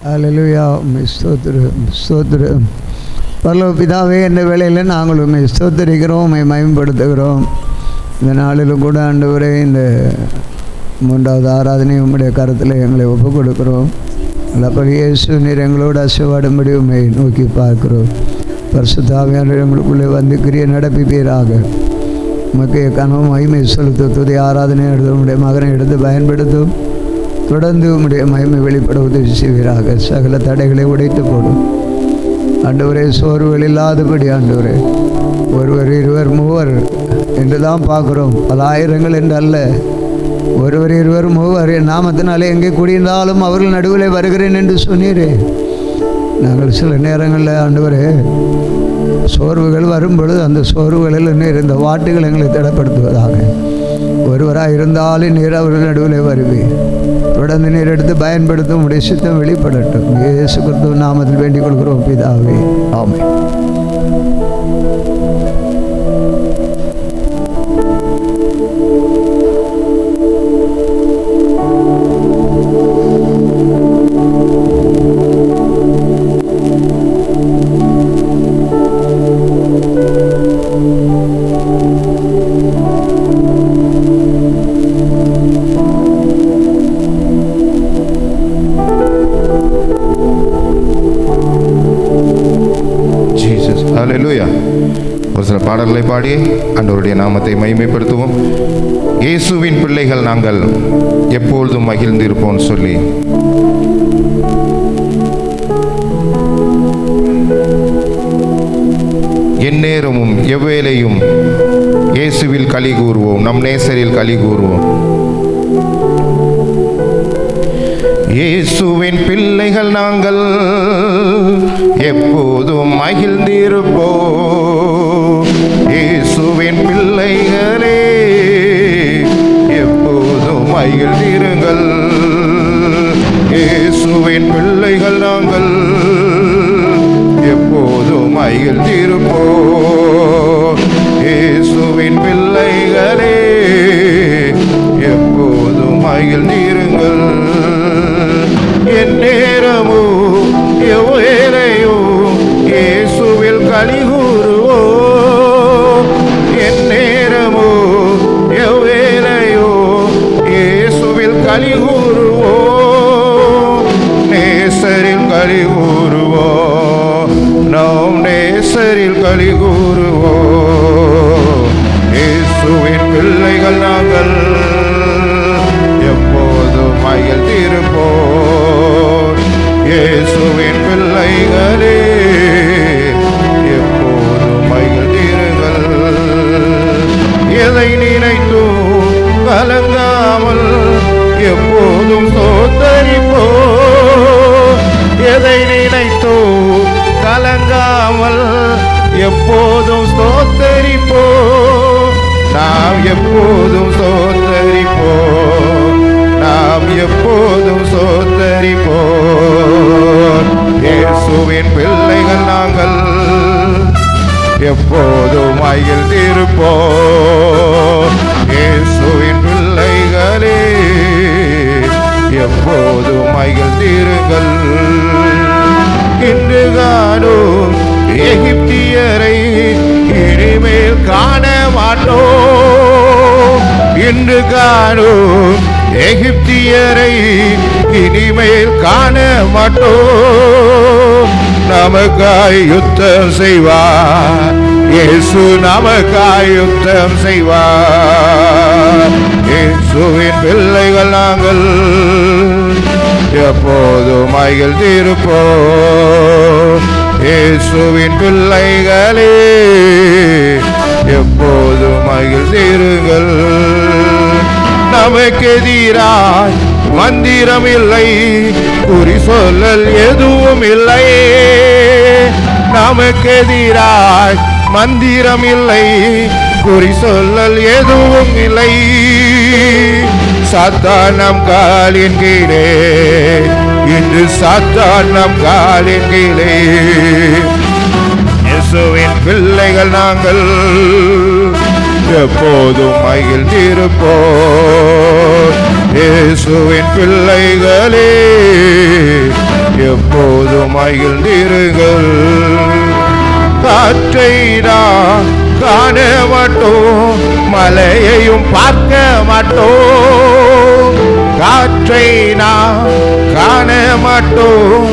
அல்லேலூயா. உம்மை ஸ்தோத்திரம். பரலோக பிதாவே, இந்த வேளையில் நாங்கள் உம்மை ஸ்தோத்திரிக்கிறோம், உம்மை மகிமைப்படுத்துகிறோம். இந்த நாளிலும் கூட ஆண்டவரே, இந்த 3வது ஆராதனை உம்முடைய கருத்தில் எங்களை ஒப்புக் கொடுக்கிறோம். அப்படி இயேசு நீர் எங்களோடு அசைவாடும்படி உம்மை நோக்கி பார்க்கிறோம். பரிசுத்த ஆவியானவர் எங்களுக்குள்ளே வந்து கிரியை நடப்பிப்பீராக. உமக்கு கனவு மகிமை செலுத்த துதி ஆராதனை எடுத்து உம்முடைய மகனை எடுத்து பயன்படுத்தும். தொடர்ந்து உம்முடைய மகிமை வெளிப்பட உதவி செய்வீராக. சகல தடைகளை உடைத்து போடும் ஆண்டவரே. சோர்வுகள் இல்லாதபடி ஆண்டவரே, ஒருவர், இருவர், மூவர் என்று தான் பார்க்குறோம், பல ஆயிரங்கள் என்று அல்ல. ஒருவர், இருவர், மூவர் என் நாமத்தினாலே எங்கே கூடியிருந்தாலும் அவர்கள் நடுவில் வருகிறேன் என்று சொன்னீரே. நாங்கள் சில நேரங்களில் ஆண்டவரே சோர்வுகள் வரும்பொழுது அந்த சோர்வுகளில் நீர் இந்த வாட்டுகள் எங்களை திடப்படுத்துவதாக. ஒருவராக இருந்தாலும் நீர் அவர்கள் நடுவில் வருவீர். தொடர்ந்து நீர் எடுத்து பயன்படுத்தும் உடைய சித்தம் வெளிப்படட்டும். இயேசு கிறிஸ்துவின் நாமத்தில் வேண்டிக் கொள்கிறோம் பிதாவே, ஆமென். ஹல்லேலூயா. ஒரு சில பாடல்களை பாடி ஆண்டவருடைய நாமத்தை மகிமைப்படுத்துவோம். இயேசுவின் பிள்ளைகள் நாங்கள் எப்பொழுதும் மகிழ்ந்திருப்போம் சொல்லி எந்நேரமும் எவ்வேளையும் இயேசுவில் களி கூறுவோம், நம் நேசரில் களி கூறுவோம். இயேசுவின் பிள்ளைகள் நாங்கள் எப்போதும் மகிழ்ந்திருப்போம். இயேசுவின் பிள்ளைகளே எப்போதும் மகிழ்ந்திருங்கள். இயேசுவின் பிள்ளைகள் நாங்கள் எப்போதும் மகிழ்ந்திருப்போம். இயேசுவின் பிள்ளைகளே எப்போதும் மகிழ்ந்திருங்கள். எந்நேரமோ எவ்வேளையோ இயேசுவில் களி கூறுவோம். எந்நேரமோ எவ்வேளையோ இயேசுவில் களி கூறுவோம். நேசரில் களி கூறுவோம், நாம் நேசரில் களி கூறுவோம். இயேசுவின் பிள்ளைகள் நாங்கள் எப்போதும் மகிழ்ந்திருப்போம். இயேசுவின் பிள்ளைகளே எப்போதும் மகிழ்ந்திருங்கள். எதை நினைத்தும் கலங்காமல் எப்போதும் ஸ்தோத்தரிப்போம். எதை நினைத்தும் கலங்காமல் எப்போதும் ஸ்தோத்தரிப்போம். நாம் எப்போதும் ஸ்தோத்தரிப்போம், நாம் எப்போதும் ஸ்தோத்தரிப்போம். இயேசுவின் பிள்ளைகள் நாங்கள் எப்போதும் மகிழ்ந்திருப்போம். இயேசுவின் பிள்ளைகளே எப்போதும் மகிழ்ந்திருங்கள். இன்று காணும் எகிப்தியரை இனிமேல் காண மாட்டோம். இன்று காணும் எகிப்தியரை இனிமேல் காண மாட்டோம். நமக்காய் யுத்தம் செய்வார் இயேசு, நமக்காய் யுத்தம் செய்வார். இயேசுவின் பிள்ளைகள் நாங்கள் எப்போதும் மகிழ்ந்திருப்போம். இயேசுவின் பிள்ளைகளே எப்போதும் மகிழ்ந்திருங்கள். நமக்கு எதிராய் மந்திரம் இல்லை, குறி சொல்லல் எதுவும் இல்லை. நமக்கு எதிராய் மந்திரம் இல்லை, குறி சொல்லல் எதுவும் இல்லை. சாத்தான் நம் காலின் கீழே, இன்று சாத்தான் நம் காலின் கீழே. இயேசுவின் பிள்ளைகள் நாங்கள் எப்போதும் மகிழ்ந்திருப்போம். இயேசுவின் பிள்ளைகளே மகிழ்ந்திருங்கள். காற்றை நாம் காண மாட்டோம், மலையையும் பார்க்க மாட்டோம். காற்றை நாம் காண மாட்டோம்,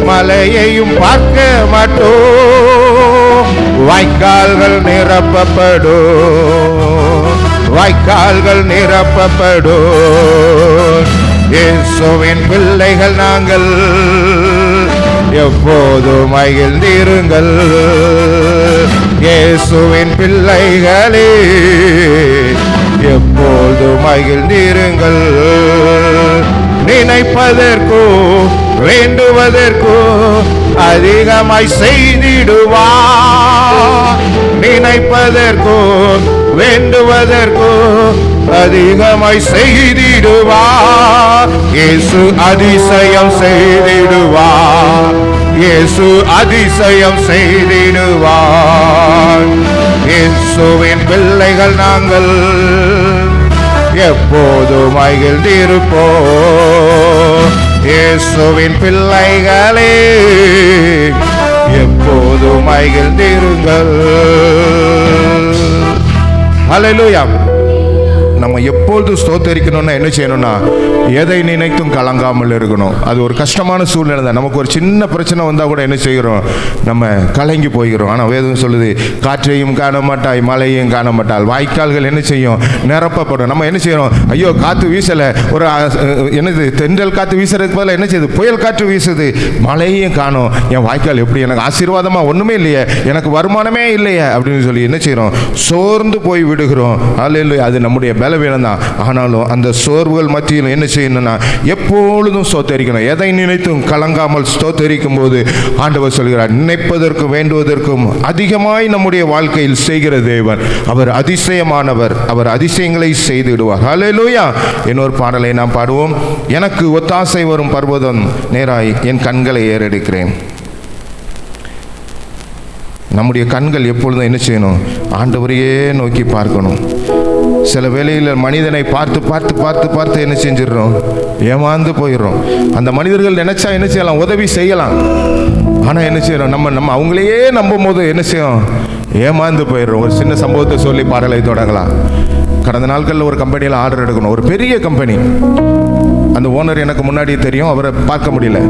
மலையையும் பார்க்க மாட்டோம். வாய்க்கால்கள் நிரப்பப்படும், வாய்க்கால்கள் நிரப்பப்படும். இயேசுவின் பிள்ளைகள் நாங்கள், எப்போதும் மகிழ்ந்திருங்கள். இயேசுவின் பிள்ளைகளே, எப்போதும் மகிழ்ந்திருங்கள். நினைப்பதற்கோ வேண்டுவதற்கோ அதிகமாய் செய்திடுவார். நினைப்பதற்கோ வேண்டுவதற்கோ அதிகமாய் செய்திடுவார். இயேசு அதிசயம் செய்திடுவார். இயேசு அதிசயம் செய்திடுவார். இயேசுவின் பிள்ளைகள் நாங்கள், எப்போதும் மகிழ்ந்திருப்போம். இயேசுவின் பிள்ளைகளே, எப்போதும் மகிழ்ந்திருங்கள். ஹல்லேலூயா. நம்ம எப்பொழுது ஸ்தோத்தரிக்கணும்னா என்ன செய்யணும்னா, எதை நினைத்தும் கலங்காமல் இருக்கணும். அது ஒரு கஷ்டமான சூழ்நிலை தான். நமக்கு ஒரு சின்ன பிரச்சனை வந்தால் கூட என்ன செய்கிறோம், நம்ம கலங்கி போகிறோம். ஆனால் வேதம் சொல்லுது, காற்றையும் காண மாட்டாய், மழையையும் காண மாட்டாள், வாய்க்கால்கள் என்ன செய்யும், நிரப்பப்படும். நம்ம என்ன செய்யறோம், ஐயோ காற்று வீசலை, ஒரு என்னது தென்றல் காற்று வீசுறதுக்கு பதிலாக என்ன செய்யுது, புயல் காற்று வீசுது, மழையும் காணும், என் வாய்க்கால் எப்படி எனக்கு ஆசீர்வாதமாக ஒன்றுமே இல்லையே, எனக்கு வருமானமே இல்லையே அப்படின்னு சொல்லி என்ன செய்கிறோம், சோர்ந்து போய் விடுகிறோம். அல்லேலூயா. அது நம்முடைய பலவீனம் தான். ஆனாலும் அந்த சோர்வுகள் மத்தியில் என்ன செய்யணும்னா, எப்பொழுதும் ஸ்தோத்தரிக்கணும். எதை நினைத்தும் கலங்காமல் ஸ்தோத்தரிக்கும் போது ஆண்டவர் சொல்கிறார், நினைப்பதற்கும் வேண்டுவதற்கும் அதிகமாய் நம்முடைய வாழ்க்கையில் செய்கிற தேவன், அவர் அதிசயமானவர், அவர் அதிசயங்களை செய்துவிடுவார். ஹல்லேலூயா. இன்னொரு பாடலை நாம் பாடுவோம். எனக்கு ஒத்தாசை வரும் பர்வதம் நேராய் என் கண்களை ஏறெடுக்கிறேன். நம்முடைய கண்கள் எப்பொழுதும் என்ன செய்யணும், ஆண்டவரையே நோக்கி பார்க்கணும். சில வேளையில் மனிதனை பார்த்து பார்த்து பார்த்து பார்த்து என்ன செஞ்சிடறோம், ஏமாந்து போயிடுறோம். அந்த மனிதர்கள் நினைச்சா என்ன செய்யலாம், உதவி செய்யலாம். ஆனால் என்ன செய்யறோம், நம்ம அவங்களையே நம்பும் போது என்ன செய்யும், ஏமாந்து போயிடுறோம். ஒரு சின்ன சம்பவத்தை சொல்லி பாடலை தொடங்கலாம். கடந்த நாட்களில் ஒரு கம்பெனியில் ஆர்டர் எடுக்கணும், ஒரு பெரிய கம்பெனி. அந்த ஓனர் எனக்கு முன்னாடி தெரியும், அவரை பார்க்க முடியல.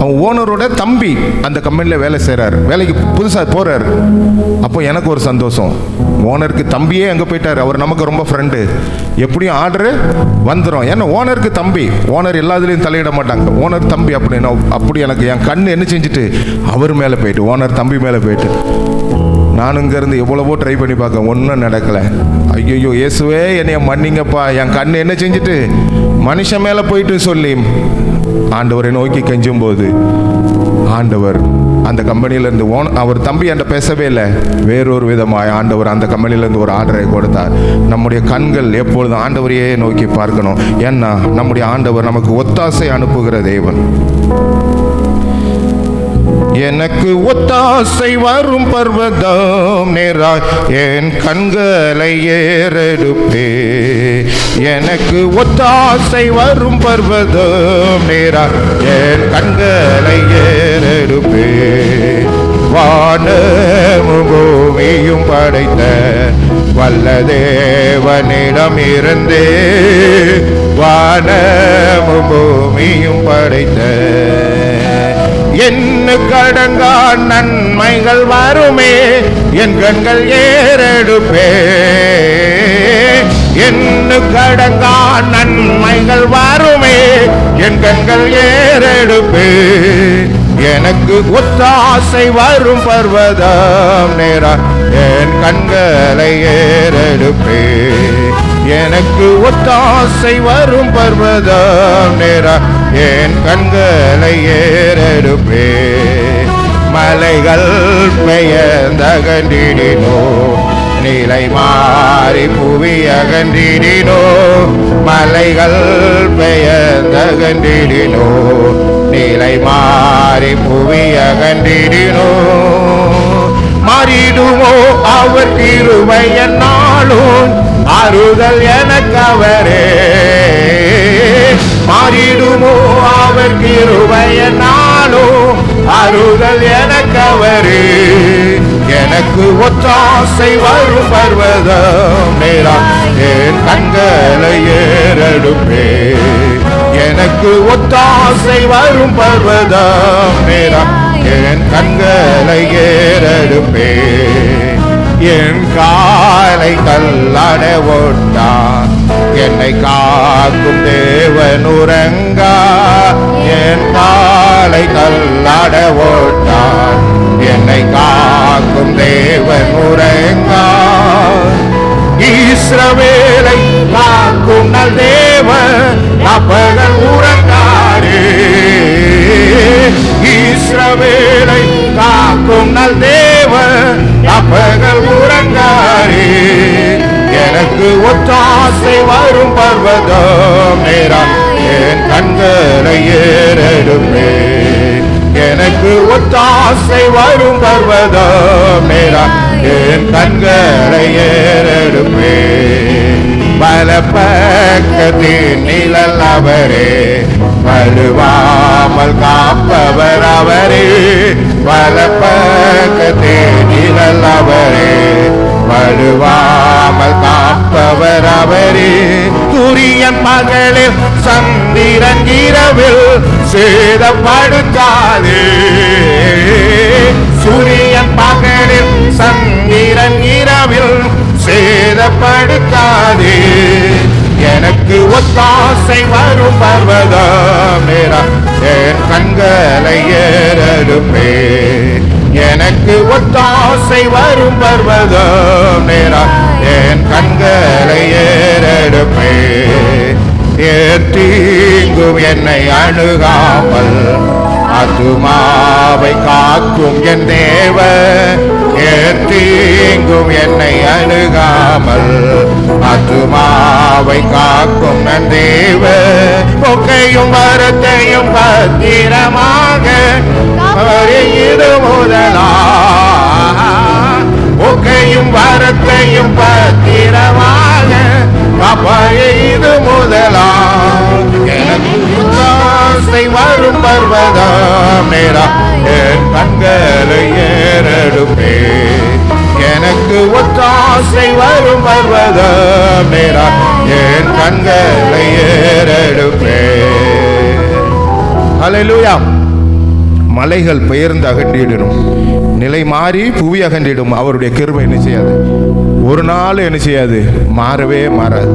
அவன் ஓனரோட தம்பி அந்த கம்பெனியில் வேலை செய்கிறார், வேலைக்கு புதுசாக போகிறார். அப்போ எனக்கு ஒரு சந்தோஷம், ஓனருக்கு தம்பியே எங்கே போயிட்டார், அவர் நமக்கு ரொம்ப ஃப்ரெண்டு, எப்படியும் ஆர்டரு வந்துடும். ஏன்னா ஓனருக்கு தம்பி, ஓனர் எல்லாத்துலேயும் தலையிட மாட்டாங்க, ஓனர் தம்பி அப்படின்னு. அப்படி எனக்கு என் கண் என்ன செஞ்சுட்டு அவர் மேலே போயிட்டு, ஓனர் தம்பி மேலே போயிட்டு. நானும் இங்கேருந்து எவ்வளவோ ட்ரை பண்ணி பார்க்க, ஒன்றும் நடக்கலை. ஐயோ இயேசுவே என்னைய மன்னிங்கப்பா, என் கண் என்ன செஞ்சுட்டு மனுஷன் மேலே போயிட்டு சொல்லி ஆண்டவரை நோக்கி கெஞ்சும் போது ஆண்டவர் அந்த கம்பெனியிலேருந்து அவர் தம்பி என்கிட்ட பேசவே இல்லை, வேறொரு விதமாக ஆண்டவர் அந்த கம்பெனியிலேருந்து ஒரு ஆர்டரை கொடுத்தார். நம்முடைய கண்கள் எப்பொழுதும் ஆண்டவரையே நோக்கி பார்க்கணும். ஏன்னா நம்முடைய ஆண்டவர் நமக்கு ஒத்தாசை அனுப்புகிற தேவன். எனக்கு ஒத்தாசை வரும் பர்வதம் நேராய் என் கண்களை ஏறெடுப்பே. எனக்கு ஒத்தாசை வரும் பர்வதம் நேராய் என் கண்களை ஏறெடுப்பே. வானமும் பூமியும் படைத்த வல்ல தேவனிடம் இருந்தே, வானமும் பூமியும் படைத்த என்ன கடங்கா நன்மைகள் வருமே, என் கண்கள் ஏறெடுப்பே. என்ன கடங்கா நன்மைகள் வருமே, என் கண்கள் ஏறெடுப்பே. எனக்கு ஒத்தாசை வரும் பர்வதம் நேரா என் கண்களை ஏறெடுப்பே. எனக்கு ஒத்தாசை வரும் பர்வதம் நேரா என் கண்களை ஏறெடுப்பே. மலைகள் பெயர்ந்தகன்றிடினோ, நிலை மாறி புவி அகன்றிடினோ. மலைகள் பெயர்ந்தகன்றிடினோ, நிலை மாறி புவி அகன்றிடினோ. மாறிடுமோ அவர் கிருபை என்னாலும், ஆறுதல் எனக்கு அவரே. மாறிடுமோ அவர் கிருபை என்னாலும், ஆறுதல் எனக்கு அவரே. எனக்கு ஒத்தாசை வரும் பர்வதம் நேராக என் கண்களை ஏறெடுப்பே. எனக்கு ஒத்தாசை வரும் பர்வதம் நேராக என் கண்களை ஏறெடுப்பே. என் காலை தள்ளாட ஓட்டான் என்னை காக்கும் தேவன் உறங்கா. என் காலை தள்ளாட ஓட்டான் என்னை காக்கும் தேவன் உறங்கா. இஸ்ரவேலை காக்கும் நல் தேவன் அப்பகல் உறங்காரே. இஸ்ரவேலை காக்கும் நல் தேவன் அப்பகல் உறங்காரே. எனக்கு ஒத்தாசை வரும் பர்வதம் நேராக என் கண்களை ஏறெடுப்பே. எனக்கு ஒத்தாசை வரும் பர்வதம் நேராக என் கண்களை ஏறெடுப்பே. பலப்பக்கத்தின் நிழல் அவரே, வலுவாமல் காப்பவர் அவரே. பலப்பக்கத்தின் நிழல் அவரே, வலுவாமல் காப்பவர் அவரே. சூரியன் பகலில் சந்திரன் இரவில் சேதப்படுத்தாதே. சூரியன் பகலில் சந்திரன் இரவில் சேதப்படுத்தாதே. எனக்கு ஒத்தாசை வரும் பர்வதம் நேராக என் கண்களை ஏறெடுப்பே. எனக்கு ஒத்தாசை வரும் பர்வதம் நேராக என் கண்களை ஏறெடுப்பே. தீங்கும் என்னை அணுகாமல் ஆத்துமாவை காக்கும் என் தேவன். தீங்கும் என்னை அணுகாமல் ஆத்துமாவை காக்கும் என் தேவன். பொக்கையும் வரத்தையும் பத்திரமாக இது முதலா. பொக்கையும் வரத்தையும் பத்திரமாக இது முதலா. எனக்கு ஒத்தாசை வரும் பர்வதம் நேராக என் கண்களை ஏறெடுப்பே. எனக்கு ஒத்தாசை வரும் பர்வதம் நேராக என் கண்களை ஏறெடுப்பே. ஹல்லேலூயா. மலைகள் பெயர்ந்து அகன்றிடும், நிலை மாறி புவி அகன்றிடும். அவருடைய கிருபை என்ன செய்யாது, ஒரு நாள் என்ன செய்யாது, மாறவே மாறாது.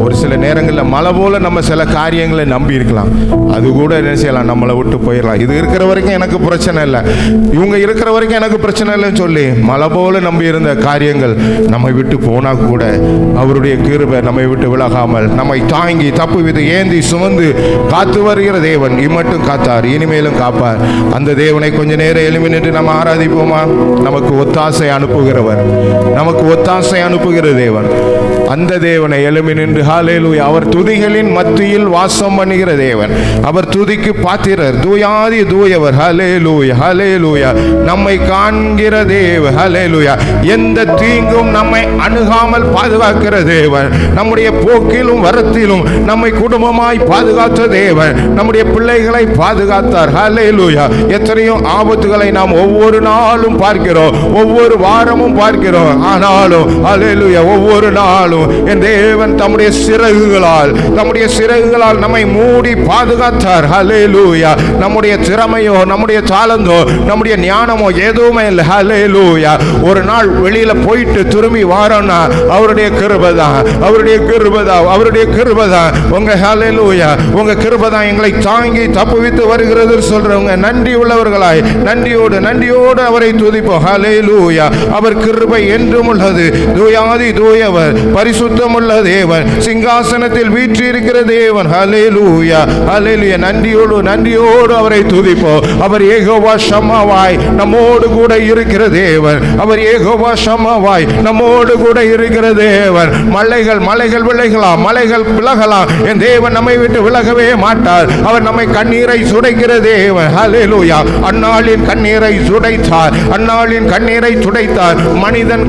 ஒரு சில நேரங்களில் மலை போல நம்ம சில காரியங்களை நம்பி இருக்கலாம், அது கூட என்ன செய்யலாம், நம்மளை விட்டு போயிடலாம். இது இருக்கிற வரைக்கும் எனக்கு பிரச்சனை இல்லை, இவங்க இருக்கிற வரைக்கும் எனக்கு பிரச்சனை இல்லைன்னு சொல்லி மலை போல நம்பி இருந்த காரியங்கள் நம்மை விட்டு போனா கூட அவருடைய கிருபை நம்மை விட்டு விலகாமல் நம்மை தாங்கி தப்பு விது ஏந்தி சுமந்து காத்து வருகிற தேவன் இம்மட்டும் காத்தார், இனிமேலும் காப்பார். அந்த தேவனை கொஞ்ச நேரம் எழுப்பி நின்று நம்ம ஆராதிப்போமா? நமக்கு ஒத்தாசை அனுப்புகிறவர், நமக்கு ஒத்தாசை அனுப்புகிற தேவன், அந்த தேவனை எழுப்பி நின்று ஹல்லேலூயா. அவர் துதிகளின் மத்தியில் வாசம் பண்ணுகிற தேவன், அவர் துதிக்கு பாத்திரர், தூயாதி தூயவர். ஹல்லேலூயா ஹல்லேலூயா. நம்மை காண்கிற தேவன். ஹல்லேலூயா. எந்த தீங்கும் நம்மை அணுகாமல் பாதுகாக்கிற தேவன், நம்முடைய போக்கிலும் வரத்திலும் நம்மை குடும்பமாய் பாதுகாத்த தேவன், நம்முடைய பிள்ளைகளை பாதுகாத்தார். ஹல்லேலூயா. எத்தனையோ ஆபத்துகளை நாம் ஒவ்வொரு நாளும் பார்க்கிறோம், ஒவ்வொரு வாரமும் பார்க்கிறோம். ஆனாலும் ஹல்லேலூயா, ஒவ்வொரு நாளும் என் தேவன் தம்முடைய சிறகுகளால் நம்மை மூடி பாதுகாத்தார். ஹல்லேலூயா. நம்முடைய திறமையோ நம்முடைய தாளந்தோ நம்முடைய ஞானமோ எதுவுமே இல்லை. ஹல்லேலூயா. ஒரு நாள் வெளியில போயிட்டு திரும்பி வாரோம்னா அவருடைய கிருபை தான், அவருடைய கிருபை தான், அவருடைய கிருபை தான். உங்க ஹல்லேலூயா, உங்க கிருபை தான் எங்களை தாங்கி தப்புவித்து வருகிறது சொல்றவங்க நன்றி உள்ளவர்களாய் நன்றியோடு அவரை துதிப்போம். ஹல்லேலூயா. அவர் கிருபை என்றும் உள்ளது. தூயாதி தூயவர், பரிசுத்தமுள்ள தேவன், சிங்காசனத்தில் வீற்றிருக்கிற தேவன். ஹல்லேலூயா ஹல்லேலூயா. நன்றியோடு அவரை துதிப்போம். அவர் யெகோவா ஷம்மாவாய் நம்மோடு கூட இருக்கிற தேவன், அவர் யெகோவா ஷம்மாவாய் நம்மோடு கூட இருக்கிற தேவன். மலைகள் விலகலாம், என் தேவன் நம்மை விட்டு விலகவே மாட்டார். அவர் நம்மை கண்ணீரை சுடைக்கிற தேவன். ஹல்லேலூயா. அன்னாளின் கண்ணீரை சுடைத்தார், மனிதன்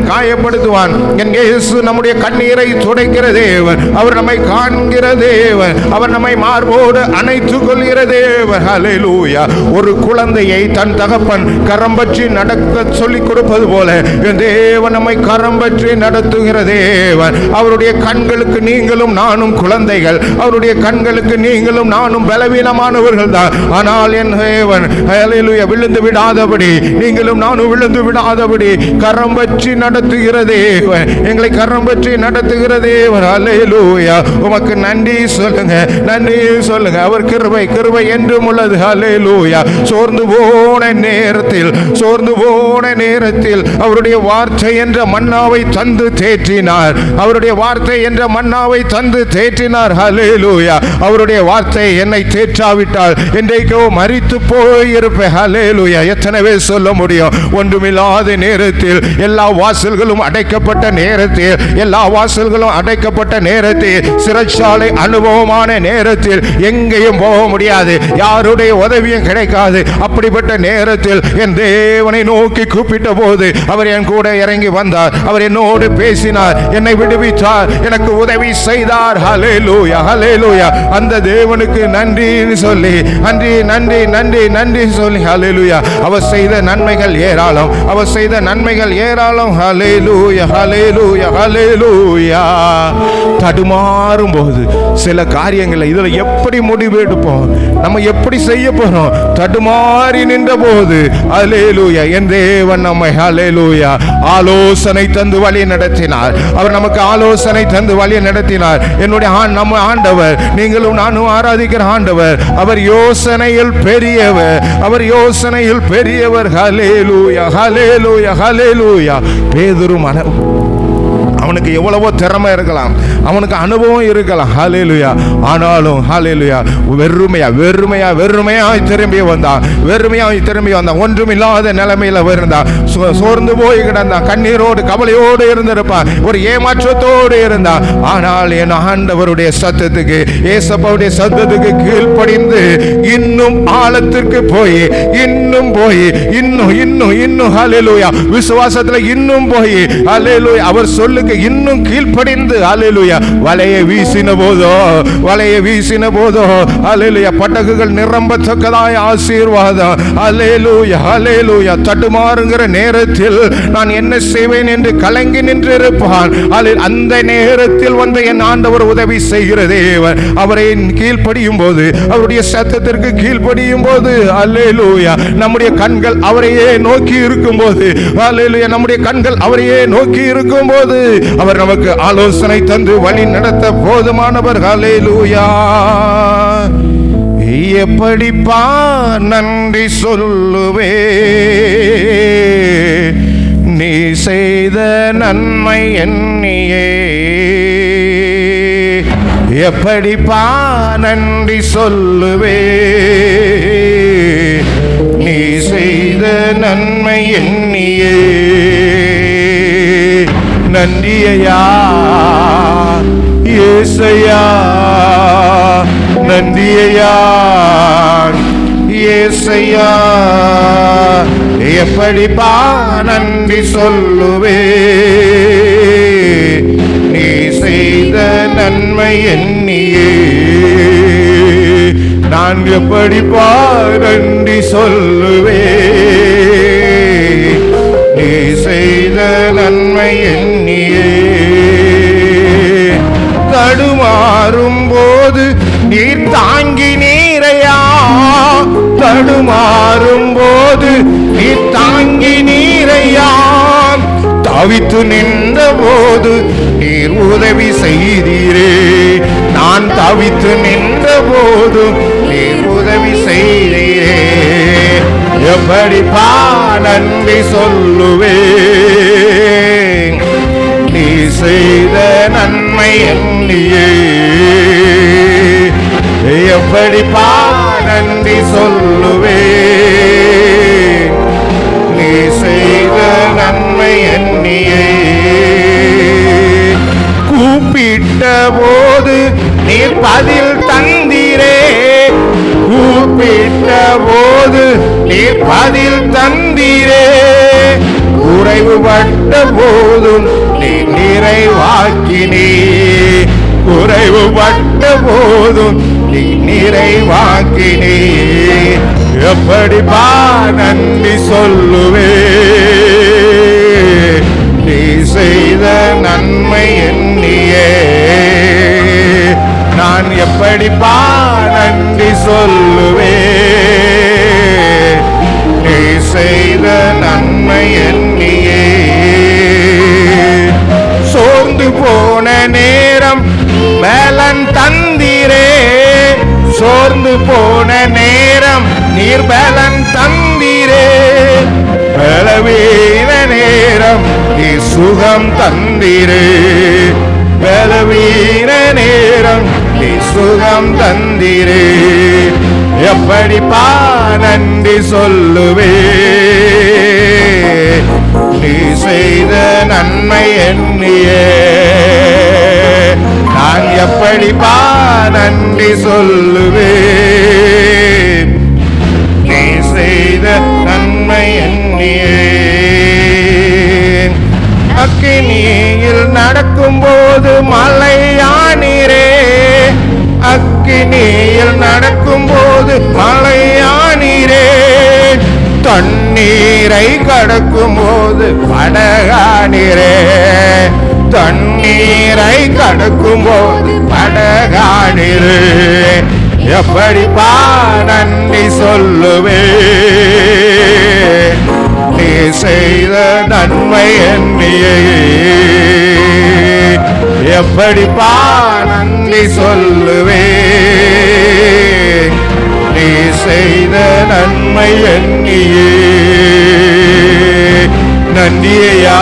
காயப்படுத்துவான், தான் என் இயேசு நம்முடைய கண்ணீரை துடைக்கிற தேவன். அவர் நம்மை காண்கிற தேவன். அவர் நம்மை மார்போடு அணைத்துக் கொள்கிற தேவன். ஹல்லேலூயா. ஒரு குழந்தையை தன் தகப்பன் கரம் பற்றி நடக்க சொல்லிக் கொடுப்பது போல என் தேவன் நம்மை கரம் பற்றி நடத்துகிற தேவன். அவருடைய கண்களுக்கு நீங்களும் நானும் குழந்தைகள். அவருடைய கண்களுக்கு நீங்களும் நானும் பலவீனமானவர்கள் தான். ஆனால் என் தேவன் ஹல்லேலூயா விழுந்து விடாதபடி, நீங்களும் நானும் விழுந்து விடாதபடி கரம் பற்றி நடத்துகிற தேவன். எங்களை கரம் பற்றி நடத்துகிற தேவன். ஹல்லேலூயா. உமக்கு நன்றி சொல்லுங்க, நன்றி சொல்லுங்க. அவர் கிருபை கிருபை என்றும் உள்ளது. ஹல்லேலூயா. சோர்ந்து போன நேரத்தில், சோர்ந்து போன நேரத்தில் அவருடைய வார்த்தை என்ற மன்னாவை தந்து தேற்றினார். அவருடைய வார்த்தை என்ற மன்னாவை தந்து தேற்றினார். ஹல்லேலூயா. அவருடைய வார்த்தை என்னை தேற்றாவிட்டால் என்றைக்கோ மரித்து போயிருப்பேன். ஹல்லேலூயா. எத்தனை பேர் சொல்ல முடியும்? ஒன்றுமில்லாத நேரத்தில், எல்லா வாசல்களும் அடைக்கப்பட்ட நேரத்தில், எல்லா வாசல்களும் அடைக்கப்பட்ட நேரத்தில், சிறைச்சாலை அனுபவமான நேரத்தில், எங்கேயும் போக முடியாது, யாருடைய உதவியும் கிடைக்காது. அப்படிப்பட்ட நேரத்தில் என் தேவனை நோக்கி கூப்பிட்ட போது அவர் என் கூட இறங்கி வந்தார். அவர் என்னோடு பேசினார், என்னை விடுவித்தார், எனக்கு உதவி செய்தார். ஹல்லேலூயா, ஹல்லேலூயா. அந்த தேவனுக்கு நன்றி சொல்லி, நன்றி நன்றி நன்றி நன்றி சொல்லி, ஹல்லேலூயா. அவர் செய்த நன்மைகள் ஏராளம், அவர் செய்த நன்மைகள் ஏராளம். ஹல்லேலூயா, ஹல்லேலூயா, ஹல்லேலூயா. தடுமாறும் போது சில காரியங்களை இதில் எப்படி முடிவு எடுப்போம், நம்ம எப்படி செய்ய போறோம், தடுமாறி நின்ற போது ஹல்லேலூயா என் தேவன் நம்மை ஹல்லேலூயா ஆலோசனை தந்து வழி நடத்தினார். அவர் நமக்கு ஆலோசனை தந்து வழி நடத்தினார். என்னுடைய நம்ம ஆண்டவர், நீங்களும் நானும் ஆராதிக்கிற ஆண்டவர், அவர் யோசனையில் பெரியவர், அவர் யோசனையில் பெரியவர். ஹல்லேலூயா, ஹல்லேலூயா, ஹல்லேலூயா. பேதுரு அவனுக்கு எவ்வளவோ திறமை இருக்கலாம், அவனுக்கு அனுபவம் இருக்கலாம். ஹல்லேலூயா. ஆனாலும் ஹல்லேலூயா வெறுமையாய் திரும்பி வந்தான், வெறுமையாய் திரும்பி வந்தான். ஒன்றுமில்லாத நிலைமையில இருந்தான், சோர்ந்து போய் கிடந்தான், கண்ணீரோடு கவலையோடு இருந்திருப்பான், ஒரு ஏமாற்றத்தோடு இருந்தான். ஆனால் என் ஆண்டவருடைய சத்தத்துக்கு, ஏசப்பாவுடைய சத்தத்துக்கு கீழ்ப்படிந்து இன்னும் ஆழத்திற்கு போய், இன்னும் ஹல்லேலூயா விசுவாசத்துல இன்னும் போய் ஹல்லேலூயா அவர் சொல்லுக்கு இன்னும் கீழ்ப்படிந்து ஹல்லேலூயா வலையை வீசின போதோ ஹல்லேலூயா படகுகள் நிரம்பத்தக்கதாய் ஆசீர்வாதம். ஹல்லேலூயா, ஹல்லேலூயா. தடுமாறுங்கிற நேரத்தில் நான் என்ன செய்வேன் என்று கலங்கி நின்று இருப்பான். அந்த நேரத்தில் வந்து என் ஆண்டவர் உதவி செய்கிற தேவன். அவரை கீழ்ப்படியும் போது, அவருடைய சத்தத்திற்கு கீழ்ப்படியும் போது ஹல்லேலூயா நம்முடைய கண்கள் அவரையே நோக்கி இருக்கும் போது, ஹல்லேலூயா நம்முடைய கண்கள் அவரையே நோக்கி இருக்கும் போது அவர் நமக்கு ஆலோசனை தந்து வழி நடத்த போதுமானவர். ஹல்லேலூயா. எப்படிப்பா நன்றி சொல்லுவே, நீ செய்த நன்மை எண்ணியே. எப்படிப்பா நன்றி சொல்லுவே, நீ செய்த நன்மை எண்ணியே. நன்றியா ஏசையா, நன்றியா ஏசையா. எப்படிப்பா நன்றி சொல்லுவே, நீ செய்த நன்மை எண்ணியே. நான் எப்படிப்பா நன்றி சொல்லுவே, நீ செய்த நன்மை எண்ணியே. தடுமாறும் போது நீர் தாங்கி நீரையா, தடுமாறும் போது நீர் தாங்கி நீரையா. தவித்து நின்ற போது நீர் உதவி செய்தீரே, நான் தவித்து நின்ற போது நீர் உதவி செய்தீரே. எப்படிப்பா நன்றி சொல்லுவே, நீ செய்த நன்மை எண்ணியே. எப்படிப்பா நன்றி சொல்லுவே, நீ செய்த நன்மை எண்ணியே. கூப்பிட்ட போது நீர் பதில் தந்தீரே, கூப்பிட்ட போது நீர் பதில் தந்தீரே. குறைவுபட்ட போதும் நீ நிறைவாக்கினே. குறைவுபட்ட போதும் நீ நிறைவாக்கினே. எப்படிப்பா நன்றி சொல்லுவே, நீ செய்த நன்மை எண்ணியே. நான் எப்படிப்பா நன்றி சொல்லுவே, நீ செய்த நன்மை எண்ணியே. சோர்ந்து போன நேரம் பலன் தந்தீரே, சோர்ந்து போன நேரம் நீர் பலன் தந்தீரே. பலவீன நேரம் நீ சுகம் தந்தீரே, பலவீன நேரம் நீ சுகம் தந்தீரே. எப்படிப்பா நன்றி சொல்லுவே, நீ செய்த நன்மை எண்ணியே. நான் எப்படிப்பா நன்றி சொல்லுவே, நீ செய்த நன்மை எண்ணியே. அக்கினியில் நடக்கும்போது மலையானீரே, அக்கினியில் நடக்கும்போது மலையானீரே. தண்ணீரை கடக்கும் போது படகானீரே, தண்ணீரை கடக்கும் போது படகானீரே. எப்படிப்பா நன்றி சொல்லுவே, நீ செய்த நன்மை எண்ணியே. எப்படிப்பா நன்றி சொல்லுவே, நீ செய்த நன்மை எண்ணியே. நன்றியா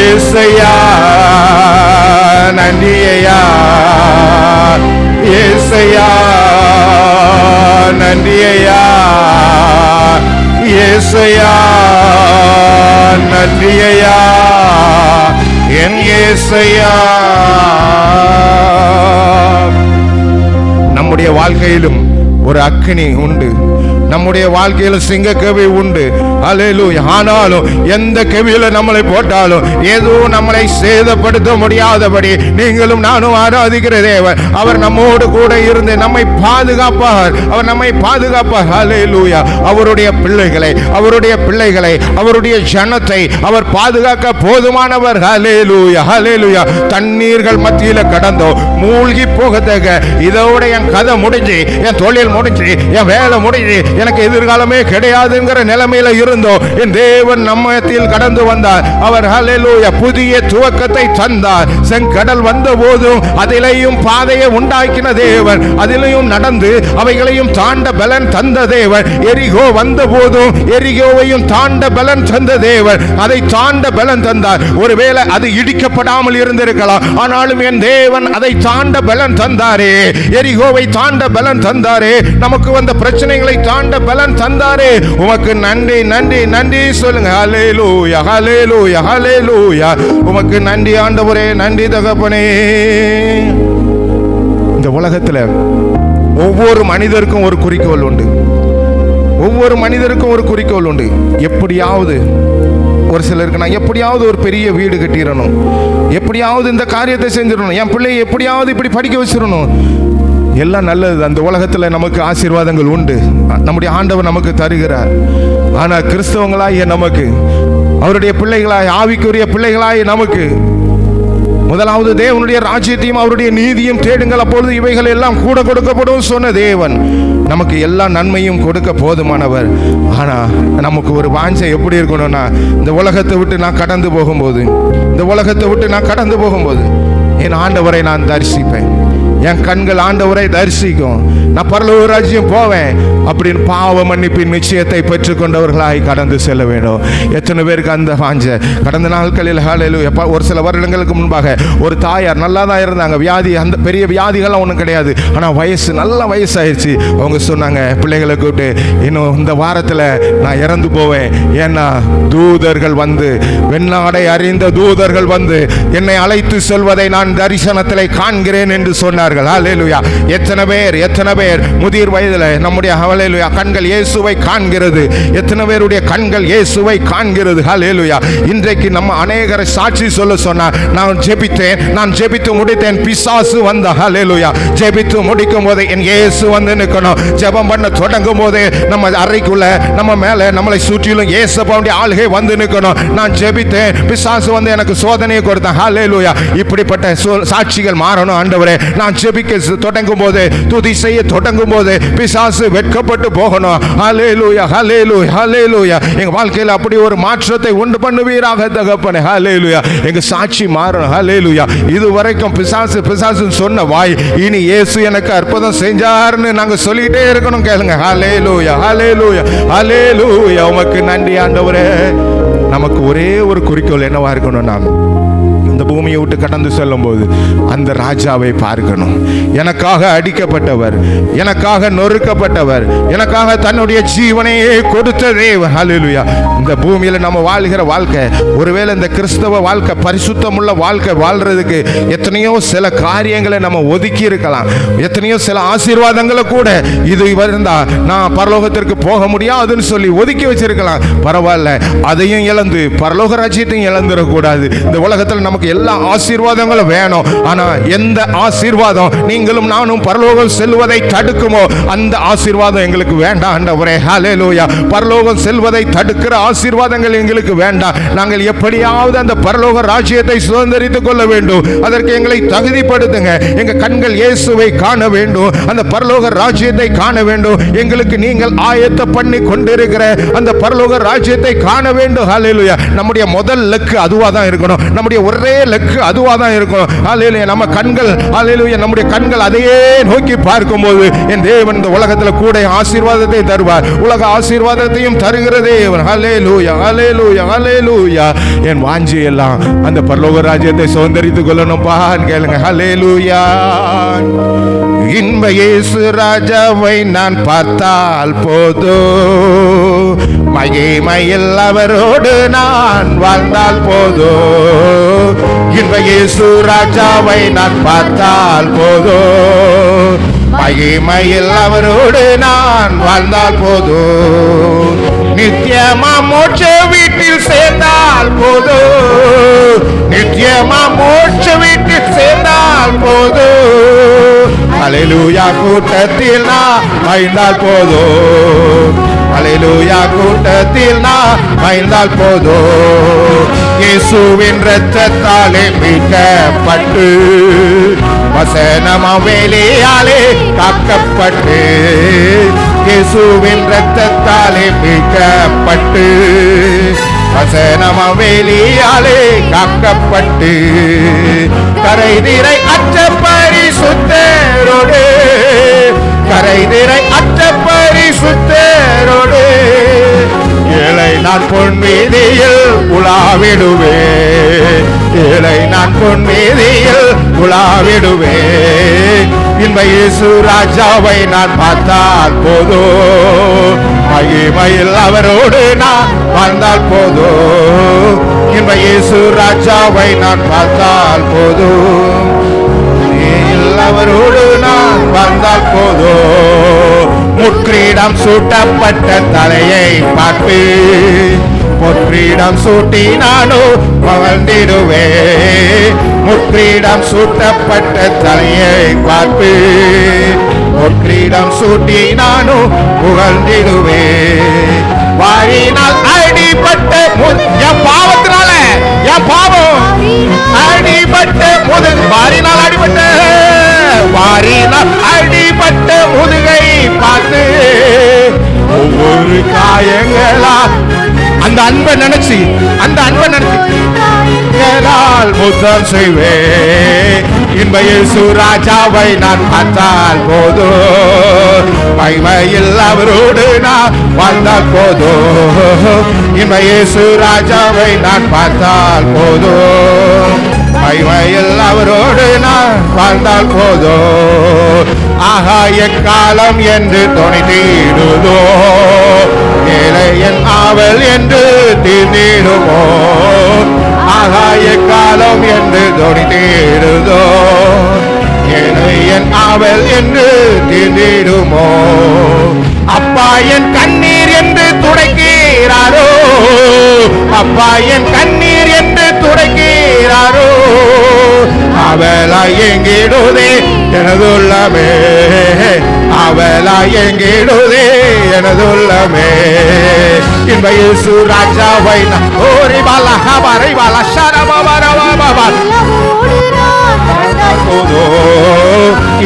ஏசையா, நன்றியா ஏசையா, நன்றியா ஏசையா, நன்றியா என் ஏசையா. நம்முடைய வாழ்க்கையிலும் ஒரு அக்கினி உண்டு, நம்முடைய வாழ்க்கையில் சிங்க கவி உண்டு. அல்லேலூயா. ஆனாலும் எந்த கவியில நம்மளை போட்டாலும் எதுவும் நம்மளை சேதப்படுத்த முடியாதபடி நீங்களும் நானும் ஆராதிக்கிற தேவன் அவர் நம்மோடு கூட இருந்து நம்மை பாதுகாப்பார், அவர் நம்மை பாதுகாப்பார். அல்லேலூயா. அவருடைய பிள்ளைகளை, அவருடைய பிள்ளைகளை, அவருடைய ஜனத்தை அவர் பாதுகாக்க போதுமானவர். அல்லேலூயா, அல்லேலூயா. தண்ணீர்கள் மத்தியில கடந்தோம், மூழ்கி போகத்தக்க இதோட என் கதை முடிஞ்சு, என் தொழில் முடிஞ்சு, என் வேலை முடிஞ்சு, எனக்கு எதிர்காலமே கிடையாதுங்கிற நிலைமையில இருந்தோம். என் தேவன் நம்மத்தில் கடந்து வந்தார். அவர் ஹல்லேலூயா புதிய துவக்கத்தை தந்தார். செங்கடல் வந்த போதும் அதிலேயும் பாதையை உண்டாக்கின தேவன், அதிலேயும் நடந்து அவைகளையும் தாண்ட பலன் தந்த தேவன். எரிகோ வந்த போதும் எரிகோவையும் தாண்ட பலன் தந்த தேவன், அதை தாண்ட பலன் தந்தார். ஒருவேளை அது இடிக்கப்படாமல் இருந்திருக்கலாம், ஆனாலும் என் தேவன் அதை தாண்ட பலன் தந்தாரே, எரிகோவை தாண்ட பலன் தந்தாரே, நமக்கு வந்த பிரச்சனைகளை தாண்ட பலன் தந்தாரே. உமக்கு நன்றி நன்றி நன்றி சொல்லுங்க. ஹல்லேலூயா, ஹல்லேலூயா, ஹல்லேலூயா. உமக்கு நன்றி ஆண்டவரே, நன்றி தகப்பனே. இந்த உலகத்தில் ஒவ்வொரு மனிதருக்கும் ஒரு குறிக்கோள் உண்டு, ஒவ்வொரு மனிதருக்கும் ஒரு குறிக்கோள் உண்டு. எப்படியாவது ஒரு சிலருக்கு நான் எப்படியாவது ஒரு பெரிய வீடு கட்டிடணும், எப்படியாவது இந்த காரியத்தை செஞ்சிடணும், என் பிள்ளையை எப்படியாவது இப்படி படிக்க வச்சிடணும். எல்லாம் நல்லது, அந்த உலகத்தில் நமக்கு ஆசீர்வாதங்கள் உண்டு, நம்முடைய ஆண்டவர் நமக்கு தருகிறார். ஆனால் கிறிஸ்தவங்களாய் நமக்கு, அவருடைய பிள்ளைகளாய், ஆவிக்குரிய பிள்ளைகளாய் நமக்கு முதலாவது தேவனுடைய ராஜ்யத்தையும் அவருடைய நீதியும் தேடுங்கள், அப்பொழுது இவைகள் எல்லாம் கூட கொடுக்கப்படும் சொன்ன தேவன் நமக்கு எல்லா நன்மையும் கொடுக்க போதுமானவர். ஆனால் நமக்கு ஒரு வாஞ்சை எப்படி இருக்கணும்னா, இந்த உலகத்தை விட்டு நான் கடந்து போகும்போது, இந்த உலகத்தை விட்டு நான் கடந்து போகும்போது என் ஆண்டவரை நான் தரிசிப்பேன், என் கண்கள் ஆண்டவரை தரிசிக்கும், நான் பரலோக ராஜ்யம் போவேன் அப்படின்னு பாவ மன்னிப்பின் நிச்சயத்தை பெற்றுக்கொண்டவர்களாய் கடந்து செல்ல வேண்டும். எத்தனை பேருக்கு அந்த வாஞ்சை? கடந்த நாட்களில் ஹல்லேலூயா, ஒரு சில வருடங்களுக்கு முன்பாக ஒரு தாயார் நல்லா தான் இருந்தாங்க, வியாதி, அந்த பெரிய வியாதிகள்லாம் ஒன்றும் கிடையாது, ஆனால் வயசு நல்ல வயசாயிருச்சு. அவங்க சொன்னாங்க பிள்ளைகளை கூப்பிட்டு, இன்னும் இந்த வாரத்தில் நான் இறந்து போவேன், ஏன்னா தூதர்கள் வந்து, வெண்ணாடை அறிந்த தூதர்கள் வந்து என்னை அழைத்து செல்வதை நான் தரிசனத்தில் காண்கிறேன் என்று சொன்னார்கள். ஹல்லேலூயா. எத்தனை பேர் பேர் முதிர் வயதில் நம்முடைய ஹல்லேலூயா கண்கள் இயேசுவை காண்கிறது? எத்தனை பேருடைய கண்கள் இயேசுவை காண்கிறது? ஹல்லேலூயா. இன்றைக்கு நம்ம அநேகரை சாட்சி சொல்ல சொன்னா, நான் ஜெபித்தேன், நான் ஜெபித்து முடித்தேன், பிசாசு வந்த ஹல்லேலூயா. ஜெபித்து முடிக்கும் போது என் இயேசு வந்து நிற்கணும். ஜெபம் பண்ண தொடங்கும் போதே நம்ம அறைக்குள்ள நம்ம மேல நம்மளை சுற்றிலும் இயேசுவுடைய ஆளுகை வந்து நிற்கணும். நான் ஜெபித்தேன், பிசாசு வந்து எனக்கு சோதனையை கொடுத்தான். ஹல்லேலூயா. இப்படிப்பட்ட சாட்சிகள் மாறணும் ஆண்டவரே. நான் ஜெபிக்க தொடங்கும் போது, துதி செய்ய தொடங்கும் போது பிசாசு வெட்கப்பட்டு போகணும். ஹல்லேலூயா, ஹல்லேலூயா, ஹல்லேலூயா. எங்க வாழ்க்கையில் அப்படி ஒரு மாற்றத்தை உண்டு பண்ணுவீராக தகப்பனே. ஹல்லேலூயா. எங்க சாட்சி மாறணும். ஹல்லேலூயா. இதுவரைக்கும் பிசாசு பிசாசு சொன்ன வாய் இனி இயேசு எனக்கு அற்புதம் செஞ்சார்னு நாங்க சொல்லிட்டே இருக்கணும். கேளுங்க. ஹல்லேலூயா, ஹல்லேலூயா, ஹல்லேலூயா. உமக்கு நன்றி ஆண்டவரே. நமக்கு ஒரே ஒரு குறிக்கோள் என்னவா இருக்கணும்? நாம் இந்த பூமியை விட்டு கடந்து செல்லும் போது அந்த ராஜாவை பார்க்கணும். எனக்காக அடிக்கப்பட்டவர், எனக்காக நொறுக்கப்பட்டவர், எனக்காக தன்னுடைய ஜீவனையே கொடுத்த தேவன். ஹல்லேலூயா. இந்த பூமியில் நம்ம வாழ்கிற வாழ்க்கை, ஒருவேளை இந்த கிறிஸ்தவ வாழ்க்கை, பரிசுத்தமுள்ள வாழ்க்கை வாழ்றதுக்கு எத்தனையோ சில காரியங்களை நம்ம ஒதுக்கி இருக்கலாம். எத்தனையோ சில ஆசீர்வாதங்களை கூட இது இருந்தா நான் பரலோகத்திற்கு போக முடியாதுன்னு சொல்லி ஒதுக்கி வச்சிருக்கலாம். பரவாயில்ல, அதையும் இழந்து பரலோக ராஜ்யத்தையும் இழந்துடக்கூடாது. இந்த உலகத்தில் நமக்கு எல்லா ஆசீர்வாதங்களும் வேணும். ஆனா எந்த ஆசீர்வாதம் நீங்களும் நானும் பரலோகம் செல்வதை தடுக்குமோ அந்த ஆசீர்வாதம் எங்களுக்கு வேண்டாம் ஆண்டவரே. ஹல்லேலூயா. பரலோகம் செல்வதை தடுக்கிற ஆசீர்வாதங்கள் எங்களுக்கு வேண்டாம். நாங்கள் எப்படியாவது அந்த பரலோக ராஜ்யத்தை சுதந்திரித்துக் கொள்ள வேண்டும். அதற்கு எங்களை தகுதிப்படுத்துங்க. எங்க கண்கள் இயேசுவை காண வேண்டும், அந்த பரலோக ராஜ்யத்தை காண வேண்டும். எங்களுக்கு நீங்கள் ஆயத்த பண்ணி கொண்டிருக்கிற அந்த பரலோக ராஜ்யத்தை காண வேண்டும். ஹல்லேலூயா. நம்முடைய முதல் லக்கு அதுவா தான் இருக்கணும். நம்முடைய ஒரே லக்கு அதுவா தான் இருக்கணும். ஹல்லேலூயா. நம்ம கண்கள், ஹல்லேலூயா, நம்முடைய கண்கள் அதையே நோக்கி பார்க்கும்போது என் தேவன் இந்த உலகத்தில் கூட ஆசீர்வாதத்தை தருவார். உலக ஆசீர்வாதத்தையும் தருகிற தேவன். ஹல்லேலூயா, ஹல்லேலூயா, ஹல்லேலூயா. என் வாஞ்சி எல்லாம் அந்த பரலோக ராஜ்யத்தை சுதந்திரித்துக் கொள்ளணும்பா கேளுங்க. ஹல்லேலூயா. இன்ப இயேசு ராஜாவை நான் பார்த்தால் போதும், மகிமையில் அவரோடு நான் வாழ்ந்தால் போதும். இன்ப இயேசு ராஜாவை நான் பார்த்தால் போதும், மகிமையில் அவரோடு நான் வாழ்ந்தால் போதும். நித்தியமா மோட்ச வீட்டில் சேர்ந்தால் போதும், நித்தியமா மோட்ச வீட்டில் சேர்ந்தால் போதும். ஹல்லேலூயா. கூட்டத்தில் நான் மகிழ்ந்தால் போதும், ஹல்லேலூயா. கூட்டத்தில் நான் மகிழ்ந்தால் போதும். இயேசுவின் இரத்தத்தாலே மீட்கப்பட்டு, வசனமாம் வேலையாலே காக்கப்பட்டு, இயேசுவின் இரத்தத்தாலே மீட்கப்பட்டு, வசனமாம் வேலையாலே காக்கப்பட்டு, கரை நிறை அற்ற பரிசுத்தரோடு, கரை நிறை அற்ற பரிசுத்தரோடு, ஏழை நான் பொன் வீதியில் உலாவிடுவே, ஏழை நான் பொன் வீதியில் உலாவிடுவே. இன்ப இயேசு ராஜாவை நான் பார்த்தால் போதும், மகிமையில் அவரோடு நான் வாழ்ந்தால் போதும். இன்ப இயேசு ராஜாவை நான் பார்த்தால் போதும், அவரோடு நான் வாழ்ந்தால் போதும். முற்றிடம் சூட்டப்பட்ட தலையை பார்த்து, பொற்றிடம் சூட்டி நானும் மகிழ்ந்திடுவே. முற்றிடம் சூட்டப்பட்ட தலையை பார்த்து, பொற்றிடம் சூட்டி நானும் புகழ்ந்திடுவே. வாரினால் அடிபட்ட என் பாவத்தினால, என் பாவம் அடிபட்ட முதுகு, வாரினால் அடிபட்ட, வாரினால் அடிபட்ட முதுகை பார்த்து, ஒவ்வொரு காயங்களா அந்த அன்பை நினைச்சு, அந்த அன்பை நினைச்சு முத்தம் செய்வே. இன்ப இயேசு ராஜாவை நான் பார்த்தால் போதும், மகிமையில் அவரோடு நான் வாழ்ந்தால் போதும். இன்ப இயேசு ராஜாவை நான் பார்த்தால் போதும், மகிமையில் அவரோடு நான் வாழ்ந்தால் போதும். ஆகாய காலம் என்று துணை தீடுதோ, ஏழை என் ஆவல் என்று தீர்ந்திடுமோ. ஆகாய காலம் என்று துணை தீடுதோ, ஏழை என் ஆவல் என்று தீர்ந்திடுமோ? அப்பா என் கண்ணீர் என்று துடைக்கிறாரோ, அப்பா என் கண்ணீர் என்று துடைக்கிறாரோ. அவளாய் எங்கிடுதே எனதுள்ளமே, அவளாய் எங்கிடுதே எனதுள்ளமே. இன்ப இயேசு ராஜாவை ஓரி பாலா ஹபாரை பாலா ஷரபபரபபப போதோ,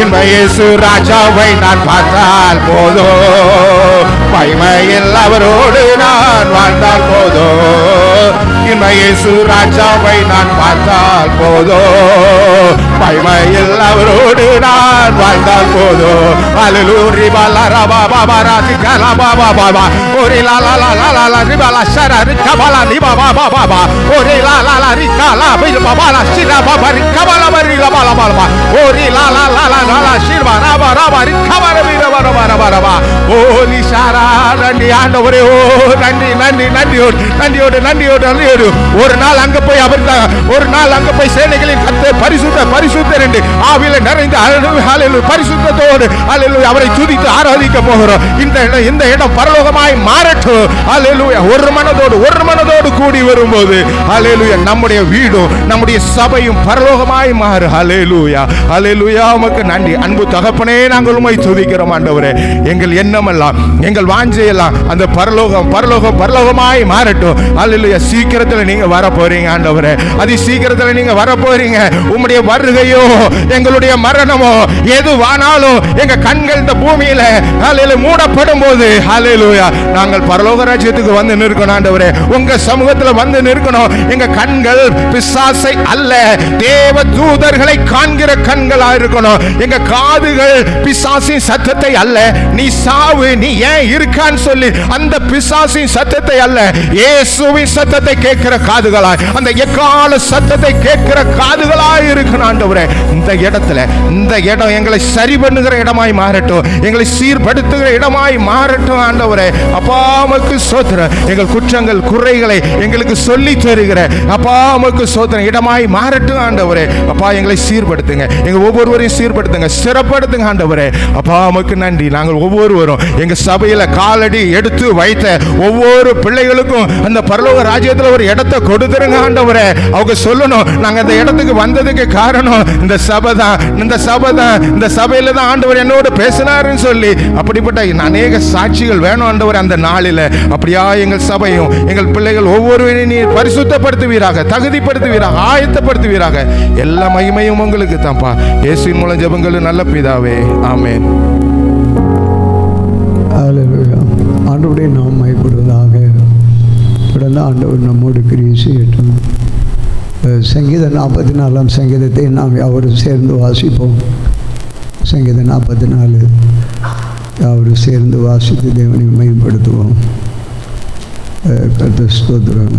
இன்ப இயேசு ராஜாவை நான் பார்த்தால் போதோ, மகிமையில் அவரோடு நான் வாழ்ந்தால் போதோ. இன்ப இயேசு ராஜாவை நான் பார்த்தால் போதோ, மகிமையில் அவரோடு நான் வாழ்ந்தால் போதோ. அல்லேலூயா பாலா ரபபபரா திகலா பாபா ஓரி லா லா லா லா லா ரிபாலா ஷர ரிகபாலா நிபாபா பாபா ஓரி லா லா லா ரிகாலா பில்பாலா ஷிரா பாபா ரிகபாலா பரிலா பாலா பாலா ஓரி லா லா லா லா லா ஷிர்பா ரபா ரபா ரிகபாலா ரபா ரபா ரபா ஓரி ஷரா. நன்றி ஆண்டவரே, ஓ நன்றி நன்றி நன்றியோடு நன்றியோடு நன்றியோடு நன்றியோடு. ஒரு நாள் அங்க போய் அவர் ஒரு நாள் அங்க போய் சேனைகளின் கர்த்தர் பரிசுத்த பரிசுத்தர் என்று ஆவியில நிறைந்து ஹல்லேலூயா பரிசுத்தத்தோடு ஹல்லேலூயா அவரை துதித்து ஆராதிக்க போகிறோம். இந்த இடம் பரலோகமாய் மாறட்டும். ஹல்லேலூயா ஒரு மனதோடு கூடி வரும்போது ஹல்லேலூயா நம்முடைய வீடும் நம்முடைய சபையும் பரலோகமாய் மாறு. ஹல்லேலூயா ஹல்லேலூயா. உமக்கு நன்றி அன்பு தகப்பனே, நாங்கள் உம்மை துதிக்கிறோம் ஆண்டவரே. எங்கள் எண்ணமெல்லாம் எங்கள் வாஞ்சையெல்லாம் அந்த பரலோகமாய் மாறட்டும். ஹல்லேலூயா. சீக்கிரத்தில் நீங்க வர போறீங்க ஆண்டவரே, அதி சீக்கிரத்தில் நீங்க வர போறீங்க. உம்முடைய வருகையோ எங்களுடைய மரணமோ எதுவானாலும் எங்க கண்கள் இந்த பூமியில ஹல்லேலூயா மூடப்படும் போது ஹல்லேலூயா நாங்கள் பரலோக ராஜ்யத்துக்கு வந்து நிற்கணும் ஆண்டவரே. உங்க சமூகத்தில் வந்து நிற்கணும். எங்க கண்கள் பிசாசை அல்ல தேவ தூதர்களை காண்கிற கண்களா இருக்கணும். எங்க காதுகள் பிசாசின் சத்தத்தை அல்ல, நீ சாவு நீ ஏன் இருக்கான்னு சொல்லி அந்த பிசாசின் சத்தத்தை அல்ல, இயேசுவின் சத்தத்தை கேட்கிற காதுகளாய், அந்த எக்கால சத்தத்தை கேட்கிற காதுகளாய் இருக்கணும் ஆண்டவரே. இந்த இடம் எங்களை சரி பண்ணுகிற இடமாய் மாறட்டும், எங்களை சீர்படுத்துகிற இடமாய் மாறட்டும் ஆண்டவரே. அப்பா உமக்கு ஸ்தோத்திரம். எங்கள் குற்றங்கள் குறைகளை எங்களுக்கு சொல்லி தருகிற அப்பா உமக்கு ஸ்தோத்திரம் இடமாய் மாறட்டும் ஆண்டவரே. அப்பா எங்களை சீர்படுத்துங்க, எங்க ஒவ்வொருவரையும் சீர்படுத்துங்க, சிறப்படுத்துங்க ஆண்டவரே. அப்பா உமக்கு நன்றி. நாங்கள் ஒவ்வொருவரும் எங்க சபையில காலடி எடுத்து வைத்த ஒவ்வொரு பிள்ளைகளுக்கும் அந்த பரலோக ராஜ்யத்தில் ஒரு இடத்தை கொடுத்துருங்க ஆண்டவரே. அவங்க சொல்லணும், நாங்க அந்த இடத்துக்கு வந்ததுக்கு காரணம் இந்த சபை தான், இந்த சபையில தான் ஆண்டவர் என்னோட பேசினாருன்னு சொல்லி அப்படிப்பட்ட அநேக சாட்சிகள் வேணும் ஆண்டவர் அந்த நாளில். அப்படியா எங்கள் சபையும் எங்கள் பிள்ளைகள் ஒவ்வொருவரையும் நீர் பரிசுத்தப்படுத்துவீராக, தகுதிப்படுத்துவீராக, ஆயத்தப்படுத்துவீராக. எல்லா மகிமையும் உங்களுக்கு தான்ப்பா. இயேசுவின் மூலம் ஜெபங்கள் நல்ல பிதாவே, ஆமென். ஆண்டவருடைய நாம் மைப்படுவதாக. தொடர்ந்து ஆண்டவர் நம்மோடு கிரியை செய்யட்டும். சங்கீதம் 44 சங்கீதத்தை நாம் யாவரும் சேர்ந்து வாசிப்போம். சங்கீதம் 44 யாவரும் சேர்ந்து வாசித்து தேவனை மைப்படுத்துவோம். கர்த்தர் ஸ்தோத்திரம்.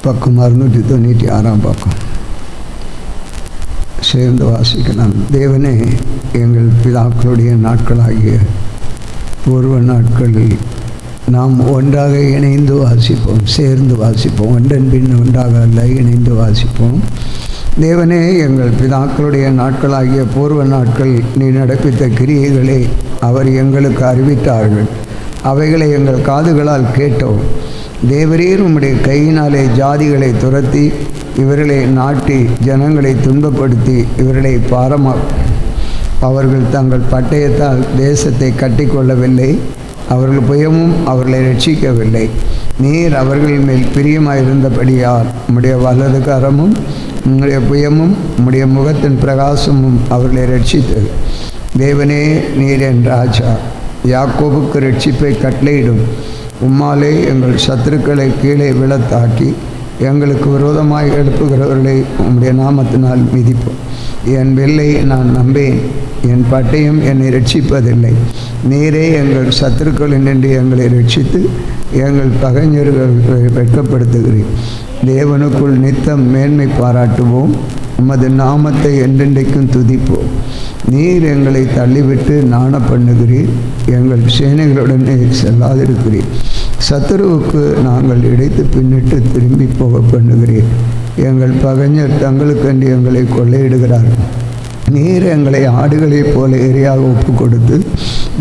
பக்கம் 696 பக்கம் சேர்ந்து வாசிக்கலாம். தேவனே, எங்கள் பிதாக்களுடைய நாட்களாகிய பூர்வ நாட்களில் நாம் ஒன்றாக இணைந்து வாசிப்போம், சேர்ந்து வாசிப்போம். ஒன்றன் பின் ஒன்றாக அல்ல, இணைந்து வாசிப்போம். தேவனே, எங்கள் பிதாக்களுடைய நாட்களாகிய பூர்வ நாட்கள் நீ நடப்பித்த கிரியைகளை அவர் எங்களுக்கு அறிவித்தார்கள், அவைகளை எங்கள் காதுகளால் கேட்டோம். தேவரீர் உம்முடைய கையினாலே ஜாதிகளை துரத்தி இவர்களை நாட்டி ஜனங்களை துன்பப்படுத்தி இவர்களை அவர்கள் தங்கள் பட்டயத்தால் தேசத்தை கட்டி கொள்ளவில்லை, அவர்கள் புயமும் அவர்களை ரட்சிக்கவில்லை. நீர் அவர்கள் மேல் பிரியமாயிருந்தபடியால் உம்முடைய வலது கரமும் உம்முடைய புயமும் உம்முடைய முகத்தின் பிரகாசமும் அவர்களை ரட்சித்தது. தேவனே, நீர் என் ராஜா, யாக்கோபுக்கு ரட்சிப்பை கட்டளையிடும். உம்மாலே எங்கள் சத்துருக்களை கீழே விழத்தாக்கி எங்களுக்கு விரோதமாய் எழுப்புகிறவர்களை உம்முடைய நாமத்தினால் மிதிப்போம். என் வெள்ளை நான் நம்பேன், என் பட்டயம் என்னை ரட்சிப்பதில்லை. நீரே எங்கள் சத்துருக்களில் நின்று எங்களை ரட்சித்து எங்கள் பகைஞர்களை வெட்கப்படுத்துகிறேன். தேவனுக்குள் நித்தம் மேன்மை பாராட்டுவோம், உமது நாமத்தை என்றென்றைக்கும் துதிப்போம். நீர் எங்களை தள்ளிவிட்டு நாண பண்ணுகிறீர், எங்கள் சேனைகளுடனே செல்லாதிருக்கிறீர். சத்துருவுக்கு நாங்கள் இடைத்து பின்னிட்டு திரும்பி போக பண்ணுகிறீர். எங்கள் பகைஞர் தங்களுக்கென்று எங்களை கொள்ளையிடுகிறார்கள். நீர் எங்களை ஆடுகளைப் போல எரியாக ஒப்பு கொடுத்து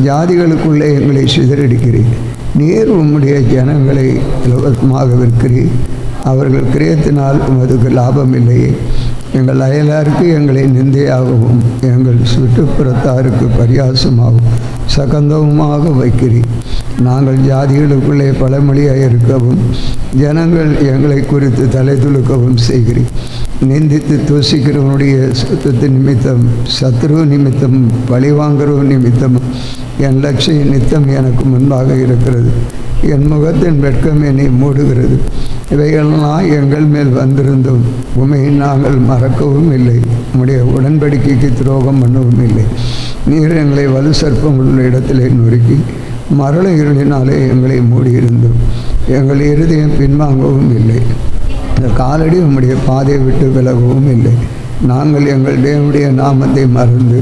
ஜாதிகளுக்குள்ளே எங்களை சிதறடிக்கிறீர். நீர் உம்முடைய ஜனங்களை இலவசமாக விற்கிறீர். அவர்கள் கிரியத்தினால் உமதுக்கு லாபம் இல்லையே. எங்கள் அயலாருக்கு எங்களை நிந்தையாகவும் எங்கள் சுற்றுப்புறத்தாருக்கு பரியாசமாகவும் சகந்தவுமாக வைக்கிறீர். நாங்கள் ஜாதிகளுக்குள்ளே பழமொழியாக இருக்கவும் ஜனங்கள் எங்களை குறித்து தலை துலுக்கவும் செய்கிறீர். நிந்தித்து தூசிக்கிறவனுடைய சுத்தத்து நிமித்தம், சத்ரு நிமித்தம், பழிவாங்கிறவன் நிமித்தம் என் லட்சிய நித்தம் எனக்கு முன்பாக இருக்கிறது. என் முகத்தின் வெட்கம் என்னை மூடுகிறது. இவைகளெல்லாம் எங்கள் மேல் வந்திருந்தும் உம்மை நாங்கள் மறக்கவும் இல்லை, உம்முடைய உடன்படிக்கைக்கு துரோகம் பண்ணவும் இல்லை. நீர் எங்களை வலு சர்ப்பம் உள்ள இடத்திலே நொறுக்கி மரள இருளினாலே எங்களை மூடியிருந்தோம். எங்கள் இருதயம் பின்வாங்கவும் இல்லை, இந்த காலடி உம்முடைய பாதையை விட்டு விலகவும் இல்லை. நாங்கள் எங்கள் தேவனுடைய நாமத்தை மறந்து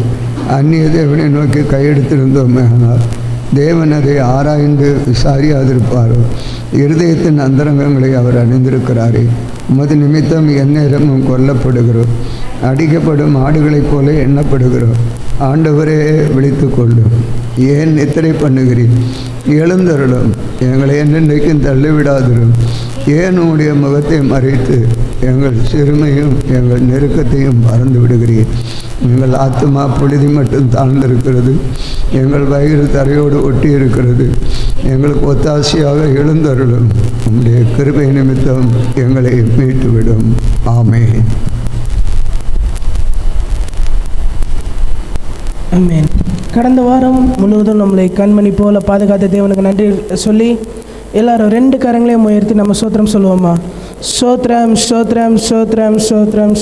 அந்நிய தேவனை நோக்கி கையெடுத்திருந்தோமே. ஆனால் தேவன் அதை ஆராய்ந்து விசாரியாதிருப்பாரோ? இருதயத்தின் அந்தரங்கங்களை அவர் அறிந்திருக்கிறாரே. உமது நிமித்தம் எந்நேரமும் கொல்லப்படுகிறோம், அடிக்கப்படும் ஆடுகளைப் போல எண்ணப்படுகிறோம். ஆண்டவரே விழித்து கொள்ளும். ஏன் நித்திரை பண்ணுகிறீர்? எழுந்தருளும், எங்களை என்னென்றைக்கும் தள்ளிவிடாதிரும். ஏன் உம்முடைய முகத்தை மறைத்து எங்கள் சிறுமையும் எங்கள் நெருக்கத்தையும் மறந்து விடுகிறீர்? எங்கள் ஆத்துமா பொழுதி மட்டும் தாழ்ந்திருக்கிறது, எங்கள் வயிறு தரையோடு ஒட்டி இருக்கிறது. எங்களுக்கு ஒத்தாசையாக எழுந்தருளும். உம்முடைய கிருபை நிமித்தம் எங்களை மீட்டுவிடும். ஆமென். ஆமென். கடந்த வாரம் முழுவதும் நம்மளை கண்மணி போல பாதுகாத்த தேவனுக்கு நன்றி சொல்லி எல்லாரும் 2 கரங்களையும் உயர்த்தி நம்ம ஸ்தோத்திரம் சொல்லுவோமா? ஸ்தோத்திரம், ஸ்தோத்திரம், ஸ்தோத்திரம், ஸ்தோத்திரம்.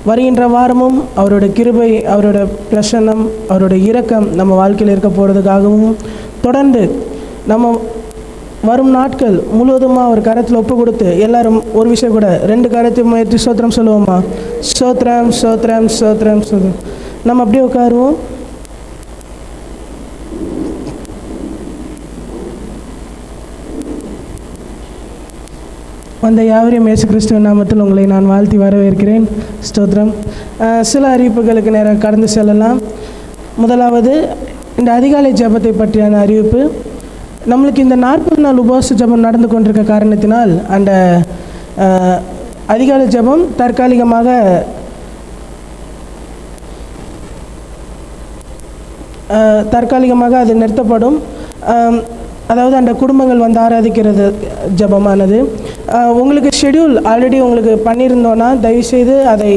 வருகின்ற வாரமும் அவரோட கிருபை, அவரோட பிரசன்னம், அவரோட இரக்கம் நம்ம வாழ்க்கையில் இருக்க போகிறதுக்காகவும் தொடர்ந்து நம்ம வரும் நாட்கள் முழுவதுமாக ஒரு கரத்தில் ஒப்பு கொடுத்து எல்லாரும் ஒரு விஷயம் கூட 2 கரத்தையும் உயர்த்தி ஸ்தோத்திரம் சொல்லுவோமா? ஸ்தோத்திரம், ஸ்தோத்திரம், ஸ்தோத்திரம், ஸ்தோத்திரம். நம்ம அப்படியே உட்காருவோம். வந்த யாவரையும் இயேசு கிறிஸ்துவின் நாமத்தில் உங்களை நான் வாழ்த்தி வரவேற்கிறேன். ஸ்தோத்திரம். சில அறிவிப்புகளுக்கு நேரம் கடந்து செல்லலாம். முதலாவது, இந்த அதிகாலை ஜெபத்தை பற்றியான அறிவிப்பு. நம்மளுக்கு இந்த 40 நாள் உபவாச ஜெபம் நடந்து கொண்டிருக்க காரணத்தினால் அந்த அதிகாலை ஜெபம் தற்காலிகமாக அது நிறுத்தப்படும். அதாவது அந்த குடும்பங்கள் வந்து ஆராதிக்கிறது ஜெபமானது. உங்களுக்கு ஷெடியூல் ஆல்ரெடி உங்களுக்கு பண்ணியிருந்தோன்னா தயவுசெய்து அதை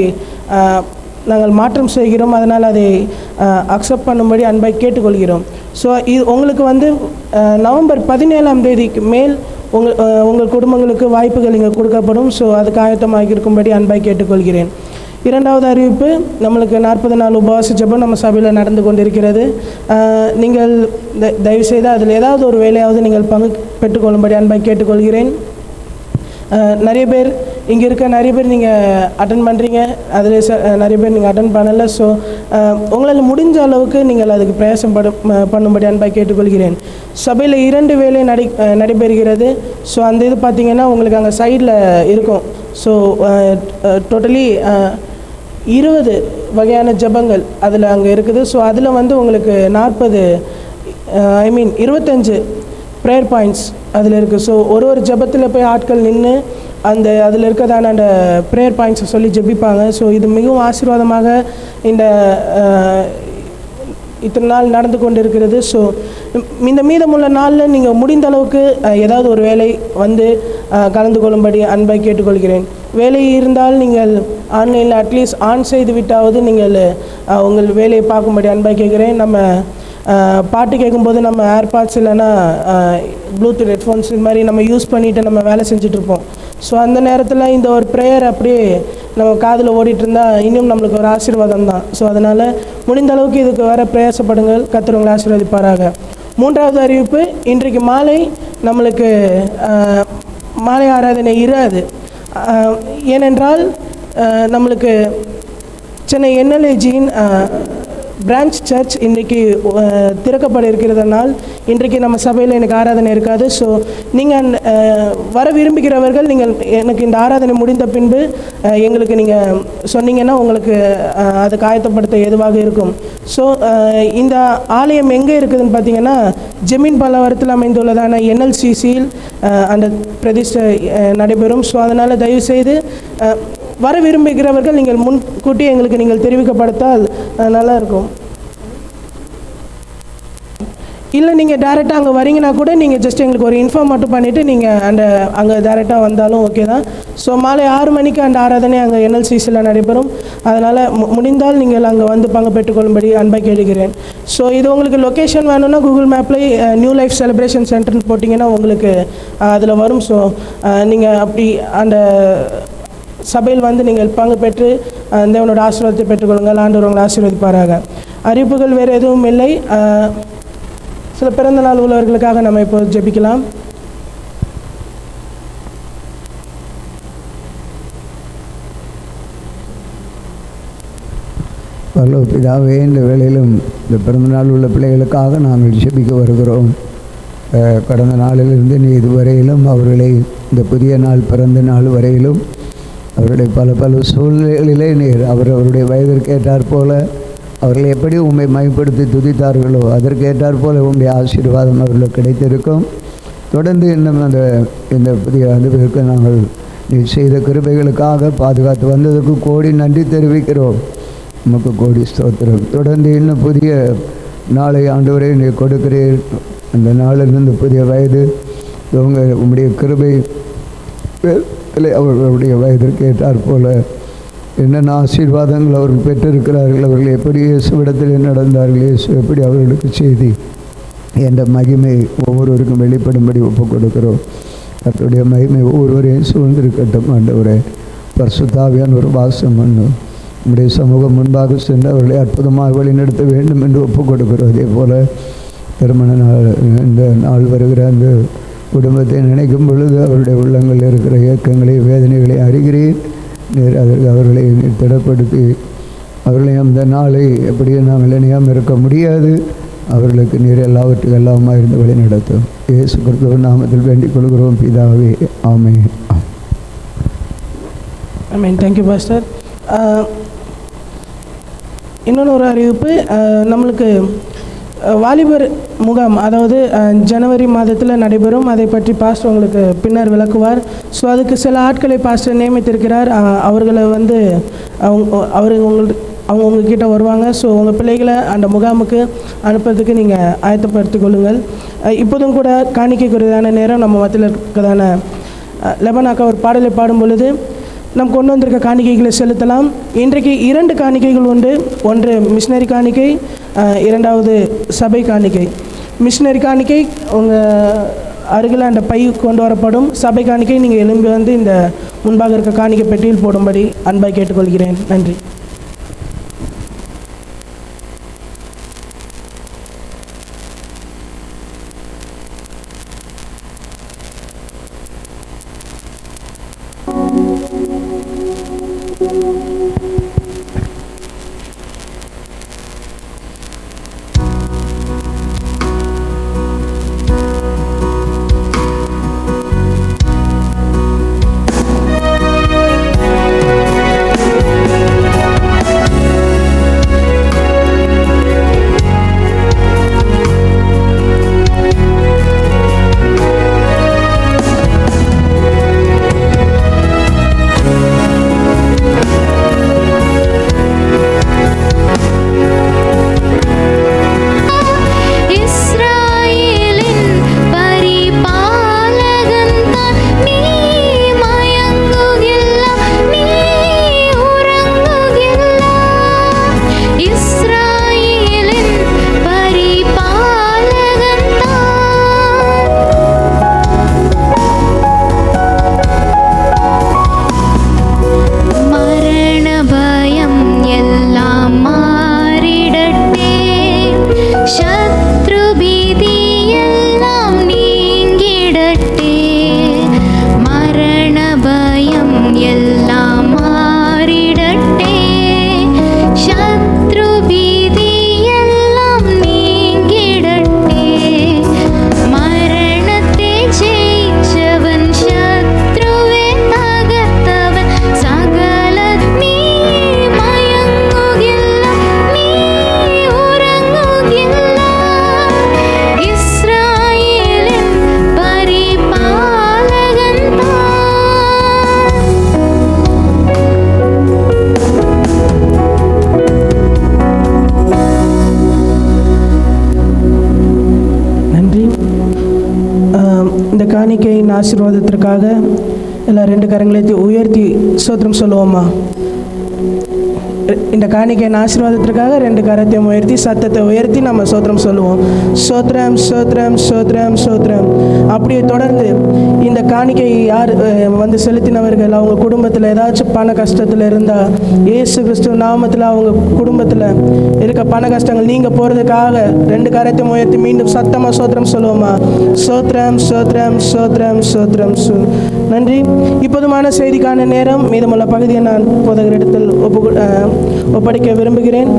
நாங்கள் மாற்றம் செய்கிறோம். அதனால் அதை அக்செப்ட் பண்ணும்படி அன்பை கேட்டுக்கொள்கிறோம். ஸோ இது உங்களுக்கு வந்து நவம்பர் 17ஆம் தேதிக்கு மேல் உங்கள் குடும்பங்களுக்கு வாய்ப்புகள் இங்கே கொடுக்கப்படும். ஸோ அதுக்கு ஆயத்தமாக இருக்கும்படி அன்பை கேட்டுக்கொள்கிறேன். 2வது அறிவிப்பு, நம்மளுக்கு 40 நாள் உபவாச ஜெபம் நம்ம சபையில் நடந்து கொண்டிருக்கிறது. நீங்கள் தயவுசெய்து அதில் ஏதாவது ஒரு வேலையாவது நீங்கள் பங்கு பெற்றுக்கொள்ளும்படி அன்பை கேட்டுக்கொள்கிறேன். நிறைய பேர் இங்கே இருக்க நிறைய பேர் நீங்கள் அட்டன் பண்ணுறீங்க, அதில் நிறைய பேர் நீங்கள் அட்டன் பண்ணலை. ஸோ உங்களால் முடிஞ்ச அளவுக்கு நீங்கள் அதுக்கு பிரயாசம் பண்ணும்படி அன்பாக கேட்டுக்கொள்கிறேன். சபையில் 2 வேலை நடைபெறுகிறது. ஸோ அந்த இது பார்த்திங்கன்னா உங்களுக்கு அங்கே சைடில் இருக்கும். ஸோ டோட்டலி 20 வகையான ஜெபங்கள் அதில் அங்கே இருக்குது. ஸோ அதில் வந்து உங்களுக்கு 25 ப்ரேயர் பாயிண்ட்ஸ் அதில் இருக்குது. ஸோ ஒரு ஜெபத்தில் போய் ஆட்கள் நின்று அதில் இருக்கிறதான அந்த ப்ரேயர் பாயிண்ட்ஸை சொல்லி ஜெபிப்பாங்க. ஸோ இது மிகவும் ஆசீர்வாதமாக இந்த இத்தனை நாள் நடந்து கொண்டு இருக்கிறது. ஸோ இந்த மீதமுள்ள நாளில் நீங்கள் முடிந்த அளவுக்கு ஏதாவது ஒரு வேலை வந்து கலந்து கொள்ளும்படி அன்பை கேட்டுக்கொள்கிறேன். வேலை இருந்தால் நீங்கள் ஆன்லைனில் அட்லீஸ்ட் ஆன் செய்து விட்டாவது நீங்கள் உங்கள் வேலையை பார்க்கும்படி அன்பை கேட்குறேன். நம்ம பாட்டு கேட்கும்போது நம்ம ஏர்பாட்ஸ் இல்லைன்னா ப்ளூடூத் ஹெட்ஃபோன்ஸ் இது மாதிரி நம்ம யூஸ் பண்ணிவிட்டு நம்ம வேலை செஞ்சிட்ருப்போம். ஸோ அந்த நேரத்தில் இந்த ஒரு ப்ரேயர் அப்படியே நம்ம காதில் ஓடிட்டு இருந்தால் இன்னும் நம்மளுக்கு ஒரு ஆசீர்வாதம் தான். ஸோ அதனால் முடிந்த அளவுக்கு இதுக்கு வர பிரயாசப்படுங்கள். கர்த்தர் உங்களை ஆசீர்வதிப்பாராக. 3வது அறிவிப்பு, இன்றைக்கு மாலை நம்மளுக்கு மாலை ஆராதனை இராது. ஏனென்றால் நம்மளுக்கு சென்னை NLAGயின் பிரான்ச் சர்ச் இன்றைக்கி திறக்கப்பட இருக்கிறதுனால் இன்றைக்கு நம்ம சபையில் எனக்கு ஆராதனை இருக்காது. ஸோ நீங்கள் வர விரும்புகிறவர்கள் நீங்கள் எனக்கு இந்த ஆராதனை முடிந்த பின்பு எங்களுக்கு நீங்கள் சொன்னீங்கன்னா உங்களுக்கு அதுக்கு ஆயத்தப்படுத்த எதுவாக இருக்கும். ஸோ இந்த ஆலயம் எங்கே இருக்குதுன்னு பார்த்தீங்கன்னா ஜெமீன் பல்லாவரத்தில் அமைந்துள்ளதான NLCCயில் அந்த பிரதிஷ்டை நடைபெறும். ஸோ அதனால் தயவுசெய்து வர விரும்புகிறவர்கள் நீங்கள் முன்கூட்டி எங்களுக்கு நீங்கள் தெரிவிக்கப்படுத்தால் நல்லா இருக்கும். இல்லை நீங்கள் டேரெக்டாக அங்கே வரீங்கன்னா கூட நீங்கள் ஜஸ்ட் எங்களுக்கு ஒரு இன்ஃபார்ம் மட்டும் பண்ணிவிட்டு நீங்கள் அங்கே டேரெக்டாக வந்தாலும் ஓகே தான். ஸோ மாலை 6 மணிக்கு அந்த ஆராதனை அங்கே NLCCயில் நடைபெறும். அதனால் முடிந்தால் நீங்கள் அங்கே வந்து பங்கு பெற்றுக்கொள்ளும்படி அன்பாக கேட்கிறேன். ஸோ இது உங்களுக்கு லொக்கேஷன் வேணும்னா கூகுள் மேப்பில் நியூ லைஃப் செலிப்ரேஷன் சென்டர்னு போட்டிங்கன்னா உங்களுக்கு அதில் வரும். ஸோ நீங்கள் அப்படி அந்த சபையில் வந்து நீங்கள் பங்கு பெற்று தேவனோட ஆசீர்வாதத்தை பெற்றுக்கொள்ளுங்கள். ஆண்டவர் உங்களை ஆசீர்வதிப்பாராக. அறிவிப்புகள் வேறு எதுவும் இல்லை. சில பிறந்த நாள் உள்ளவர்களுக்காக நம்ம இப்போ ஜெபிக்கலாம். பிதாவே, இந்த வேளையிலும் இந்த பிறந்தநாள் உள்ள பிள்ளைகளுக்காக நாங்கள் ஜெபிக்க வருகிறோம். கடந்த நாளிலிருந்து நீ இதுவரையிலும் அவர்களை இந்த புதிய நாள் பிறந்த நாள் வரையிலும் அவருடைய பல சூழ்நிலைகளிலே நீர் அவருடைய வயதிற்கேற்றாற் போல அவர்களை எப்படி உண்மை மயப்படுத்தி துதித்தார்களோ அதற்கேற்றாற் போல உங்களுடைய ஆசீர்வாதம் அவர்களுக்கு கிடைத்திருக்கும். தொடர்ந்து இன்னும் இந்த புதிய அனுபவிக்க நாங்கள் நீ செய்த கிருபைகளுக்காக பாதுகாத்து வந்ததுக்கு கோடி நன்றி தெரிவிக்கிறோம். நமக்கு கோடி ஸ்தோத்திரம். தொடர்ந்து இன்னும் புதிய நாளை ஆண்டவரை நீ கொடுக்கிறீர். அந்த நாளிலிருந்து புதிய வயது உங்களுடைய கிருபை அவர்களுடைய வயதிற்கு ஏற்றாற் போல என்னென்ன ஆசீர்வாதங்கள் அவர்கள் பெற்றிருக்கிறார்கள், அவர்கள் எப்படி இயேசுவிடத்தில் நடந்தார்கள், இயேசு எப்படி அவர்களுக்கு செய்தி என்ற மகிமை ஒவ்வொருவருக்கும் வெளிப்படும்படி ஒப்புக் கொடுக்கிறோம். அவருடைய மகிமை ஒவ்வொருவரையும் சூழ்ந்திருக்கட்டும். ஆண்டவரே, பரிசுத்தாவியான ஒரு வாசம் பண்ணும் நம்முடைய சமூகம் முன்பாக சென்று அவர்களை அற்புதமாக வழிநடத்த வேண்டும் என்று ஒப்புக் கொடுக்கிறோம். அதே போல் திருமண நாள் இந்த நாள் வருகிற அந்த குடும்பத்தை நினைக்கும் பொழுது அவருடைய உள்ளங்களில் இருக்கிற இயக்கங்களை வேதனைகளை அறிகிறேன். நீர் அதற்கு அவர்களை திடப்படுத்தி அவர்களையும் அந்த நாளை எப்படியும் நாங்கள் இணையாமல் இருக்க முடியாது. அவர்களுக்கு நீர் எல்லாவற்றுக்கும் எல்லாமா இருந்து வழி நடத்தும். இயேசு கிறிஸ்துவின் நாமத்தில் வேண்டிக் கொள்கிறோம் பிதாவே, ஆமென். ஆமென். Thank you pastor. இன்னொன்று ஒரு அறிவிப்பு, நம்மளுக்கு வாலிபர் முகாம் அதாவது ஜனவரி மாதத்தில் நடைபெறும். அதை பற்றி பாஸ்டர் உங்களுக்கு பின்னர் விளக்குவார். ஸோ அதுக்கு சில ஆட்களை பாஸ்டர் நியமித்திருக்கிறார். அவர்களை வந்து அவங்க உங்ககிட்ட வருவாங்க. ஸோ உங்கள் பிள்ளைகளை அந்த முகாமுக்கு அனுப்புறதுக்கு நீங்கள் ஆயத்தப்படுத்திக் கொள்ளுங்கள். இப்போதும் கூட காணிக்கைக்குரியதான நேரம் நம்ம மத்தியில் இருக்கிறதான லெபனாக்கா ஒரு பாடலை பாடும் பொழுது நம் கொண்டு வந்திருக்க காணிக்கைகளை செலுத்தலாம். இன்றைக்கு 2 காணிக்கைகள் உண்டு. ஒன்று மிஷினரி காணிக்கை, 2வது சபை காணிக்கை. மிஷினரி காணிக்கை உங்கள் அருகில் அந்த பை கொண்டு வரப்படும். சபை காணிக்கை நீங்கள் எழும்பி வந்து இந்த முன்பாக இருக்க காணிக்கை பெட்டியில் போடும்படி அன்பாய் கேட்டுக்கொள்கிறேன். நன்றி. காணிக்கையின் ஆசீர்வாதத்திற்காக எல்லாம் 2 கரங்களை உயர்த்தி ஸ்தோத்திரம் சொல்லுவோமா? இந்த காணிக்கையின் ஆசீர்வாதத்திற்காக 2 கரத்தையும் உயர்த்தி சத்தத்தை உயர்த்தி நம்ம ஸ்தோத்திரம் சொல்லுவோம். ஸ்தோத்திரம் ஸ்தோத்திரம் ஸ்தோத்திரம் ஸ்தோத்திரம். அப்படியே தொடர்ந்து இந்த காணிக்கை யார் வந்து செலுத்தினவர்கள் அவங்க குடும்பத்தில் ஏதாச்சும் பண கஷ்டத்தில் இருந்தால் இயேசு கிறிஸ்துவ நாமத்தில் அவங்க குடும்பத்தில் இருக்க பண கஷ்டங்கள் நீங்கள் போகிறதுக்காக 2 கரத்தையும் உயர்த்தி மீண்டும் சத்தமாக ஸ்தோத்திரம் சொல்லுவோமா? ஸ்தோத்திரம் ஸ்தோத்திரம் ஸ்தோத்திரம் ஸ்தோத்திரம். நன்றி. இப்போதுமான செய்திக்கான நேரம். மீதமுள்ள பகுதியை நான் போதகரிடத்தில் ஒப்படைக்க விரும்புகிறேன்.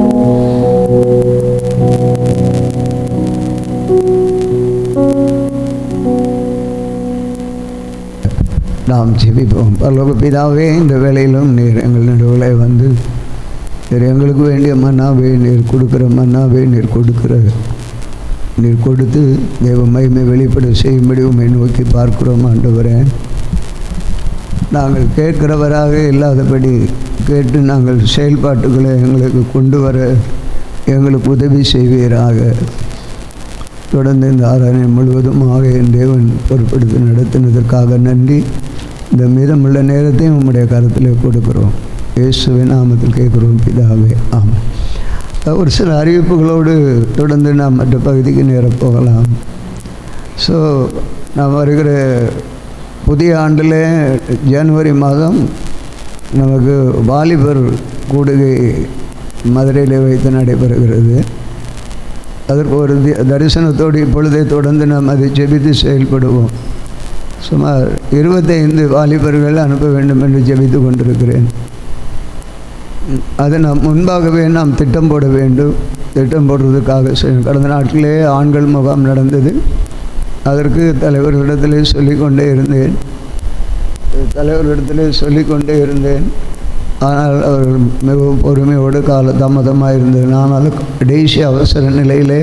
நாம் ஜெபிப்போம். பரலோக பிதாவே, இந்த வேளையிலும் நீர் எங்கள் நடுவில் வந்து நீர் எங்களுக்கு வேண்டிய மன்னாவே நீர் கொடுக்குற மன்னாவே நீர் கொடுத்து தேவ மகிமை வெளிப்பட செய்யும்படி உம்மை நோக்கி பார்க்கிறோம் ஆண்டவரே. நாங்கள் கேட்கிறவராக இல்லாதபடி கேட்டு நாங்கள் செயல்பாட்டுகளை எங்களுக்கு கொண்டு வர எங்களுக்கு உதவி செய்வீராக. தொடர்ந்து இந்த ஆராதனை முழுவதுமாக என் தேவன் பொறுப்படுத்தி நடத்தினதற்காக நன்றி. இந்த மீதமுள்ள நேரத்தையும் உம்முடைய கருத்தில் கொடுக்குறோம். இயேசுவின் நாமத்தில் கேட்குறோம் பிதாவே, ஆமாம். ஒரு சில அறிவிப்புகளோடு தொடர்ந்து நாம் மற்ற பகுதிக்கு நேரம் போகலாம். ஸோ நாம் வருகிற புதிய ஆண்டில் ஜனவரி மாதம் நமக்கு வாலிபர் கூடுகை மதுரையில் வைத்து நடைபெறுகிறது. அதற்கு ஒரு தரிசனத்தோடு இப்பொழுதே தொடர்ந்து நாம் அதை ஜெபித்து செயல்படுவோம். சுமார் 25 வாலிபர்கள் அனுப்ப வேண்டும் என்று ஜெபித்து கொண்டிருக்கிறேன். அதை நாம் முன்பாகவே நாம் திட்டம் போட வேண்டும். திட்டம் போடுறதுக்காக கடந்த நாட்களே ஆண்கள் முகாம் நடந்தது. அதற்கு தலைவர்களிடத்திலே சொல்லிக்கொண்டே இருந்தேன். ஆனால் அவர்கள் மிகவும் பொறுமையோடு கால தாமதமாக இருந்தது. ஆனாலும் கடைசி அவசர நிலையிலே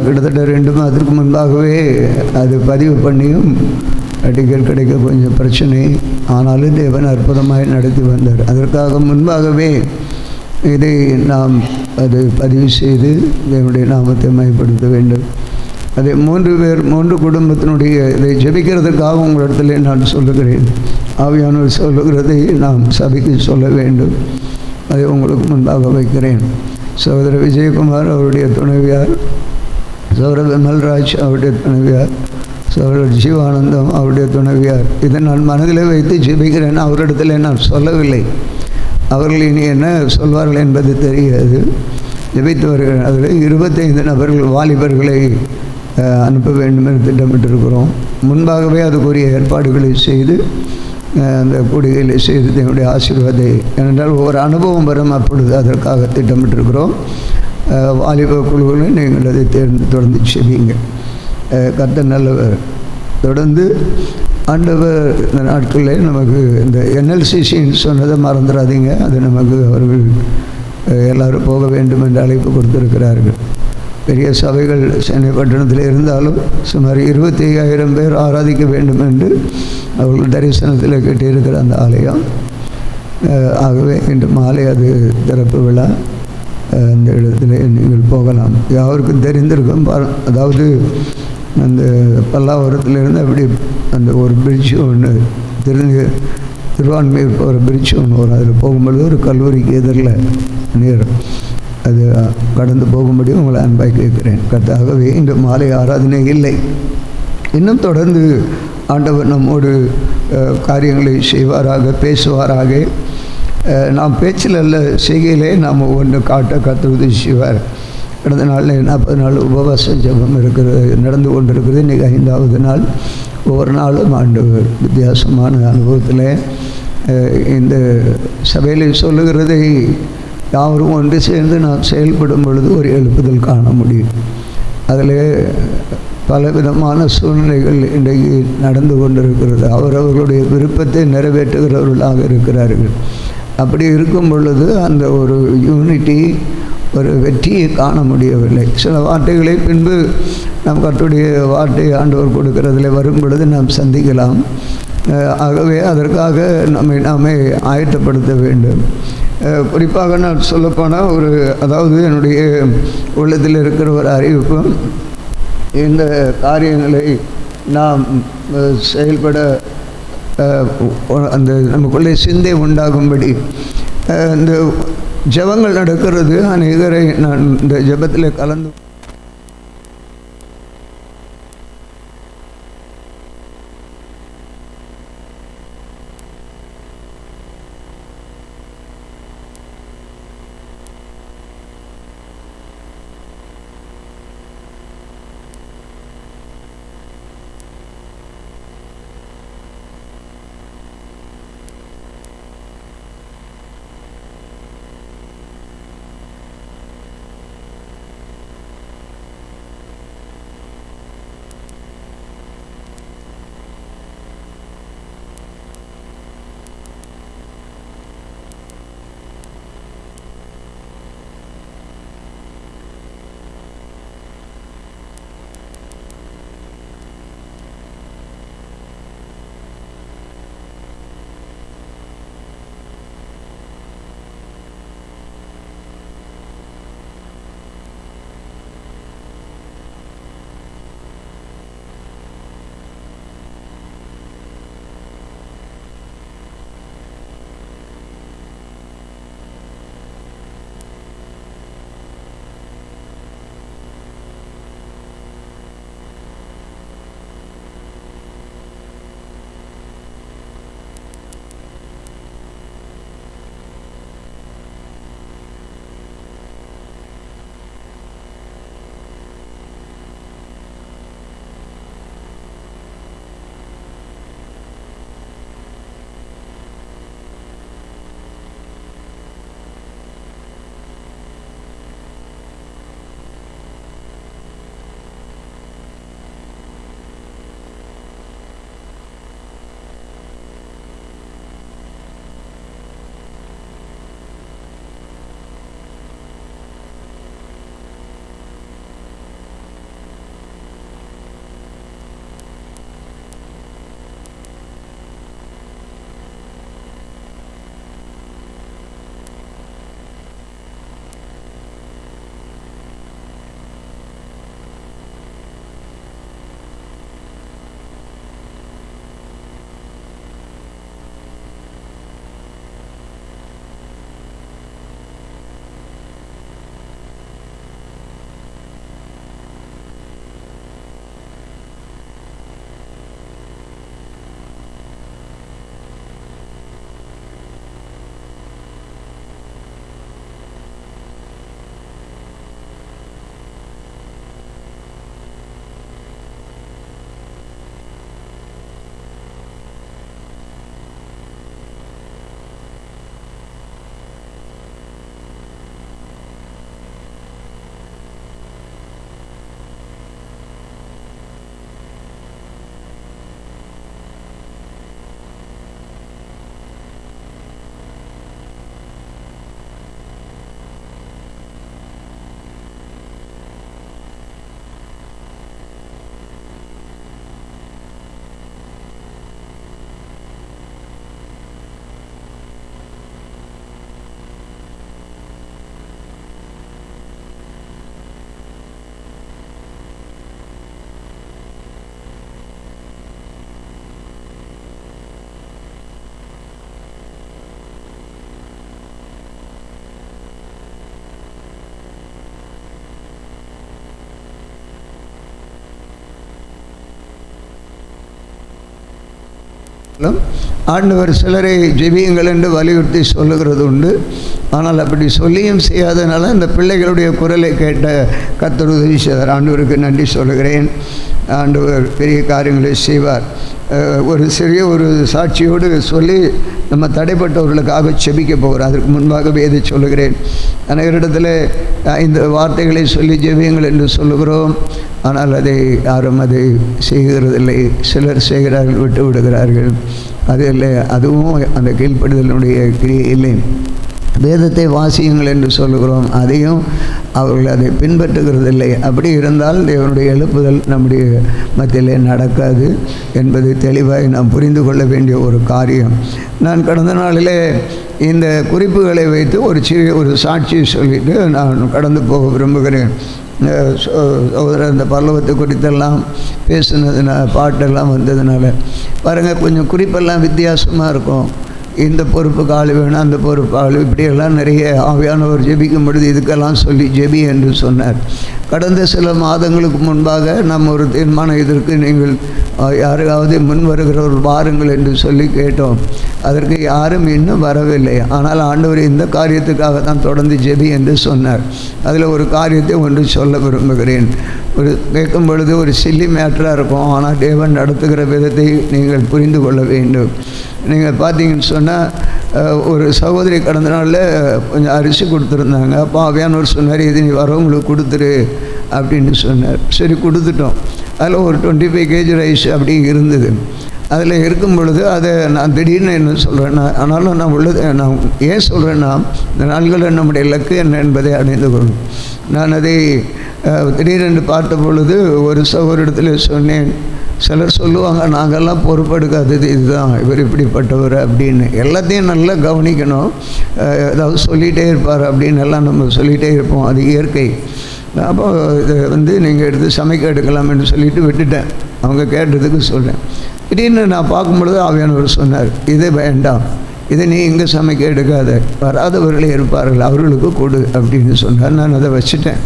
கிட்டத்தட்ட 2 மாதத்துக்கு முன்பாகவே அது பதிவு பண்ணியும் டிக்கெட் கிடைக்க கொஞ்சம் பிரச்சனை. ஆனாலும் தேவன் அற்புதமாக நடத்தி வந்தார். அதற்காக முன்பாகவே இதை நாம் அது பதிவு செய்து தேவனுடைய நாமத்தை மகிமைப்படுத்த வேண்டும். அதை 3 குடும்பத்தினுடைய இதை ஜெபிக்கிறதுக்காக உங்களிடத்தில் நான் சொல்லுகிறேன். ஆவியானவர் சொல்லுகிறதை நாம் சபைக்கு சொல்ல வேண்டும். அதை உங்களுக்கு முன்பாக வைக்கிறேன். சகோதரர் விஜயகுமார் அவருடைய துணைவியார், சகோதரர் விமல்ராஜ் அவருடைய துணைவியார், சகோதரர் ஜீவானந்தம் அவருடைய துணைவியார். இதை நான் மனதில் வைத்து ஜெபிக்கிறேன். அவரிடத்தில் நான் சொல்லவில்லை. அவர்கள் இனி என்ன சொல்வார்கள் என்பது தெரியாது. ஜெபித்து வருகிறேன். அதில் 25 நபர்கள் வாலிபர்களை அனுப்ப வேண்டும் என்று திட்டமிட்டிருக்கிறோம். முன்பாகவே அதுக்குரிய ஏற்பாடுகளை செய்து அந்த கூடுகையில் செய்து என்னுடைய ஆசீர்வாதை ஏனென்றால் ஒவ்வொரு அனுபவம் வரும். அப்பொழுது அதற்காக திட்டமிட்டிருக்கிறோம். வாலிப குழுக்களை நீங்கள் அதை தொடர்ந்து செய்வீங்க. கர்த்தர் நல்லவர். தொடர்ந்து ஆண்டவர் இந்த நாட்களில் நமக்கு இந்த NLCCன்னு சொன்னதை மறந்துடாதீங்க. அது நமக்கு அவர்கள் எல்லோரும் போக வேண்டும் என்று அழைப்பு கொடுத்திருக்கிறார்கள். பெரிய சபைகள் சென்னை பட்டணத்தில் இருந்தாலும் சுமார் 25,000 பேர் ஆராதிக்க வேண்டும் என்று அவர்கள் தரிசனத்தில் கேட்டிருக்கிற அந்த ஆலயம். ஆகவே இன்று மாலை அது திறப்பு விழா. அந்த இடத்துல நீங்கள் போகலாம். யாருக்கும் தெரிந்திருக்கும். அதாவது அந்த பல்லாவரத்துலேருந்து அப்படி அந்த ஒரு பிரிட்ஜு ஒன்று திருவான்மையூர் போகிற பிரிட்ஜு ஒன்று வரும். அதில் போகும்பொழுது ஒரு கல்லூரிக்கு எதிரில் நேரம் அது கடந்து போகும்படி உங்களை அன்பாய் கேட்கிறேன். கர்த்தாகவே இன்று மாலை ஆராதனை இல்லை. இன்னும் தொடர்ந்து ஆண்டவர் நம்மோடு காரியங்களை செய்வாராக, பேசுவாராக. நாம் பேச்சில் அல்ல, செய்கையிலே நாம் ஒவ்வொன்று காட்ட கர்த்தர் செய்வார். கடந்த நாளில் 40 நாள் உபவாச ஜெபம் நடந்து கொண்டிருக்கிறது. இன்றைக்கி 5வது நாள். ஒவ்வொரு நாளும் ஆண்டவர் வித்தியாசமான அனுபவத்தில் இந்த சபையில் சொல்லுகிறதை யாரும் ஒன்று சேர்ந்து நாம் செயல்படும் பொழுது ஒரு எழுப்புதல் காண முடியும். அதில் பலவிதமான சூழ்நிலைகள் இன்றைக்கு நடந்து கொண்டிருக்கிறது. அவரவர்களுடைய விருப்பத்தை நிறைவேற்றுகிறவர்களாக இருக்கிறார்கள். அப்படி இருக்கும் பொழுது அந்த ஒரு யூனிட்டி, ஒரு வெற்றியை காண முடியவில்லை. சில வார்த்தைகளை பின்பு நாம் கர்த்தருடைய வார்த்தை ஆண்டவர் கொடுக்கிறதில் வரும் பொழுது நாம் சந்திக்கலாம். ஆகவே அதற்காக நாமே ஆயத்தப்படுத்த வேண்டும். குறிப்பாக நான் சொல்லப்போனால் அதாவது என்னுடைய உள்ளத்தில் இருக்கிற ஒரு அறிவிப்பு, இந்த காரியங்களை நாம் செயல்பட அந்த நமக்குள்ளே சிந்தை உண்டாகும்படி இந்த ஜெபங்கள் நடக்கிறது. அநேகரை நான் இந்த ஜெபத்தில் கலந்து ஆண்டவர் சிலரை ஜெபியுங்கள் என்று வலியுறுத்தி சொல்லுகிறது உண்டு. ஆனால் அப்படி சொல்லியும் செய்யாதனால இந்த பிள்ளைகளுடைய குரலை கேட்ட கர்த்தர் உதவி செய்தார். ஆண்டவருக்கு நன்றி சொல்லுகிறேன். ஆண்டவர் பெரிய காரியங்களை செய்வார். ஒரு சிறிய ஒரு சாட்சியோடு சொல்லி நம்ம தடைப்பட்டவர்களுக்காக செபிக்க போகிறோம். அதற்கு முன்பாகவே இதை சொல்லுகிறேன். அனைவரிடத்தில் இந்த வார்த்தைகளை சொல்லி ஜெபியுங்கள் என்று சொல்லுகிறோம். ஆனால் அதை யாரும் அதை செய்கிறதில்லை. சிலர் செய்கிறார்கள், விட்டு விடுகிறார்கள். அது இல்லை, அதுவும் அந்த கீழ்ப்படுதலினுடைய கிரியை இல்லை. வேதத்தை வாசியுங்கள் என்று சொல்லுகிறோம், அதையும் அவர்கள் அதை பின்பற்றுகிறதில்லை. அப்படி இருந்தால் தேவனுடைய எழுப்புதல் நம்முடைய மத்தியிலே நடக்காது என்பது தெளிவாக நாம் புரிந்து கொள்ள வேண்டிய ஒரு காரியம். நான் கடந்த நாளிலே இந்த குறிப்புகளை வைத்து ஒரு சிறிய ஒரு சாட்சியை சொல்லிட்டு நான் கடந்து போக விரும்புகிறேன். சகோதரர் அந்த பரலோகத்தை குறித்தெல்லாம் பேசுனதுனால பாட்டெல்லாம் வந்ததுனால பாருங்கள், கொஞ்சம் குறிப்பெல்லாம் வித்தியாசமாக இருக்கும். இந்த பொறுப்புக்கு ஆள் வேணும், அந்த பொறுப்பு ஆள், இப்படியெல்லாம் நிறைய ஆவியானவர் ஜெபிக்கும் பொழுது இதுக்கெல்லாம் சொல்லி ஜெபி என்று சொன்னார். கடந்த சில மாதங்களுக்கு முன்பாக நம்ம ஒரு தீர்மானம், இதற்கு நீங்கள் யாருக்காவது முன் வருகிறவர் வாருங்கள் என்று சொல்லி கேட்டோம். அதற்கு யாரும் இன்னும் வரவில்லை. ஆனால் ஆண்டவர் இந்த காரியத்துக்காக தான் தொடர்ந்து ஜெபி என்று சொன்னார். அதில் ஒரு காரியத்தை ஒன்று சொல்ல விரும்புகிறேன். ஒரு கேட்கும் பொழுது ஒரு சில்லி மேட்டராக இருக்கும், ஆனால் தேவன் நடத்துகிற விதத்தை நீங்கள் புரிந்து கொள்ள வேண்டும். நீங்கள் பார்த்தீங்கன்னு சொன்னால், ஒரு சகோதரி கடந்த நாளில் கொஞ்சம் அரிசி கொடுத்துருந்தாங்க. அப்போ ஆவியானவர் சொன்னார், இது நீ வரவங்களுக்கு கொடுத்துரு அப்படின்னு சொன்னார். சரி, கொடுத்துட்டோம். அதில் ஒரு 25 kg ரைஸ் அப்படி இருந்தது. அதில் இருக்கும் பொழுது அதை நான் திடீர்னு என்ன சொல்கிறேன்னா, ஆனாலும் நான் நான் ஏன் சொல்கிறேன்னா, இந்த நாள்களில் நம்முடைய இலக்கு என்ன என்பதை அடைந்து கொள்ளும். நான் அதை திடீரென்று பார்த்த பொழுது ஒரு சகோதரத்தில் சொன்னேன். சிலர் சொல்லுவாங்க, நாங்கள்லாம் பொறுப்பெடுக்காதது இதுதான், இவர் இப்படிப்பட்டவர் அப்படின்னு. எல்லாத்தையும் நல்லா கவனிக்கணும். ஏதாவது சொல்லிகிட்டே இருப்பார் அப்படின்னு எல்லாம் நம்ம சொல்லிகிட்டே இருப்போம், அது இயற்கை. அப்போ இதை நீங்கள் எடுத்து சமைக்க எடுக்கலாம் என்று சொல்லிட்டு விட்டுட்டேன். அவங்க கேட்டதுக்கு சொல்கிறேன். திடீர்னு நான் பார்க்கும்பொழுது ஆவியானவர் சொன்னார், இது வேண்டாம், இதை நீ இங்கே சமைக்க எடுக்காத, வராதவர்களே இருப்பார்கள், அவர்களுக்கு கொடு அப்படின்னு சொன்னார். நான் அதை வச்சுட்டேன்.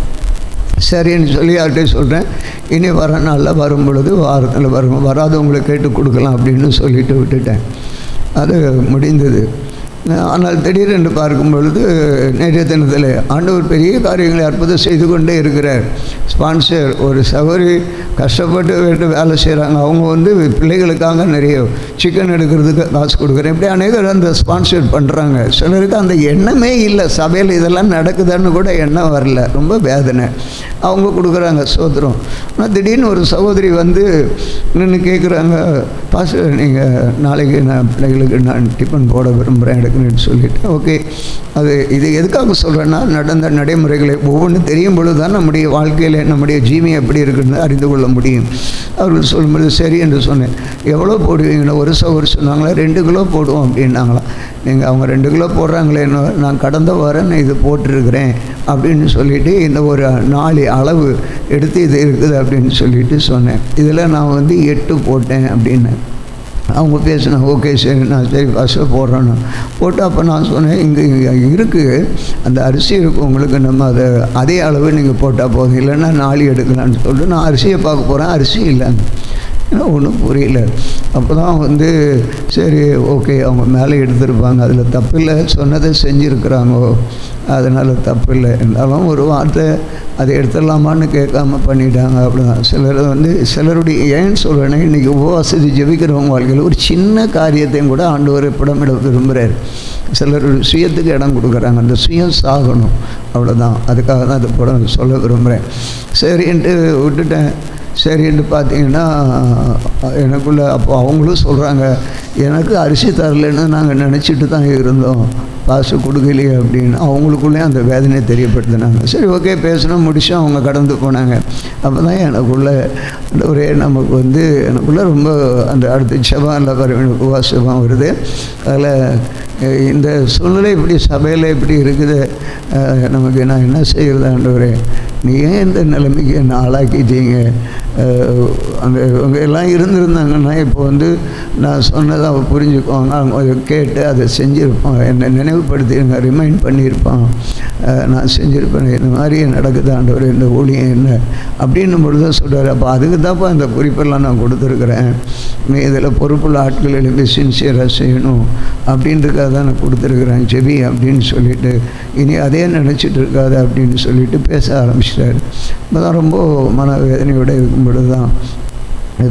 சரின்னு சொல்லி யார்கிட்டையும் சொல்கிறேன், இனி வர நாளில் வரும் பொழுது வாரத்தில் வராதவங்களை கேட்டு கொடுக்கலாம் அப்படின்னு சொல்லிட்டு விட்டுட்டேன். அது முடிந்தது. ஆனால் திடீரென்று பார்க்கும் பொழுது நேற்றைய தினத்தில் ஆண்டவர் பெரிய காரியங்களை அற்புதம் செய்து கொண்டே இருக்கிறார். ஸ்பான்சர் ஒரு சகோதரி கஷ்டப்பட்டு வேலை செய்கிறாங்க. அவங்க பிள்ளைகளுக்காக நிறைய சிக்கன் எடுக்கிறதுக்கு காசு கொடுக்குறேன். இப்படி அநேகர் அந்த ஸ்பான்சர் பண்ணுறாங்க. சிலருக்கு அந்த எண்ணமே இல்லை, சபையில் இதெல்லாம் நடக்குதுன்னு கூட எண்ணம் வரல, ரொம்ப வேதனை. அவங்க கொடுக்குறாங்க, சோத்திரம். ஆனால் திடீர்னு ஒரு சகோதரி நின்று கேட்குறாங்க, பாஸ்டர் நீங்கள் நாளைக்கு நான் பிள்ளைகளுக்கு நான் டிஃபன் போட விரும்புகிறேன் எடுக்கணும்னு சொல்லிவிட்டு, ஓகே. இது எதுக்காக சொல்கிறேன்னா, நடந்த நடைமுறைகளை ஒவ்வொன்றும் தெரியும் பொழுது தான் நம்முடைய வாழ்க்கையில் நம்முடைய ஜீவியம் எப்படி இருக்குன்னு அறிந்து கொள்ள முடியும். அவர்கள் சொல்லும்போது சரி என்று சொன்னேன். எவ்வளோ போடுவீங்களோ? ஒரு சகோதரி சொன்னாங்களா, 2 கிலோ போடுவோம் அப்படின்னாங்களாம். நீங்கள் அவங்க 2 கிலோ போடுறாங்களேன்னு, நான் கடந்த வாரம் நான் இது போட்டிருக்கிறேன் அப்படின்னு சொல்லிவிட்டு இந்த ஒரு 4 அளவு எடுத்து இது இருக்குது அப்படின்னு சொல்லிட்டு சொன்னேன். இதில் நான் 8 போட்டேன் அப்படின்னு. அவங்க பேசினேன், ஓகே சரி, நான் சரி ஃபஸ்ட்டு போடுறேன்னு போட்டு, அப்போ நான் சொன்னேன், இங்கே இருக்குது அந்த அரிசி இருக்குது உங்களுக்கு, நம்ம அதே அளவு நீங்கள் போட்டால் போதும், இல்லைன்னா 4 எடுக்கலான்னு சொல்லிட்டு நான் அரிசியை பார்க்க போகிறேன். அரிசி இல்லைங்க, ஏன்னா ஒன்றும் புரியல. அப்போ தான் சரி ஓகே, அவங்க மேலே எடுத்திருப்பாங்க, அதில் தப்பில்லை, சொன்னதை செஞ்சுருக்குறாங்கோ, அதனால் தப்பில்லை. இருந்தாலும் ஒரு வார்த்தை அதை எடுத்துடலாமான்னு கேட்காம பண்ணிட்டாங்க. அப்படிதான் சிலர் சிலருடைய ஏன்னு சொல்கிறேன்னா, இன்றைக்கி உபவாசத்தை ஜெபிக்கிறவங்க வாழ்க்கையில் ஒரு சின்ன காரியத்தையும் கூட ஆண்டவர் படமிட விரும்புகிறார். சிலர் சுயத்துக்கு இடம் கொடுக்குறாங்க, அந்த சுயம் சாகணும், அவ்வளோதான். அதுக்காக தான் அதை படம் சொல்ல விரும்புகிறேன். சரின்ட்டு விட்டுட்டேன். சரின்னு பார்த்தீங்கன்னா எனக்குள்ளே அப்போ அவங்களும் சொல்கிறாங்க, எனக்கு அரிசி தரலைன்னு நாங்கள் நினச்சிட்டு தான் இருந்தோம், காசு கொடுக்கலையே அப்படின்னு. அவங்களுக்குள்ளே அந்த வேதனையை தெரியப்படுத்தினாங்க. சரி ஓகே, பேசணும், முடிச்சு அவங்க கடந்து போனாங்க. அப்போ தான் எனக்குள்ளே ஒரே நமக்கு எனக்குள்ளே ரொம்ப அந்த அடுத்த ஜெபம் இல்லை பாருங்க, உபவாசம் வருது. அதில் இந்த சூழ்நிலை இப்படி சபையில் இப்படி இருக்குது, நமக்கு நான் என்ன செய்கிறது ஆண்டவரே, நீ ஏன் இந்த நிலைமைக்கு என்ன ஆளாக்கிட்டீங்க? அவங்க எல்லாம் இருந்திருந்தாங்கன்னா இப்போ நான் சொன்னதை அவள் புரிஞ்சுக்குவாங்க, அவங்க கேட்டு அதை செஞ்சுருப்பான், என்னை நினைவுபடுத்திருங்க, ரிமைண்ட் பண்ணியிருப்பான், நான் செஞ்சுருப்பேன். இந்த மாதிரி நடக்குது ஆண்டவர், இந்த ஊழியம் என்ன அப்படின்னும் பொழுது தான் சொல்கிறார். அப்போ அதுக்கு தான்ப்பா இந்த குறிப்பெல்லாம் நான் கொடுத்துருக்குறேன், நீ இதில் பொறுப்புள்ள ஆட்கள் எழுப்பி சின்சியராக செய்யணும் அப்படின்றதுக்காக தான் நான் கொடுத்துருக்குறேன், ஜெபி அப்படின்னு சொல்லிவிட்டு, இனி அதே நினச்சிட்டு இருக்காது அப்படின்னு சொல்லிட்டு பேச ஆரம்பிச்சிட்டாரு. இப்போ தான் ரொம்ப மனவேதனையோடு இருக்கும் பொழுது தான்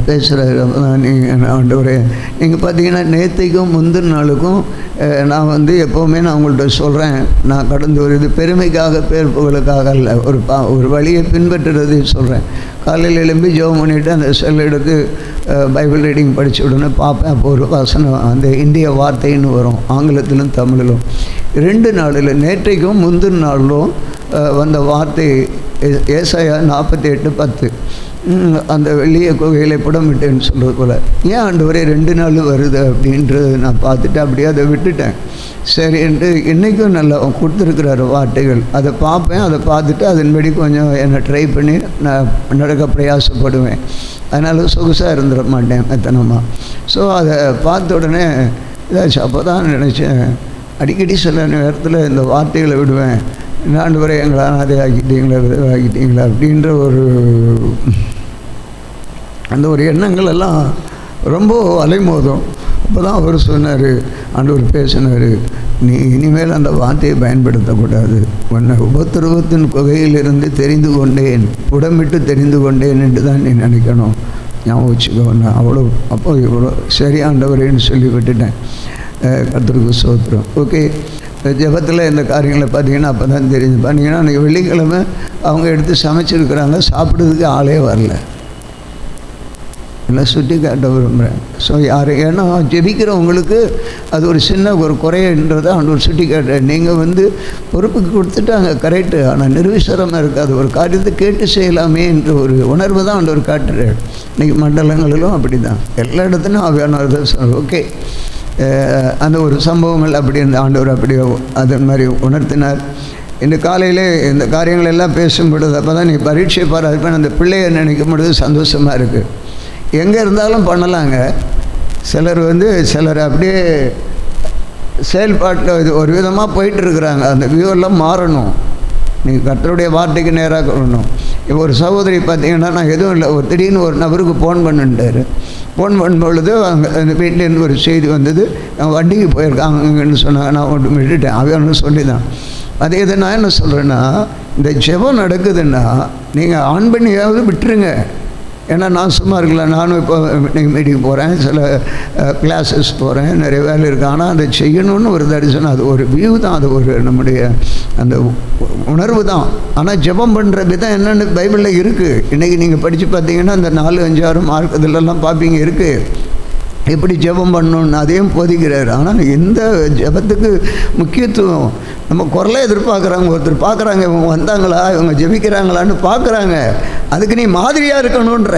பேசுகிறாரு. நீங்கள் ஆண்டவரே, நீங்கள் பார்த்தீங்கன்னா நேற்றுக்கும் முந்தின நாளுக்கும் நான் எப்போவுமே நான் உங்கள்கிட்ட சொல்கிறேன், நான் கடந்து வருது பெருமைக்காக பேர் புகழுக்காக இல்லை, ஒரு வழியை பின்பற்றுறது சொல்கிறேன். காலையில் எழும்பி ஜெபம் பண்ணிவிட்டு அந்த செல் எடுத்து பைபிள் ரீடிங் படித்த உடனே பார்ப்பேன். அப்போ ஒரு வசனம் அந்த இந்திய வார்த்தைன்னு வரும், ஆங்கிலத்திலும் தமிழிலும். 2 நாளில் நேற்றைக்கும் முந்தின நாளிலும் வந்த வார்த்தை ஏசாயா 48:10. அந்த வெள்ளிய குகையில் புடமிட்டேன்னு சொல்கிறது போல். ஏன் ஆண்டவரே 2 நாள் வருது அப்படின்றது நான் பார்த்துட்டு அப்படியே அதை விட்டுட்டேன். சரின்ட்டு இன்றைக்கும் நல்லா கொடுத்துருக்குறாரு வார்த்தைகள். அதை பார்ப்பேன், அதை பார்த்துட்டு அதன்படி கொஞ்சம் என்னை ட்ரை பண்ணி நான் நடக்க பிரயாசப்படுவேன். அதனால் சொகுசாக இருந்துட மாட்டேன் மெத்தனமாக. ஸோ அதை பார்த்த உடனே இதாச்சு. அப்போ தான் நினச்சேன், அடிக்கடி சில நேரத்தில் இந்த வார்த்தைகளை விடுவேன், ஆண்டவரே எங்களை அனாதை ஆக்கிட்டீங்களா, விதவாக்கிட்டீங்களா அப்படின்ற அந்த ஒரு எண்ணங்கள் எல்லாம் ரொம்ப அலைமோதும். அப்போ தான் அவர் சொன்னார், ஆண்டவர் பேசினார், நீ இனிமேல் அந்த வார்த்தையை பயன்படுத்தக்கூடாது. உன்னை உபத்திரவத்தின் குகையிலிருந்து தெரிந்து கொண்டேன், உடம்பிட்டு தெரிந்து கொண்டேன் என்று தான் நீ நினைக்கணும். ஞாபகம் வச்சுக்கோ. நான் அவ்வளோ அப்போ இவ்வளோ சரி ஆண்டவரேன்னு சொல்லி விட்டுட்டேன். கர்த்தருக்கு ஸ்தோத்திரம். ஓகே, ஜெபத்தில் இந்த காரியங்களை பார்த்தீங்கன்னா அப்போ தான் தெரிஞ்சு. பார்த்தீங்கன்னா அன்றைக்கி வெள்ளிக்கிழமை அவங்க எடுத்து சமைச்சிருக்கிறாங்க, சாப்பிட்றதுக்கு ஆளே வரல. எல்லாம் சுட்டி காட்ட விரும்புகிறேன். ஸோ ஏன்னா ஜெபிக்கிறவங்களுக்கு அது ஒரு சின்ன ஒரு குறைன்றதை ஆண்டவர் சுட்டி காட்டுற. நீங்கள் பொறுப்புக்கு கொடுத்துட்டாங்க, கரெக்டு. ஆனால் நிர்விசாரமாக இருக்காது. ஒரு காரியத்தை கேட்டு செய்யலாமே என்ற ஒரு உணர்வு தான் ஆண்டவர் காட்டுறார். இன்றைக்கி மண்டலங்களிலும் அப்படி தான், எல்லா இடத்துலையும் ஆவியானவர். ஓகே, அந்த ஒரு சம்பவங்கள் அப்படி இருந்த ஆண்டவர் அப்படி அதன் மாதிரி உணர்த்தினார். இந்த காலையிலே இந்த காரியங்கள் எல்லாம் பேசும் பொழுது அப்போ தான் நீ பரீட்சை பாராதுப்பேன் அந்த பிள்ளையை நினைக்கும் பொழுது சந்தோஷமாக இருக்குது. எங்கே இருந்தாலும் பண்ணலாங்க. சிலர் அப்படியே செயல்பாட்டில் இது ஒரு விதமாக போயிட்டுருக்குறாங்க. அந்த வியூவெல்லாம் மாறணும். நீங்கள் கர்த்தருடைய வார்த்தைக்கு நேராக கொள்ளணும். இப்போ ஒரு சகோதரி பார்த்தீங்கன்னா, நான் எதுவும் இல்லை, ஒரு திடீர்னு ஒரு நபருக்கு ஃபோன் பண்ணிட்டார். ஃபோன் பண்ணும்பொழுது அங்கே அந்த வீட்டிலேருந்து ஒரு செய்தி வந்தது, அவங்க வண்டிக்கு போயிருக்காங்கன்னு சொன்னாங்க. நான் ஒன்று விட்டுட்டேன், அவன்னு சொல்லி தான். அதே இதை நான் என்ன சொல்கிறேன்னா, இந்த ஜெபம் நடக்குதுன்னா நீங்கள் ஆன் பண்ணியாவது விட்டுருங்க. ஏன்னா நான் சும்மா இருக்கல, நானும் இப்போ மீட்டிங் போகிறேன், சில கிளாஸஸ் போகிறேன், நிறைய வேலை இருக்குது. ஆனால் அதை செய்யணும்னு ஒரு தரிசனம், அது ஒரு வியூ தான், அது ஒரு நம்முடைய அந்த உணர்வு தான். ஆனால் ஜெபம் பண்ணுற விதம் என்னென்னு பைபிளில் இருக்குது. இன்றைக்கி நீங்கள் படித்து பார்த்தீங்கன்னா அந்த 4, 5, 6 மார்க் இதிலெல்லாம் பார்ப்பீங்க இருக்குது, எப்படி ஜெபம் பண்ணணுன்னு அதையும் போதிக்கிறார். ஆனால் எந்த ஜெபத்துக்கு முக்கியத்துவம் நம்ம குரலை எதிர்பார்க்குறாங்க. ஒருத்தர் பார்க்குறாங்க, இவங்க வந்தாங்களா, இவங்க ஜெபிக்கிறாங்களான்னு பார்க்குறாங்க. அதுக்கு நீ மாதிரியாக இருக்கணுன்ற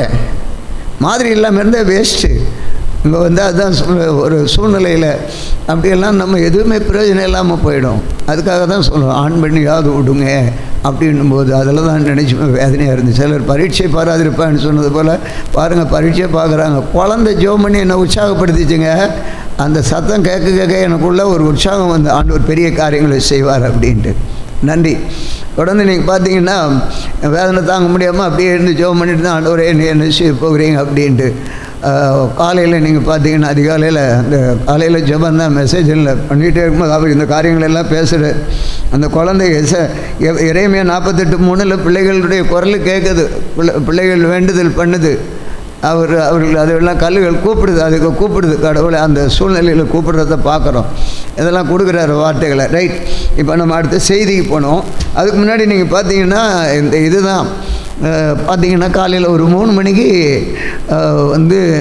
மாதிரி இல்லாமல் இருந்தால் வேஸ்ட்டு. இங்கே அதுதான் ஒரு சூழ்நிலையில் அப்படியெல்லாம் நம்ம எதுவுமே பிரயோஜனம் இல்லாமல் போயிடும். அதுக்காக தான் சொல்லுவோம், ஆண் பண்ணியாவது விடுங்க அப்படின்னும் போது அதில் தான் நினச்சி வேதனையாக இருந்துச்சு. சிலர் பரீட்சை பாராதிருப்பான்னு சொன்னது போல் பாருங்கள், பரீட்சை பார்க்குறாங்க. குழந்தை ஜெபம் பண்ணி என்னை உற்சாகப்படுத்திச்சுங்க. அந்த சத்தம் கேட்க கேட்க எனக்குள்ளே ஒரு உற்சாகம் வந்து ஆண்டவர் பெரிய காரியங்களை செய்வார் அப்படின்ட்டு. நன்றி. தொடர்ந்து நீங்கள் பார்த்தீங்கன்னா வேதனை தாங்க முடியாமல் அப்படியே இருந்து ஜெபம் பண்ணிட்டு தான் ஆண்டவரே என்ன செய்ய போகிறீங்க அப்படின்ட்டு. காலையில் நீங்கள் பார்த்தீங்கன்னா அதிகாலையில் அந்த காலையில் ஜெபம் தான் மெசேஜில் பண்ணிகிட்டே இருக்கும்போது அவர் இந்த காரியங்கள் எல்லாம் பேசுகிற அந்த குழந்தை எரேமியா 48:3 பிள்ளைகளுடைய குரல் கேட்குது. பிள்ளைகள் வேண்டுதல் பண்ணுது. அவர்கள் அதெல்லாம் கல்லுகள் கூப்பிடுது, அதுக்கு கூப்பிடுது. கடவுளை அந்த சூழ்நிலையில் கூப்பிடுறத பார்க்குறோம். இதெல்லாம் கொடுக்குறாரு வார்த்தைகளை. ரைட், இப்போ நம்ம அடுத்த செய்திக்கு போனோம். அதுக்கு முன்னாடி நீங்கள் பார்த்தீங்கன்னா இந்த இதுதான் பார்த்தீங்கன்னா காலையில் ஒரு 3 மணிக்கு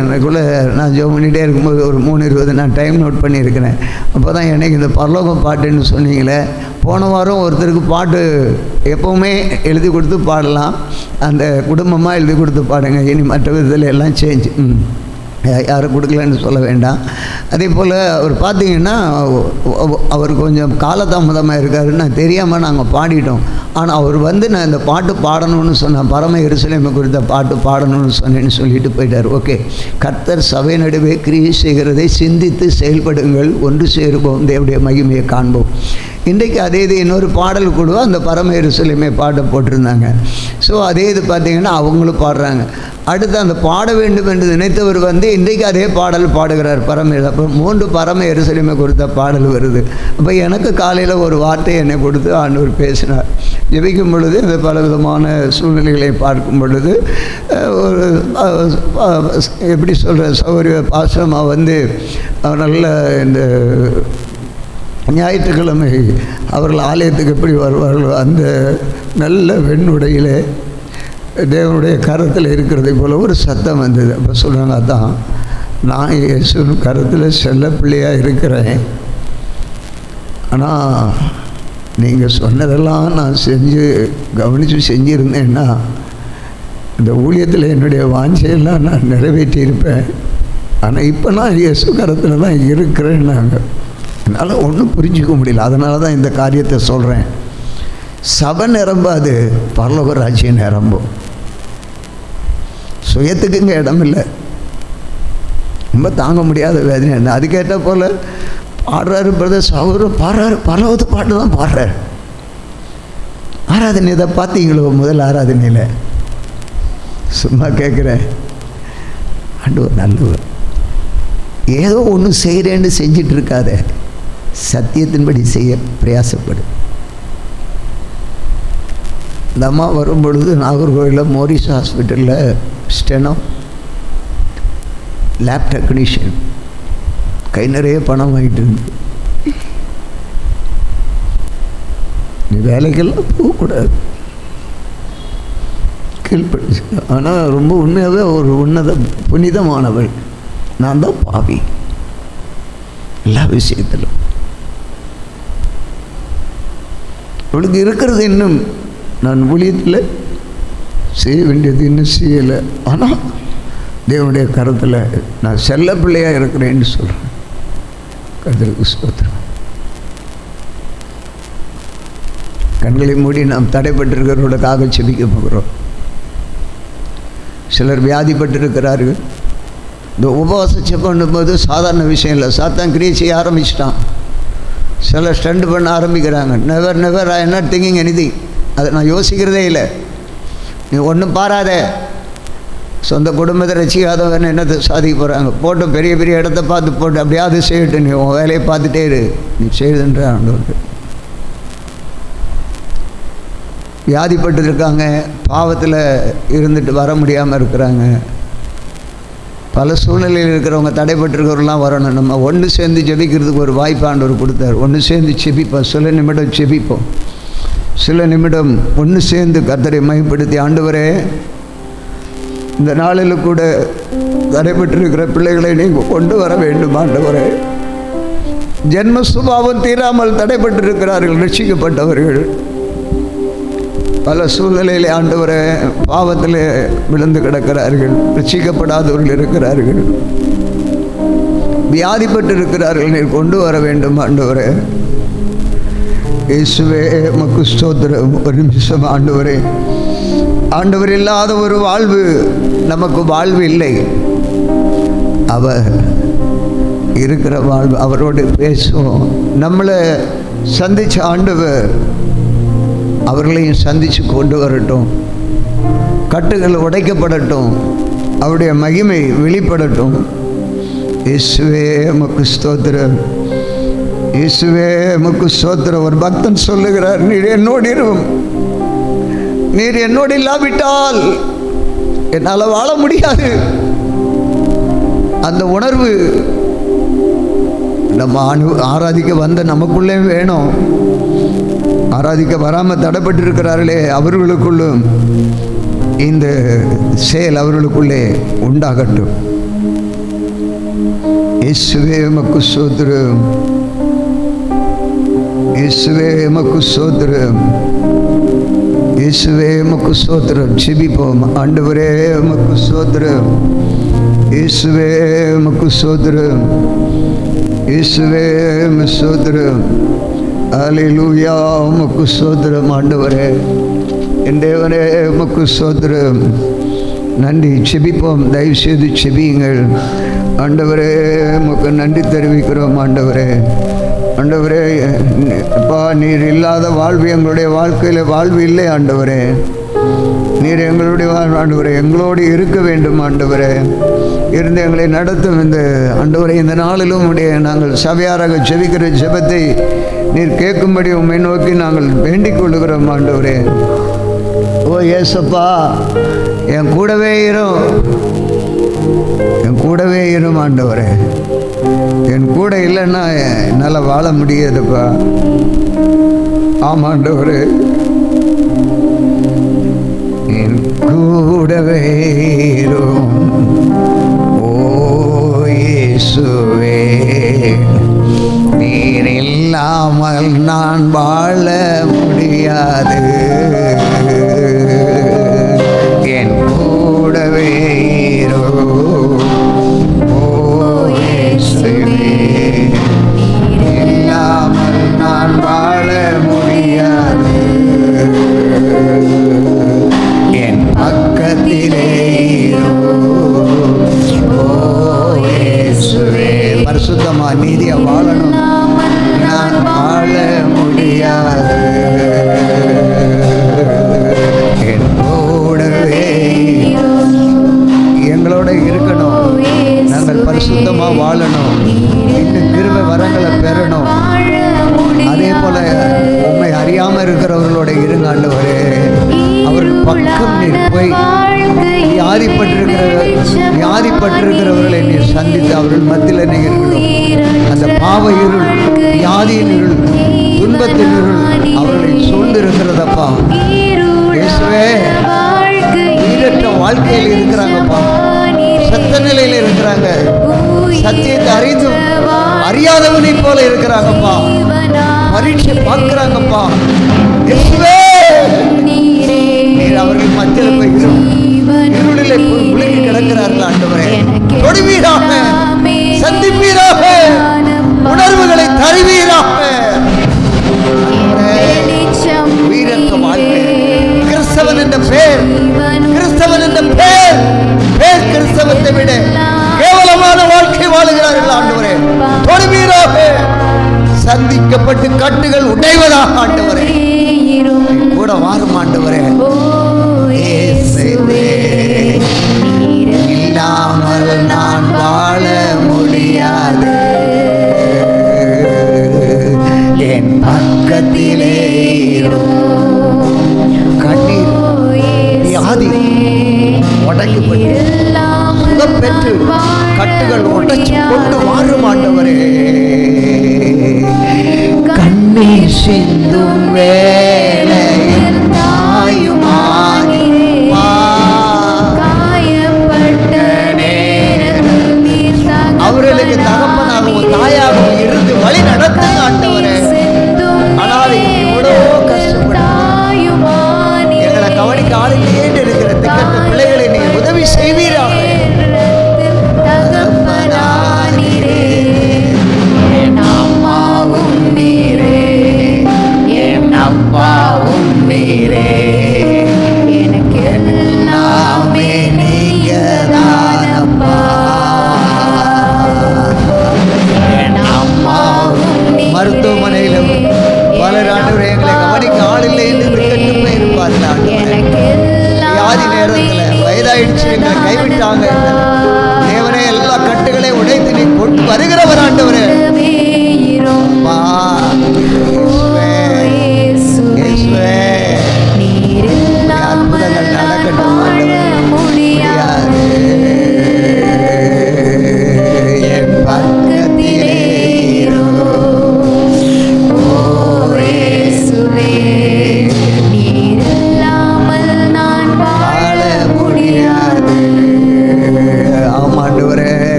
எனக்குள்ளே நான் ஜெபம் பண்ணிகிட்டே இருக்கும்போது ஒரு 3:20 நான் டைம் நோட் பண்ணியிருக்கிறேன். அப்போ தான் எனக்கு இந்த பரலோக பாட்டுன்னு சொன்னீங்களே, போன வாரம் ஒருத்தருக்கு பாட்டு எப்போவுமே எழுதி கொடுத்து பாடலாம், அந்த குடும்பமாக எழுதி கொடுத்து பாடுங்க, இனி மற்ற விதத்தில் எல்லாம் சேஞ்ச், யாரும் கொடுக்கலன்னு சொல்ல வேண்டாம். அதே போல் அவர் பார்த்தீங்கன்னா அவர் கொஞ்சம் காலதாமதமாக இருக்காருன்னு தெரியாமல் நாங்கள் பாடிட்டோம். ஆனால் அவர் நான் இந்த பாட்டு பாடணும்னு சொன்னேன், பரம எருசலேமை குறித்த பாட்டு பாடணும்னு சொன்னேன்னு சொல்லிட்டு போயிட்டார். ஓகே, கர்த்தர் சபை நடுவே கிரியை செய்கிறதை சிந்தித்து செயல்படுங்கள், ஒன்று சேருவோம், தேவனுடைய மகிமையை காண்போம். இன்றைக்கு அதே இது இன்னொரு பாடல் கூட அந்த பரம எருசலேமை பாட்டை போட்டிருந்தாங்க. ஸோ அதே இது பார்த்திங்கன்னா அவங்களும் பாடுறாங்க. அடுத்து அந்த பாட வேண்டும் என்று நினைத்தவர் இன்றைக்கு அதே பாடல் பாடுகிறார் பரம. அப்போ 3 பரம எருசலேமை கொடுத்த பாடல் வருது. அப்போ எனக்கு காலையில் ஒரு வார்த்தை என்னை கொடுத்து ஆண்டவர் பேசினார். ஜெபிக்கும் பொழுது இந்த பல விதமான சூழ்நிலைகளை பார்க்கும் பொழுது ஒரு எப்படி சொல்கிற சௌகரிய பாசமாக நல்ல இந்த ஞாயிற்றுக்கிழமை அவர்கள் ஆலயத்துக்கு எப்படி வருவார்கள், அந்த நல்ல வெண்ணுடையிலே தேவனுடைய கரத்தில் இருக்கிறதை போல ஒரு சத்தம் வந்தது. அப்போ சொல்கிறாங்க, அதான் நான் இயேசுவின் கரத்தில் செல்ல பிள்ளையாக இருக்கிறேன். ஆனால் நீங்கள் சொன்னதெல்லாம் நான் கவனித்து செஞ்சுருந்தேன்னா இந்த ஊழியத்தில் என்னுடைய வாஞ்சையெல்லாம் நான் நிறைவேற்றியிருப்பேன். ஆனால் இப்போ நான் இயேசு கரத்தில் தான் இருக்கிறேன்னாங்க. என்னால் ஒன்றும் புரிஞ்சிக்க முடியல. அதனால தான் இந்த காரியத்தை சொல்கிறேன். சபை நிரம்பாது, பரலோக ராஜ்யம் நிரம்பும். சுயத்துக்கு இங்கே இடம் இல்லை. ரொம்ப தாங்க முடியாத வேதனை. அதுக்கேற்ற போல் பாடுறாரு பிரதர்ஸ், அவரும் பாடுறாரு, பரலோகத்து பாட்டு தான் பாடுறாரு. ஆராதனை இதை பார்த்தீங்களோ? முதல் ஆராதனையில் சும்மா கேட்குறேன். ஆண்டவர் நல்லவர். ஏதோ ஒன்று செய்கிறேன்னு செஞ்சிட்டு இருக்காத, சத்தியத்தின்படி செய்ய பிரயாசப்படு. இந்த அம்மா வரும்பொழுது நாகர்கோவிலில் மோரிஸ் ஹாஸ்பிட்டலில் ஸ்டெனோ லேப் டெக்னீஷியன், கை நிறைய பணம் வாங்கிட்டு இருந்து. நீ வேலைக்கெல்லாம் போகக்கூடாது, கீழ்படி. ஆனால் ரொம்ப உண்மையாகவே ஒரு புனிதமானவள். நான் தான் பாவி எல்லா விஷயத்திலும். அவளுக்கு இருக்கிறது இன்னும் நான் ஊழியத்தில் செய்ய வேண்டியது இன்னும் செய்யலை. ஆனால் தேவனுடைய கருத்தில் நான் செல்ல பிள்ளையாக இருக்கிறேன்னு சொல்கிறேன். கர்த்தருக்கு ஸ்தோத்திரம். கண்களை மூடி நாம் தடைப்பட்டிருக்கிறவர்களுக்காக செபிக்க போகிறோம். சிலர் வியாதிப்பட்டிருக்கிறார்கள். இந்த உபவாச செப் பண்ணும்போது சாதாரண விஷயம் இல்லை. சாத்தான் கிரியை செய்ய ஆரம்பிச்சிட்டான். சிலர் ஸ்டண்ட் பண்ண ஆரம்பிக்கிறாங்க. Never I am not thinking anything. அதை நான் யோசிக்கிறதே இல்லை. நீ ஒன்றும் பாராத. சொந்த குடும்பத்தை ரசிக்காதவன் என்னத்தை சாதிக்க போகிறாங்க? போட்டு பெரிய பெரிய இடத்த பார்த்து போட்டு அப்படியாவது செய்யட்டு, நீ உன் வேலையை பார்த்துட்டே இரு. நீ செய்யுதுன்ற ஆண்டவர். வியாதிப்பட்டு இருக்காங்க, பாவத்தில் இருந்துட்டு வர முடியாமல் இருக்கிறாங்க. பல சூழ்நிலையில் இருக்கிறவங்க, தடைப்பட்டிருக்கிறவங்களாம் வரணும். நம்ம ஒன்று சேர்ந்து ஜெபிக்கிறதுக்கு ஒரு வாய்ப்பு ஆண்டவர் கொடுத்தார். ஒன்று சேர்ந்து ஜெபிப்போம். சில நிமிடம் ஜெபிப்போம். சில நிமிடம் ஒன்று சேர்ந்து கர்த்தரை மகிமைப்படுத்தி, ஆண்டவரே இந்த நாளில் கூட தடைப்பட்டிருக்கிற பிள்ளைகளை நீங்கள் கொண்டு வர வேண்டும் ஆண்டவரே. ஜென்ம சுபாவம் தீராமல் தடைப்பட்டிருக்கிறார்கள் ரட்சிக்கப்பட்டவர்கள். பல சூழ்நிலையிலே ஆண்டவரே பாவத்தில் விழுந்து கிடக்கிறார்கள். ரட்சிக்கப்படாதவர்கள் இருக்கிறார்கள். வியாதிப்பட்டு இருக்கிறார்கள். நீர் கொண்டு வர வேண்டும் ஆண்டவரே. இயேசுவே உமக்கு ஸ்தோத்திரம். ஒரு நிமிஷம் ஆண்டவரே. ஆண்டவர் இல்லாத ஒரு வாழ்வு நமக்கு வாழ்வு இல்லை. அவர் இருக்கிற வாழ்வு. அவரோடு பேசுவோம். நம்மளை சந்திச்ச ஆண்டவர் அவர்களையும் சந்தித்து கொண்டு வரட்டும். கட்டுகள் உடைக்கப்படட்டும். அவருடைய மகிமை வெளிப்படட்டும். இயேசுவே உமக்கு ஸ்தோத்திரம். இயேசுவே உமக்கு ஸ்தோத்திரம். ஒரு பக்தன் சொல்லுகிறார், நீர் என்னோடு இரும். நீர் என்னோடு இல்லாவிட்டால் என்னால் வாழ முடியாது. அந்த உணர்வு நம்ம ஆராதிக்க வந்த நமக்குள்ளே வேணும். ஆராதிக்க வராமல் தடைப்பட்டிருக்கிறார்களே, அவர்களுக்குள்ளும் இந்த செயல் அவர்களுக்குள்ளே உண்டாகட்டும். இயேசுவே உமக்கு ஸ்தோத்திரம். இயேசுவே உமக்கு ஸ்தோத்திரம். இயேசுவே உமக்கு ஸ்தோத்திரம். ஜெபிப்போம். ஆண்டவரே உமக்கு ஸ்தோத்திரம். இயேசுவே உமக்கு ஸ்தோத்திரம். இயேசுவே உமக்கு ஸ்தோத்திரம். அல்லேலூயா. உமக்கு ஸ்தோத்திரம் ஆண்டவரே. என் தேவனே உமக்கு ஸ்தோத்திரம். நன்றி. ஜெபிப்போம். தயவு செய்து ஜெபியுங்கள். ஆண்டவரே உமக்கு நன்றி தெரிவிக்கிறோம் ஆண்டவரே. ஆண்டவரே அப்பா, நீர் இல்லாத வாழ்வு எங்களுடைய வாழ்க்கையில் வாழ்வு இல்லை ஆண்டவரே. நீர் எங்களுடைய ஆண்டவரே எங்களோடு இருக்க வேண்டும் ஆண்டவரே. இருந்து எங்களை நடத்தும். இந்த ஆண்டவரே இந்த நாளிலும் உடைய நாங்கள் சபையாராக ஜெபிக்கிற ஜெபத்தை நீர் கேட்கும்படி உம்மை நோக்கி நாங்கள் வேண்டிக் கொள்ளுகிறோம் ஆண்டவரே. ஓ ஏசப்பா, என் கூடவே இரும். என் கூடவே இரும் ஆண்டவரே. என் கூட இல்லைன்னா என்னால் வாழ முடியாதுப்பா. ஆமாண்டவரே, என் கூடவே இரும். ஓ இயேசுவே, நீர் இல்லாமல் நான் வாழ முடியாது. என் இருங்க ஆண்டவரே. அவர்கள் பக்கம் நீர் போய் வியாதிப்பட்டிருக்கிறவர்களை நீர் சந்தித்து அவர்கள் மத்தியில் நீர் இருக்கணும். அந்த பாவ இருள், வியாதியின் இருள், துன்பத்தின் இருள் அவர்களை சூழ்ந்திருக்கிறதப்பா. இயேசுவே, உயிரற்ற வாழ்க்கையில் இருக்கிறாங்கப்பா, சத்த நிலையில் இருக்கிறாங்க, சத்தியத்தை அறிந்தும் அறியாதவனை போல இருக்கிறாங்கப்பா, பரீட்சை பார்க்கிறாங்கப்பா. இயேசுவே, நீர் அவர்கள் மத்தியில் போய் இருளிலே முழுகி கிடக்கிறார்கள் ஆண்டவரே. தொடுவீராக, சந்திப்பீராக, உணர்வுகளை தருவீராக. உயிரற்ற வாழ்க்கை, கிறிஸ்தவன் என்ற பெயர், கிறிஸ்தவன் என்ற பெயர் கிறிஸ்தவத்தை விட கேவலமான வாழ்க்கை வாழுகிறார்கள் ஆண்டவரே. தொடுவீராக, சந்திக்கப்பட்டு கட்டுகள் உடைவதாக ஆண்டவரே. கூட வாரும் ஆண்டவரே. இல்லாமல் நான் வாழ முடியாது, என் பக்கத்திலே கண்ணீர் வியாதி உடைக்கப்பட்டு சுகம் பெற்று கட்டுகள் உடைச்சு கொண்டு வாரும் ஆண்டவரே. கண்ணீர் சிந்தும் வேளையில் தாயுமானி அவர்களுக்கு தகப்பனாகவும் தாயாகவும் இருந்து வழி நடத்துங்க ஆண்டவரே. ஆனால் எவ்வளவோ கஷ்டப்பட்டு எங்களை கவனிக்க ஆளுநே இருக்கிற திக்கற்ற பிள்ளைகளை நீ உதவி செய்வீராக. என் அம்மாவும் நீரே, என் அப்பாவும் நீரே, எனக்கு எல்லாமே நீங்க தானப்பா. மருத்துவமனையிலும் பலர் ஆண்டவரே எங்களை கவனிக்க ஆளில்லை என்று கெட்டு போயிருப்பார்கள். வியாதி நேரத்தில் வயதாயிடுச்சு, எங்களை கைவிட்டாங்க. தேவனே, எல்லா கட்டுகளை உடைத்து நீ கொண்டு வருகிறவர் ஆண்டவரே. அற்புதங்கள் நடக்கட்டும் முடியாது. என் பக்கத்திலே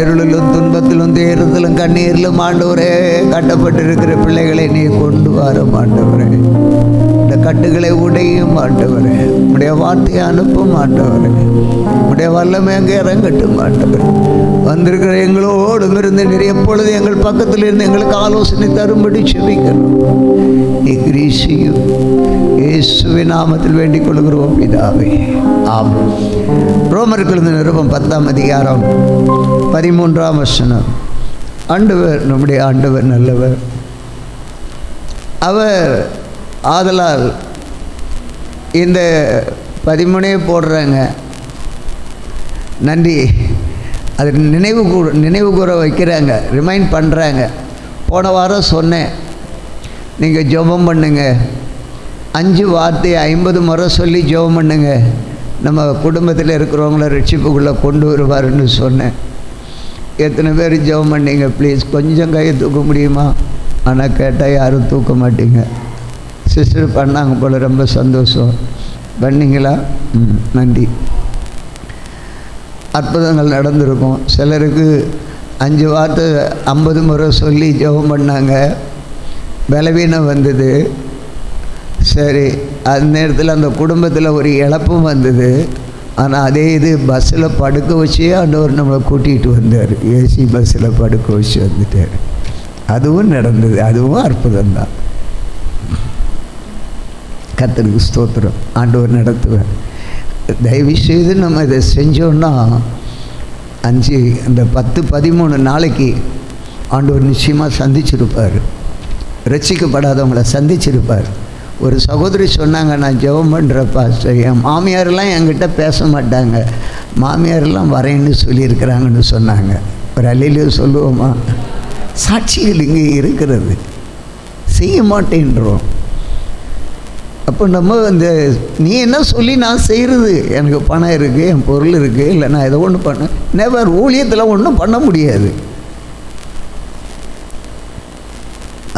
இருளிலும் துன்பத்திலும் தேர்தலும் கண்ணீரிலும் ஆண்டவரே கட்டப்பட்டிருக்கிற பிள்ளைகளை நீ கொண்டு வரும் ஆண்டவரே. இந்த கட்டுகளை உடையும் ஆண்டவரே. உடைய வார்த்தையை அனுப்பும் ஆண்டவரே. உடைய வல்லமை அங்கே இறங்கட்டும் ஆண்டவரே. வந்திருக்கிற எங்களோடும் இருந்து நிறைய எப்பொழுது எங்கள் பக்கத்தில் இருந்து எங்களுக்கு ஆலோசனை தரும்படி செபிக்கணும். நீ கிரீசியும் இயேசுவின் நாமத்தில் வேண்டிக் கொள்கிறோம் பிதாவே, ஆமென். ரோமருக்கு நிருபம் 10ஆம் அதிகாரம் 13ஆம் வசனம். ஆண்டவர், நம்முடைய ஆண்டவர் நல்லவர். அவர் ஆதலால் இந்த 13 போடுறாங்க. நன்றி, அது நினைவு கூற வைக்கிறாங்க, ரிமைண்ட் பண்ணுறாங்க. போன வாரம் சொன்னேன், நீங்கள் ஜெபம் பண்ணுங்க, 5 வார்த்தையை 50 முறை சொல்லி ஜெபம் பண்ணுங்க, நம்ம குடும்பத்தில் இருக்கிறவங்கள ரட்சிப்புக்குள்ளே கொண்டு வருவாருன்னு சொன்னேன். எத்தனை பேர் ஜெபம் பண்ணீங்க? ப்ளீஸ் கொஞ்சம் கையை தூக்க முடியுமா? ஆனால் கேட்டால் யாரும் தூக்க மாட்டீங்க. சிஸ்டர் பண்ணாங்க போல், ரொம்ப சந்தோஷம். பண்ணீங்களா? நன்றி. அற்புதங்கள் நடந்திருக்கும். சிலருக்கு 5 வார்த்தை 50 முறை சொல்லி ஜெபம் பண்ணாங்க, பலவீனம் வந்தது. சரி, அந்த நேரத்தில் அந்த குடும்பத்தில் ஒரு இழப்பும் வந்தது. ஆனால் அதே இது பஸ்ஸில் படுக்க வச்சே ஆண்டவர் நம்மளை கூட்டிகிட்டு வந்தார். ஏசி பஸ்ஸில் படுக்க வச்சு வந்துட்டார். அதுவும் நடந்தது. அதுவும் அற்புதம்தான். கர்த்தருக்கு ஸ்தோத்திரம். ஆண்டவர் நடத்துவார். தயவு செய்து நம்ம இதை செஞ்சோன்னா அந்த 10-13 நாளைக்கு ஆண்டவர் நிச்சயமாக சந்திச்சிருப்பார். ரட்சிக்கப்படாதவங்களை சந்திச்சிருப்பார். ஒரு சகோதரி சொன்னாங்க, நான் ஜெபம் பண்ணுற பாஸ்டர், என் மாமியாரெல்லாம் என்கிட்ட பேச மாட்டாங்க, மாமியாரெல்லாம் வரேன்னு சொல்லியிருக்கிறாங்கன்னு சொன்னாங்க. ஒரு அல்லையிலே சொல்லுவோமா? சாட்சிகள் இங்கே இருக்கிறது, செய்ய மாட்டேன்றோம். அப்போ நம்ம இந்த நீ என்ன சொல்லி நான் செய்கிறது, எனக்கு பணம் இருக்குது, என் பொருள் இருக்குது, இல்லை நான் ஏதோ ஒன்று பண்ண நெவர், ஊழியத்தில் ஒன்றும் பண்ண முடியாது.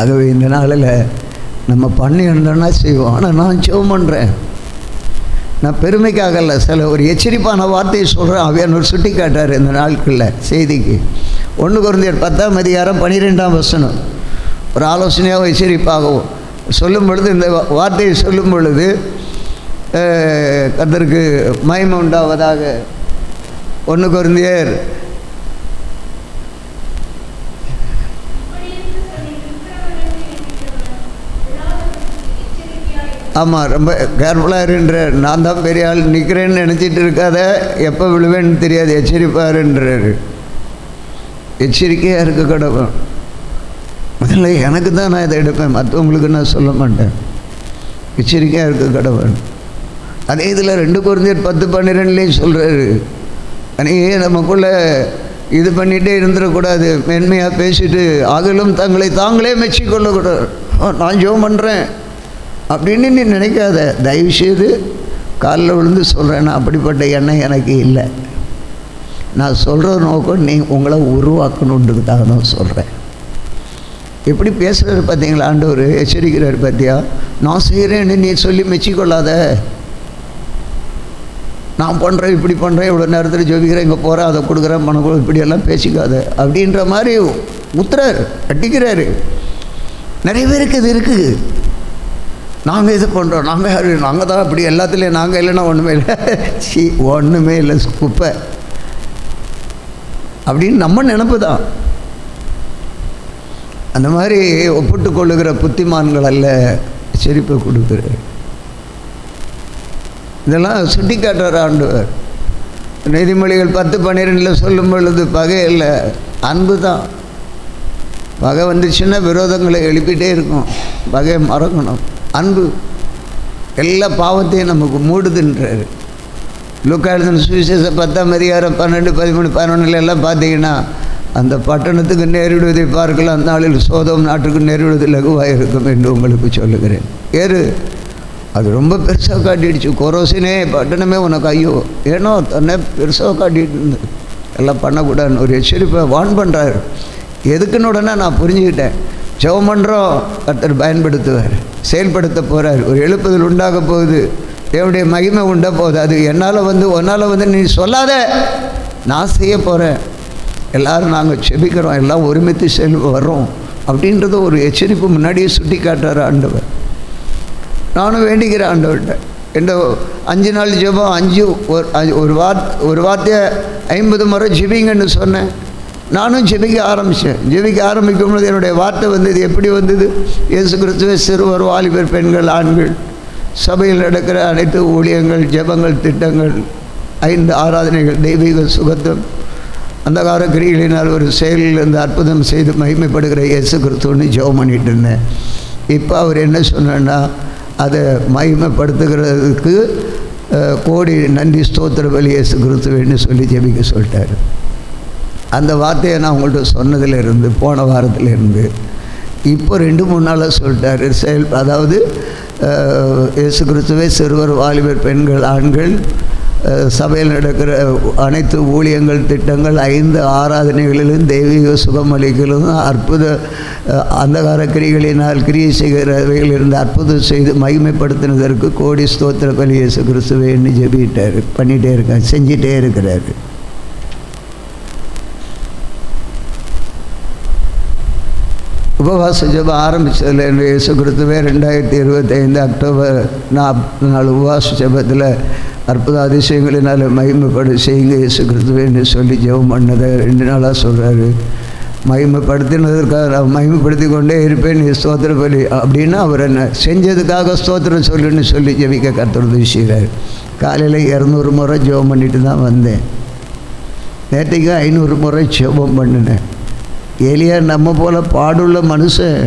ஆகவே இந்த நாளில் நம்ம பண்ணியிருந்தோன்னா செய்வோம். ஆனால் நான் ஜெபம் பண்ணுறேன், நான் பெருமைக்காகல, சில ஒரு எச்சரிப்பான வார்த்தையை சொல்கிறேன். அவையானவர் சுட்டி காட்டார் இந்த நாட்களில் செய்திக்கு. 1 கொரிந்தியர் 10:12 ஒரு ஆலோசனையாகவும் எச்சரிப்பாகவும் சொல்லும் பொழுது, இந்த வார்த்தையை சொல்லும் பொழுது கர்த்தருக்கு மகிமை உண்டாவதாக. 1 கொரிந்தியர் ஆமாம், ரொம்ப கேர்ஃபுல்லாக இருன்ற. நான் தான் பெரிய ஆள் நிற்கிறேன்னு நினச்சிட்டு இருக்காத, எப்போ விழுவேன்னு தெரியாது, எச்சரிப்பாருன்றாரு. எச்சரிக்கையாக இருக்க கடவுள். முதல்ல எனக்கு தான் நான் இதை எடுப்பேன், மற்றவங்களுக்கு நான் சொல்ல மாட்டேன். எச்சரிக்கையாக இருக்க கடவுள். அதே இதில் 2 கொரிந்தியர் 10:12 சொல்கிறாரு, அன்றைக்கே நமக்குள்ளே இது பண்ணிகிட்டே இருந்துடக்கூடாது, மென்மையாக பேசிட்டு ஆகலும் தங்களை தாங்களே மெச்சிக்கொள்ளக்கூடாது. நான் ஜெபம் பண்ணுறேன் அப்படின்னு நீ நினைக்காத. தயவுசெய்து காலில் விழுந்து சொல்கிறேன், நான் அப்படிப்பட்ட எண்ணம் எனக்கு இல்லை. நான் சொல்கிற நோக்கம் நீ உங்களை உருவாக்கணுன்றதுக்காக தான் சொல்கிறேன். எப்படி பேசுகிறாரு பார்த்தீங்களா ஆண்டவர், எச்சரிக்கிறார் பார்த்தியா. நான் செய்கிறேன்னு நீ சொல்லி மெச்சிக்கொள்ளாத. நான் பண்ணுறேன், இப்படி பண்ணுறேன், இவ்வளோ நேரத்தில் ஜெபிக்கிறேன், இங்கே போகிறேன், அதை கொடுக்குறேன், பணம் கொடு, இப்படியெல்லாம் பேசிக்காத அப்படின்ற மாதிரி உத்துறாரு, அட்டிக்கிறாரு. நிறைய பேருக்கு இது இருக்குது. நாங்கள் இது பண்ணுறோம், நாங்கள் தான் அப்படி எல்லாத்துலேயும் நாங்கள் இல்லைன்னா ஒன்றுமே இல்லை, ஒன்றுமே இல்லை, குப்பை அப்படின்னு நம்ம நினப்பு தான். அந்த மாதிரி ஒப்பிட்டு கொள்ளுகிற புத்திமான்கள் அல்ல எச்சரிப்பை கொடுக்குறாரு. இதெல்லாம் சுட்டி காட்டுற ஆண்டவர். நீதிமொழிகள் 10:12 சொல்லும் பொழுது பகை இல்லை, அன்பு தான். பகை வந்துச்சுன்னா விரோதங்களை எழுப்பிட்டே இருக்கும். பகையை மறக்கணும். அன்பு எல்லா பாவத்தையும் நமக்கு மூடுதுன்றாரு. லூக்கா எழுதின சுவிசேஷம் 10:12-13-11 எல்லாம் பார்த்தீங்கன்னா, அந்த பட்டணத்துக்கு நேரிடுவதை பார்க்கலாம், அந்த நாளில் சோதோம் நாட்டுக்கு நேரிடுவது லகுவாக இருக்கும் என்று உங்களுக்கு சொல்லுகிறேன். அது ரொம்ப பெருசாக காட்டிடுச்சு. கொரோசினே பட்டணமே உனக்கு ஐயோ, ஏன்னோ தன்னை பெருசாக காட்டிட்டு இருந்தது. எல்லாம் பண்ணக்கூடாதுன்னு ஒரு எச்சரிப்பை வான் பண்ணுறாரு. எதுக்குன்னு உடனே நான் புரிஞ்சுக்கிட்டேன். ஜெபம் பண்ணுறோம், கர்த்தர் பயன்படுத்துவார், செயல்படுத்த போகிறார். ஒரு எழுப்புதல் உண்டாக போகுது, தேவனுடைய மகிமை உண்டாக போகுது. அது உன்னால் வந்து நீ சொல்லாத, நான் செய்ய போகிறேன். எல்லோரும் நாங்கள் செபிக்கிறோம், எல்லாம் ஒருமித்து வர்றோம் அப்படின்றத ஒரு எச்சரிப்பு முன்னாடியே சுட்டி காட்டுறார் ஆண்டவர். நானும் வேண்டிக்கிறேன் ஆண்டவர்கிட்ட. இந்த 5 நாள் ஜெபம், ஒரு வார்த்தையை 50 முறை ஜெபிங்கன்னு சொன்னேன். நானும் ஜெபிக்க ஆரம்பிக்கும் பொழுது என்னுடைய வார்த்தை வந்தது. எப்படி வந்தது? இயேசு கிறிஸ்துவே சிறுவர், வாலிபர், பெண்கள், ஆண்கள், சபையில் நடக்கிற அனைத்து ஊழியங்கள், ஜெபங்கள், திட்டங்கள், 5 ஆராதனைகள், தெய்வீக சுகத்துவம், அந்தகார கிரிகளினால் ஒரு செயலில் இருந்து அற்புதம் செய்து மகிமைப்படுகிற இயேசு கிறிஸ்துன்னு ஜெபம் பண்ணிட்டு இருந்தேன். இப்போ அவர் என்ன சொன்னா, அதை மகிமைப்படுத்துகிறதுக்கு கோடி நன்றி ஸ்தோத்திர பலி இயேசு கிறிஸ்துவேன்னு சொல்லி ஜெபிக்க சொல்லிட்டார். அந்த வார்த்தையை நான் உங்கள்கிட்ட சொன்னதிலிருந்து, போன வாரத்திலிருந்து இப்போ 2-3 நாளாக சொல்லிட்டார். அதாவது இயேசு கிறிஸ்துவே சிறுவர், வாலிபர், பெண்கள், ஆண்கள், சபையில் நடக்கிற அனைத்து ஊழியங்கள், திட்டங்கள், 5 ஆராதனைகளிலும் தெய்வீக சுகமளிகளும் அற்புத அந்தகார கிரிகளினால் கிரியை செய்கிறவைகளிலிருந்து அற்புதம் செய்து மகிமைப்படுத்தினதற்கு கோடி ஸ்தோத்திர பலி இயேசு கிறிஸ்துவேன்னு ஜெபிட்டார். பண்ணிகிட்டே இருக்கார், செஞ்சிட்டே இருக்கிறாரு. உபவாச ஜெபம் ஆரம்பித்ததில் என்று இயேசு கிறிஸ்துவே 2025 அக்டோபர் 44 உபவாச ஜெபத்தில் அற்புத அதிசயங்களினால் மகிமைப்படு செய்யுங்க இயேசு கிறிஸ்துவேன்னு சொல்லி ஜெபம் பண்ணதை 2 நாளாக சொல்கிறாரு. மகிமைப்படுத்தினதற்காக நான் மகிமைப்படுத்தி கொண்டே இருப்பேன் ஸ்தோத்திர பலி அப்படின்னா அவர் என்ன செஞ்சதுக்காக ஸ்தோத்திரம் சொல்லுன்னு சொல்லி ஜெபிக்க கர்த்தர் உதவி செய்கிறார். காலையில் 200 முறை ஜெபம் பண்ணிட்டு தான் வந்தேன். நேற்றைக்கு 500 முறை ஜெபம் பண்ணினேன். எலியா நம்ம போல் பாடுள்ள மனுஷன்,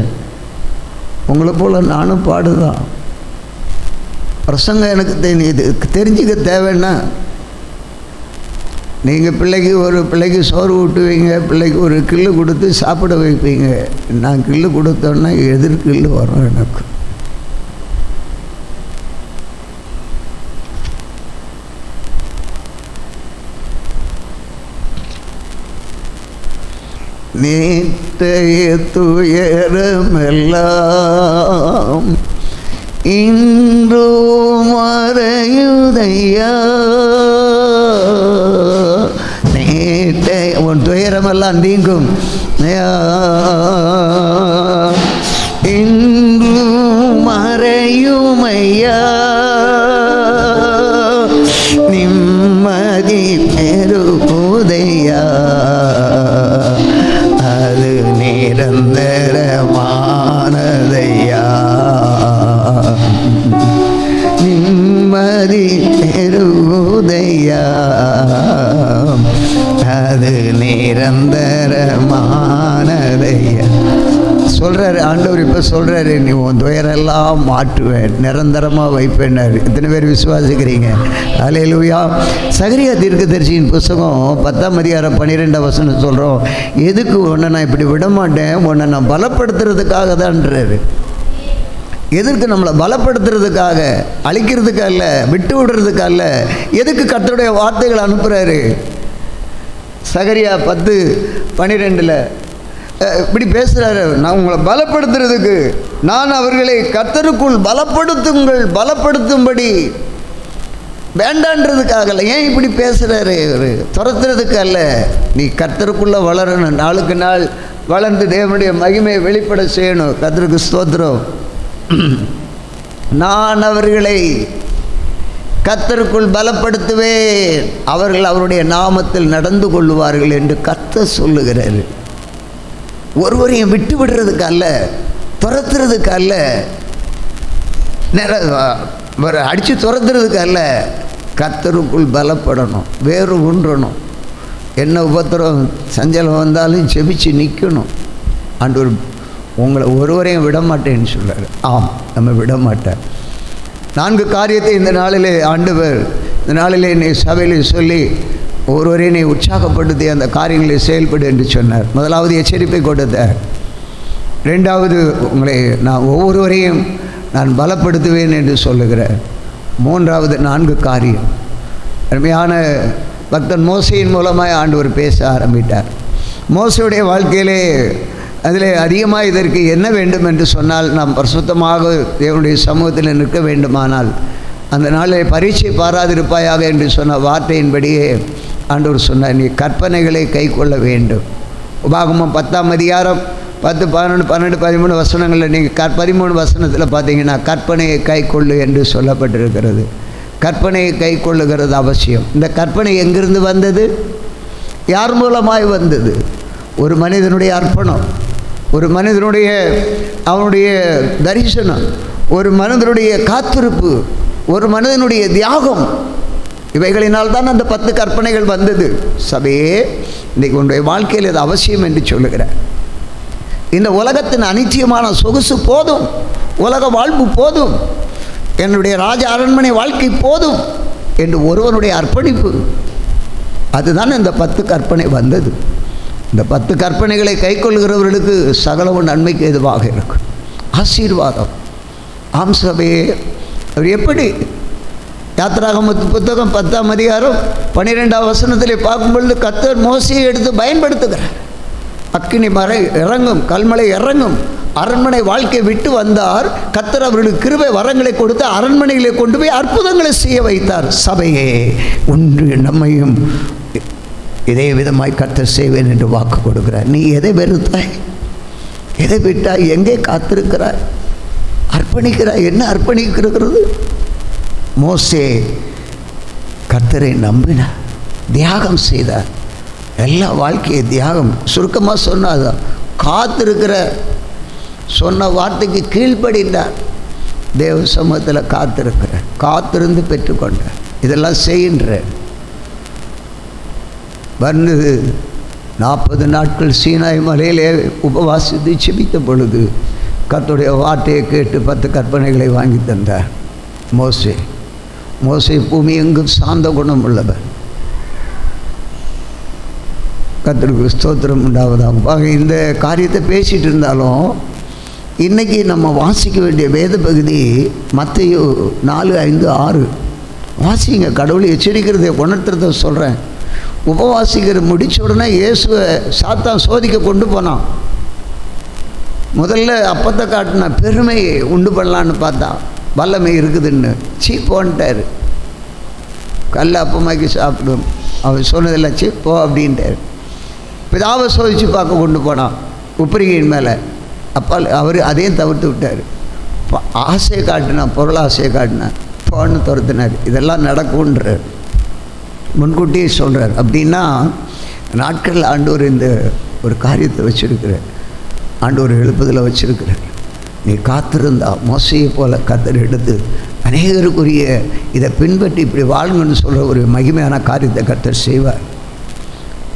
உங்களை போல் நானும் பாடுதான். பிரசங்கம் எனக்கு தெரிஞ்சுக்க தேவைன்னா நீங்கள் பிள்ளைக்கு சோறு ஊட்டுவீங்க, பிள்ளைக்கு ஒரு கில்லு கொடுத்து சாப்பிட வைப்பீங்க. நான் கில்லு கொடுத்தோன்னா எதிர்கில்லு வரும் எனக்கு. நேற்றைய துயரமெல்லாம் இன்று மறையுதையா. நேற்றைய உன் துயரமெல்லாம் நீங்கும், இன்று மறையுமையா. நிம்மதி பெருகுதையா, அது நிரந்தரமானதையா. நிம்மதி பெருகுதையா, அது நிரந்தரமானதையா. சொல்கிறாரு ஆண்டவர். இப்போ சொல்கிறாரு, நீ உன் துயரெல்லாம் மாற்றுவேன், நிரந்தரமாக வைப்பேன்னாரு. எத்தனை பேர் விசுவாசிக்கிறீங்க? அல்லேலூயா. சகரியா தீர்க்கதரிசியின் புஸ்தகம் 10ஆம் அதிகாரம் 12ஆம் வசனம் சொல்கிறோம். எதுக்கு உன்னை நான் இப்படி விட மாட்டேன், உன்னை நான் பலப்படுத்துறதுக்காக தான்றாரு. எதற்கு? நம்மளை பலப்படுத்துறதுக்காக, அழிக்கிறதுக்காக இல்லை, விட்டு விடுறதுக்காக இல்லை. எதுக்கு கர்த்தருடைய வார்த்தைகள் அனுப்புகிறாரு? சகரியா 10:12 இப்படி பேசுகிறாரு, நான் உங்களை பலப்படுத்துறதுக்கு, நான் அவர்களை கர்த்தருக்குள் பலப்படுத்தும்படி வேண்டான்றதுக்காக இல்லை. ஏன் இப்படி பேசுகிறாரு? துரத்துறதுக்கு அல்ல. நீ கர்த்தருக்குள்ளே வளரணும், நாளுக்கு நாள் வளர்ந்து தேவனுடைய மகிமையை வெளிப்பட செய்யணும். கர்த்தருக்கு ஸ்தோத்திரம். நான் அவர்களை கர்த்தருக்குள் பலப்படுத்துவேன், அவர்கள் அவருடைய நாமத்தில் நடந்து கொள்ளுவார்கள் என்று கர்த்தர் சொல்லுகிறார். ஒருவரையும் விட்டு விடுறதுக்கு அல்ல, துரத்துறதுக்கு அல்ல, அடித்து துரத்துறதுக்கு அல்ல. கர்த்தருக்குள் பலப்படணும், வேறு ஒன்றணும். என்ன உபத்திரம் சஞ்சலம் வந்தாலும் செபிச்சு நிற்கணும். ஆண்டவர் உங்களை ஒருவரையும் விட மாட்டேன்னு சொல்கிறார். ஆம், நம்ம விட மாட்டேன். 4 காரியத்தை இந்த நாளிலே ஆண்டவர் இந்த நாளிலே நீ சபையிலே சொல்லி ஒருவரையும் நீ உற்சாகப்படுத்தி அந்த காரியங்களை செயல்படு என்று சொன்னார். முதலாவது எச்சரிப்பை கொடுத்தார். 2வது உங்களை நான் ஒவ்வொருவரையும் நான் பலப்படுத்துவேன் என்று சொல்லுகிறார். 3வது 4 காரியம். அருமையான பக்தன் மோசையின் மூலமாக ஆண்டவர் பேச ஆரம்பித்தார். மோசையுடைய வாழ்க்கையிலே அதில் அதிகமாக இதற்கு என்ன வேண்டும் என்று சொன்னால், நாம் பரிசுத்தமாக தேவனுடைய சமூகத்தில் நிற்க வேண்டுமானால் அந்த நாளில் பரீட்சை பாராதிருப்பாயாக என்று சொன்ன வார்த்தையின்படியே ஆண்டவர் சொன்னார், நீ கற்பனைகளை கை கொள்ள வேண்டும். உபாகமம் 10ஆம் அதிகாரம் 10, 11, 12, 13 வசனங்களில் நீங்கள் 13 வசனத்தில் பார்த்தீங்கன்னா கற்பனையை கை கொள்ளு என்று சொல்லப்பட்டிருக்கிறது. கற்பனையை கை கொள்ளுகிறது அவசியம். இந்த கற்பனை எங்கிருந்து வந்தது? யார் மூலமாய் வந்தது? ஒரு மனிதனுடைய அர்ப்பணம், ஒரு மனிதனுடைய அவனுடைய தரிசனம், ஒரு மனிதனுடைய காத்திருப்பு, ஒரு மனிதனுடைய தியாகம், இவைகளினால் தான் அந்த 10 கற்பனைகள் வந்தது. சபையே, இன்றைக்கு உன்னுடைய வாழ்க்கையில் இது அவசியம் என்று சொல்லுகிறேன். இந்த உலகத்தின் அனிச்சயமான சொகுசு போதும், உலக வாழ்வு போதும், என்னுடைய ராஜ அரண்மனை வாழ்க்கை போதும் என்று ஒருவனுடைய அர்ப்பணிப்பு, அதுதான் இந்த 10 கற்பனை வந்தது. இந்த 10 கற்பனைகளை கை கொள்கிறவர்களுக்கு சகலவும் நன்மைக்கு எதுவாக இருக்கும், ஆசீர்வாதம். ஆம் சபையே, அவர் எப்படி? யாத்திராகமத்து புத்தகம் 10ஆம் அதிகாரம் 12ஆம் வசனத்திலே பார்க்கும்பொழுது கர்த்தர் மோசையை எடுத்து பயன்படுத்துகிறார். அக்கினி மலை இறங்கும், கல்மலை இறங்கும், அரண்மனை வாழ்க்கை விட்டு வந்தார். கர்த்தர் அவர்களுக்கு கிருபை வரங்களை கொடுத்து அரண்மனைகளை கொண்டு போய் அற்புதங்களை செய்ய வைத்தார். சபையே, ஒன்று நம்மையும் இதே விதமாய் கர்த்தர் செய்வேன் என்று வாக்கு கொடுக்கிறார். நீ எதை வெறுத்தாய், எதை விட்டாய், எங்கே காத்திருக்கிறாய், அர்ப்பணிக்கிறாய்? என்ன அர்ப்பணிக்கிறது? மோசே கர்த்தரை நம்பினார், தியாகம் செய்தார். எல்லா வாழ்க்கையை தியாகம். சுருக்கமாக சொன்னார், காத்திருக்கிற சொன்ன வார்த்தைக்கு கீழ்ப்படிந்தார். தேவ சமூகத்தில் காத்திருக்கிற, காத்திருந்து பெற்றுக்கொண்ட, இதெல்லாம் செய்கின்ற வந்தது. 40 நாட்கள் சீனாய் மலையிலே உபவாசித்து செபித்த பொழுது கர்த்தருடைய வார்த்தையை கேட்டு 10 கற்பனைகளை வாங்கி தந்தார் மோசே. மோசே பூமி எங்கும் சாந்த குணம் உள்ளவர். கர்த்தருக்கு ஸ்தோத்திரம் உண்டாவதாக. இந்த காரியத்தை பேசிகிட்டு இருந்தாலும் இன்றைக்கி நம்ம வாசிக்க வேண்டிய வேத பகுதி மத்தேயு 4, 5, 6 வாசிங்க. கடவுளை எச்சரிக்கிறதை உணர்த்துறத சொல்கிறேன். உபவாசிக்கிற முடிச்ச உடனே இயேசுவை சாத்தான் சோதிக்க கொண்டு போனான். முதல்ல அப்பத்தை காட்டின பெருமையை உண்டு பண்ணலான்னு பார்த்தா வல்லமை இருக்குதுன்னு போன்ட்டார். கல்ல அப்பமாக்கி சாப்பிடும் அவர் சொன்னதில்ல போ அப்படின்ட்டார். பிதாவை சோதித்து பார்க்க கொண்டு போனான் உப்பரிகையின் மேலே. அப்பா அவர் அதையும் தவிர்த்து விட்டார். ஆசையை காட்டினா, பொருள் ஆசையை காட்டினா போன்னு துரத்தினார். இதெல்லாம் நடக்கும்ன்றார், முன்கூட்டியே சொல்கிறார். அப்படின்னா நாட்களில் ஆண்டவர் இந்த ஒரு காரியத்தை வச்சுருக்கிறார். ஆண்டவர் எழுப்புதலை வச்சுருக்கிறார். நீ காத்திருந்தா மோசையை போல கத்தர் எடுத்து அநேகருக்குரிய இதை பின்பற்றி இப்படி வாழணும்னு சொல்கிற ஒரு மகிமையான காரியத்தை கர்த்தர் செய்வார்.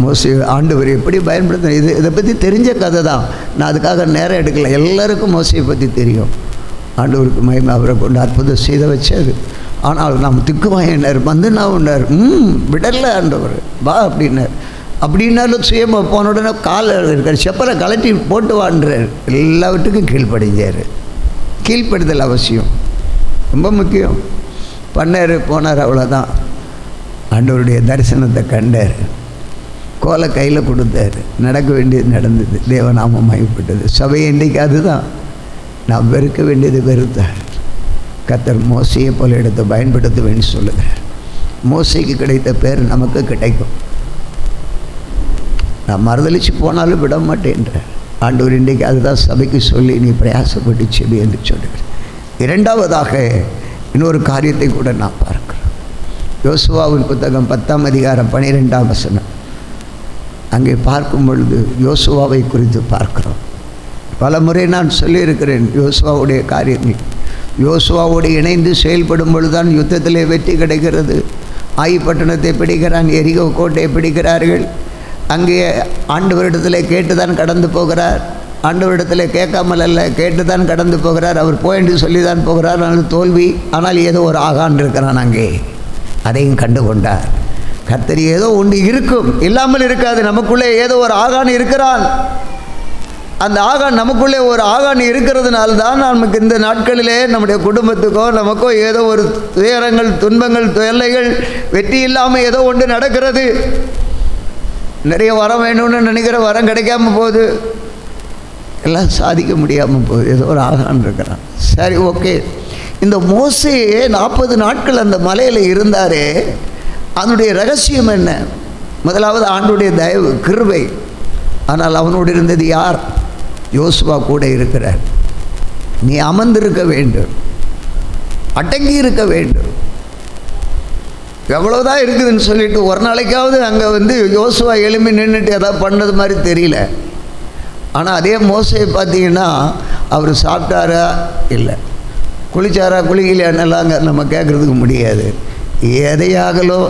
மோசே ஆண்டவர் எப்படி பயன்படுத்த இதை பற்றி தெரிஞ்ச கதை தான். நான் அதுக்காக நேரம் எடுக்கலை. எல்லாருக்கும் மோசையை பற்றி தெரியும். ஆண்டவருக்கு மகிமை அவரை கொண்டு அற்புதம் செய்த வச்சார். ஆனால் நாம் திக்குவாயினார், நான் உண்டார், விடலை ஆண்டவர் வா அப்படின்னார். அப்படின்னாலும் சுயமாக போன உடனே கால் இருக்கிற செப்பலை கலட்டி போட்டு வான்றார். எல்லாவற்றுக்கும் கீழ்ப்படிஞ்சார். கீழ்ப்படுதல் அவசியம், ரொம்ப முக்கியம். பண்ணார், போனார், அவ்வளோதான். ஆண்டவருடைய தரிசனத்தை கண்டார், கோலை கையில் கொடுத்தார், நடக்க வேண்டியது நடந்தது, தேவநாமம் மகிமைப்பட்டது. சபை இன்றைக்கு அதுதான். நாம் வெறுக்க வேண்டியது வெறுத்தார். கர்த்தர் மோசையை போல எடுத்து பயன்படுத்துவேன்னு சொல்லுகிறார். மோசைக்கு கிடைத்த பேர் நமக்கு கிடைக்கும். நான் மறுதளிச்சு போனாலும் விட மாட்டேன்றார் ஆண்டவர். இன்றைக்கு அதுதான் சபைக்கு சொல்லி நீ பிரயாசப்பட்டு செவி என்று சொல்லுகிறேன். இரண்டாவதாக இன்னொரு காரியத்தை கூட நான் பார்க்கிறேன். யோசுவாவின் புத்தகம் 10ஆம் அதிகாரம் 12ஆம் வசனம். அங்கே பார்க்கும் பொழுது யோசுவாவை குறித்து பார்க்கிறோம். பல முறை நான் சொல்லியிருக்கிறேன் யோசுவாவுடைய காரியங்கள். யோசுவாவோடு இணைந்து செயல்படும் பொழுதுதான் யுத்தத்திலே வெற்றி கிடைக்கிறது. ஆயி பட்டணத்தை பிடிக்கிறான், எரிகோ கோட்டையை பிடிக்கிறார்கள். அங்கே ஆண்டவரிடத்தில் கேட்டு தான் கடந்து போகிறார். ஆண்டவரிடத்தில் கேட்காமல் அல்ல, கேட்டு தான் கடந்து போகிறார். அவர் போயின்று சொல்லி தான் போகிறார். ஆனால் தோல்வி. ஆனால் ஏதோ ஒரு ஆகான் இருக்கிறான் அங்கே, அதையும் கண்டு கொண்டார். கர்த்தர் ஏதோ ஒன்று இருக்கும், இல்லாமல் இருக்காது. நமக்குள்ளே ஏதோ ஒரு ஆகான் இருக்கிறான். அந்த ஆகான் நமக்குள்ளே ஒரு ஆகான் இருக்கிறதுனால்தான் நமக்கு இந்த நாட்களிலே நம்முடைய குடும்பத்துக்கோ நமக்கோ ஏதோ ஒரு துயரங்கள், துன்பங்கள், தொல்லைகள், வெற்றி இல்லாமல் ஏதோ ஒன்று நடக்கிறது. நிறைய வரம் வேணும்னு நினைக்கிற வரம் கிடைக்காம போகுது, எல்லாம் சாதிக்க முடியாமல் போகுது. ஏதோ ஒரு ஆகான் இருக்கிறான். சரி, ஓகே. இந்த மோசே 40 நாட்கள் அந்த மலையில் இருந்தாரே, அதனுடைய ரகசியம் என்ன? முதலாவது ஆண்டுடைய தயவு, கிருபை. ஆனால் அவனோடு இருந்தது யார்? யோசுவா கூட இருக்கிறார். நீ அமர்ந்திருக்க வேண்டும், அடங்கி இருக்க வேண்டும். எவ்வளோதான் இருக்குதுன்னு சொல்லிட்டு ஒரு நாளைக்காவது அங்கே யோசுவா எழும்பி நின்றுட்டு எதாவது பண்ணது மாதிரி தெரியல. ஆனால் அதே மோசையை பார்த்தீங்கன்னா அவர் சாப்பிட்டாரா இல்லை, குளிச்சாரா குளிக்கலையானெல்லாம் அங்கே நம்ம கேட்குறதுக்கு முடியாது. எதையாகலோ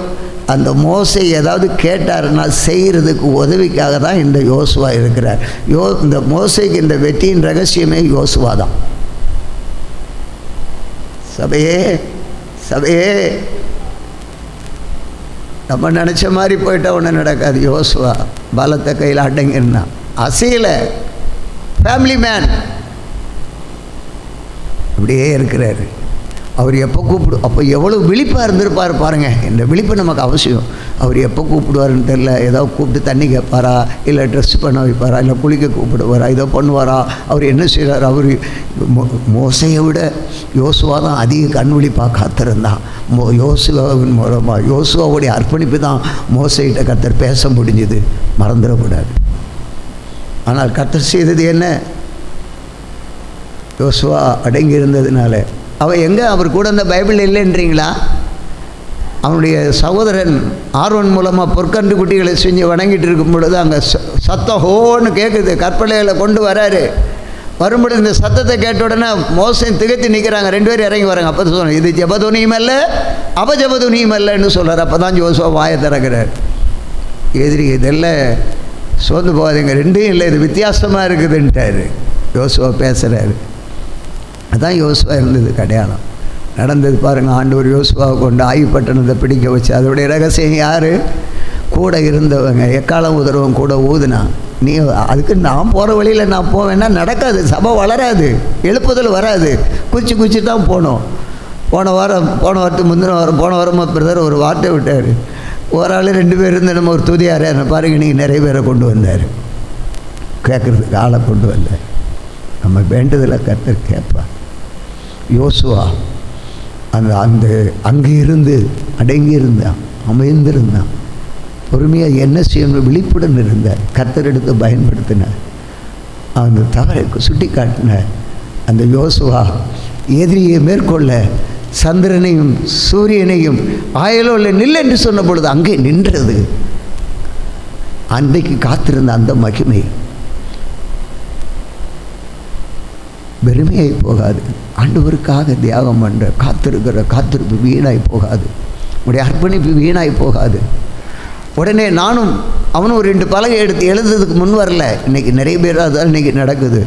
அந்த மோசை ஏதாவது கேட்டாருன்னா செய்கிறதுக்கு உதவிக்காக தான் இந்த யோசுவா இருக்கிறார். இந்த மோசைக்கு இந்த வெற்றியின் ரகசியமே யோசுவா தான். சபையே சபையே, நம்ம நினச்ச மாதிரி போயிட்டா ஒன்றும் நடக்காது. யோசுவா பலத்தை கையில் அடங்கிருந்தா, அசையில் ஃபேமிலி மேன் அப்படியே இருக்கிறாரு. அவர் எப்போ அப்போ எவ்வளோ விழிப்பாக இருந்திருப்பார் பாருங்கள். இந்த விழிப்பு நமக்கு அவசியம். அவர் எப்போ கூப்பிடுவாருன்னு தெரில. ஏதாவது கூப்பிட்டு தண்ணி கேட்பாரா, இல்லை ட்ரெஸ் பண்ண வைப்பாரா, இல்லை குளிக்க கூப்பிடுவாரா, இதோ பண்ணுவாரா? அவர் என்ன செய்கிறார்? அவர் மோசையை விட யோசுவா தான் அதிக கண் விழிப்பாக காத்திருந்தான். யோசுவாவின் மூலமாக யோசுவாவுடைய அர்ப்பணிப்பு தான் மோசைகிட்ட கர்த்தர் பேச முடிஞ்சுது, மறந்துடக்கூடாது. ஆனால் கர்த்தர் செய்தது என்ன? யோசுவா அடங்கி இருந்ததுனால. அவன் எங்கே? அவர் கூட இந்த பைபிள் இல்லைன்றீங்களா? அவனுடைய சகோதரன் ஆரோன் மூலமாக பொற்கன்று குட்டிகளை செஞ்சு வணங்கிட்டு இருக்கும் பொழுது அங்கே சத்தம் ஹோன்னு கேட்குது. கற்பலைகளை கொண்டு வராரு. வரும்பொழுது இந்த சத்தத்தை கேட்ட உடனே மோசை திகைத்து நிற்கிறாங்க. 2 பேரும் இறங்கி வராங்க. அப்போ சொன்னாங்க, இது ஜெபதுனியும் அல்ல, அபஜபதுனியும் அல்லன்னு சொல்கிறார். அப்போ தான் யோசுவா வாயை திறக்கிறார். எதிரி இதெல்லாம் சோர்ந்து போகாதீங்க, ரெண்டும் இல்லை, இது வித்தியாசமாக இருக்குதுன்ட்டார். யோசுவா பேசுகிறாரு. அதான் யோசுவா இருந்தது அடையாளம். நடந்தது பாருங்கள். ஆண்டவர் யோசுவாவை கொண்டு ஆயி பட்டணத்தை பிடிக்க வச்சு. அதோடைய ரகசியம் யார்? கூட இருந்தவங்க எக்காலம் ஊதுறவங்க கூட ஊதுனா, நீ அதுக்கு நான் போகிற வழியில் நான் போவேன்னா நடக்காது, சபை வளராது, எழுப்புதல் வராது. குச்சி தான் போனோம். போன வாரத்துக்கு முந்தின வாரம் போன வாரமாக பிரதர் ஒரு வார்த்தை விட்டார். ஒரு ஆள் 2 பேர் இருந்து நம்ம ஒரு துதியார் பாருங்க, நீங்கள் நிறைய பேரை கொண்டு வந்தார், கேட்குறதுக்கு ஆளை கொண்டு வந்தார். நம்ம வேண்டதில் கர்த்தர் கேட்பார். யோசுவா அந்த அங்கே இருந்து அடங்கி இருந்தான், அமைந்திருந்தான், பொறுமையாக என்ன செய்யணும் விழிப்புடன் இருந்தார். கர்த்தர் எடுத்து பயன்படுத்தினார். அந்த தவறை சுட்டி காட்டினார். அந்த யோசுவா எதிரியை மேற்கொள்ள சந்திரனையும் சூரியனையும் ஆயலோல நில் என்று சொன்ன பொழுது அங்கே நின்றது. அன்றைக்கு காத்திருந்த அந்த மகிமை வெறுமையாய் போகாது. ஆண்டவருக்காக தியாகம் பண்ணுற காத்திருப்பு வீணாய் போகாது. உடைய அர்ப்பணிப்பு வீணாய் போகாது. உடனே நானும் அவனும் ஒரு 2 பலகை எடுத்து எழுதுறதுக்கு முன் வரல. இன்றைக்கி நிறைய பேர் அதான் இன்றைக்கி நடக்குது.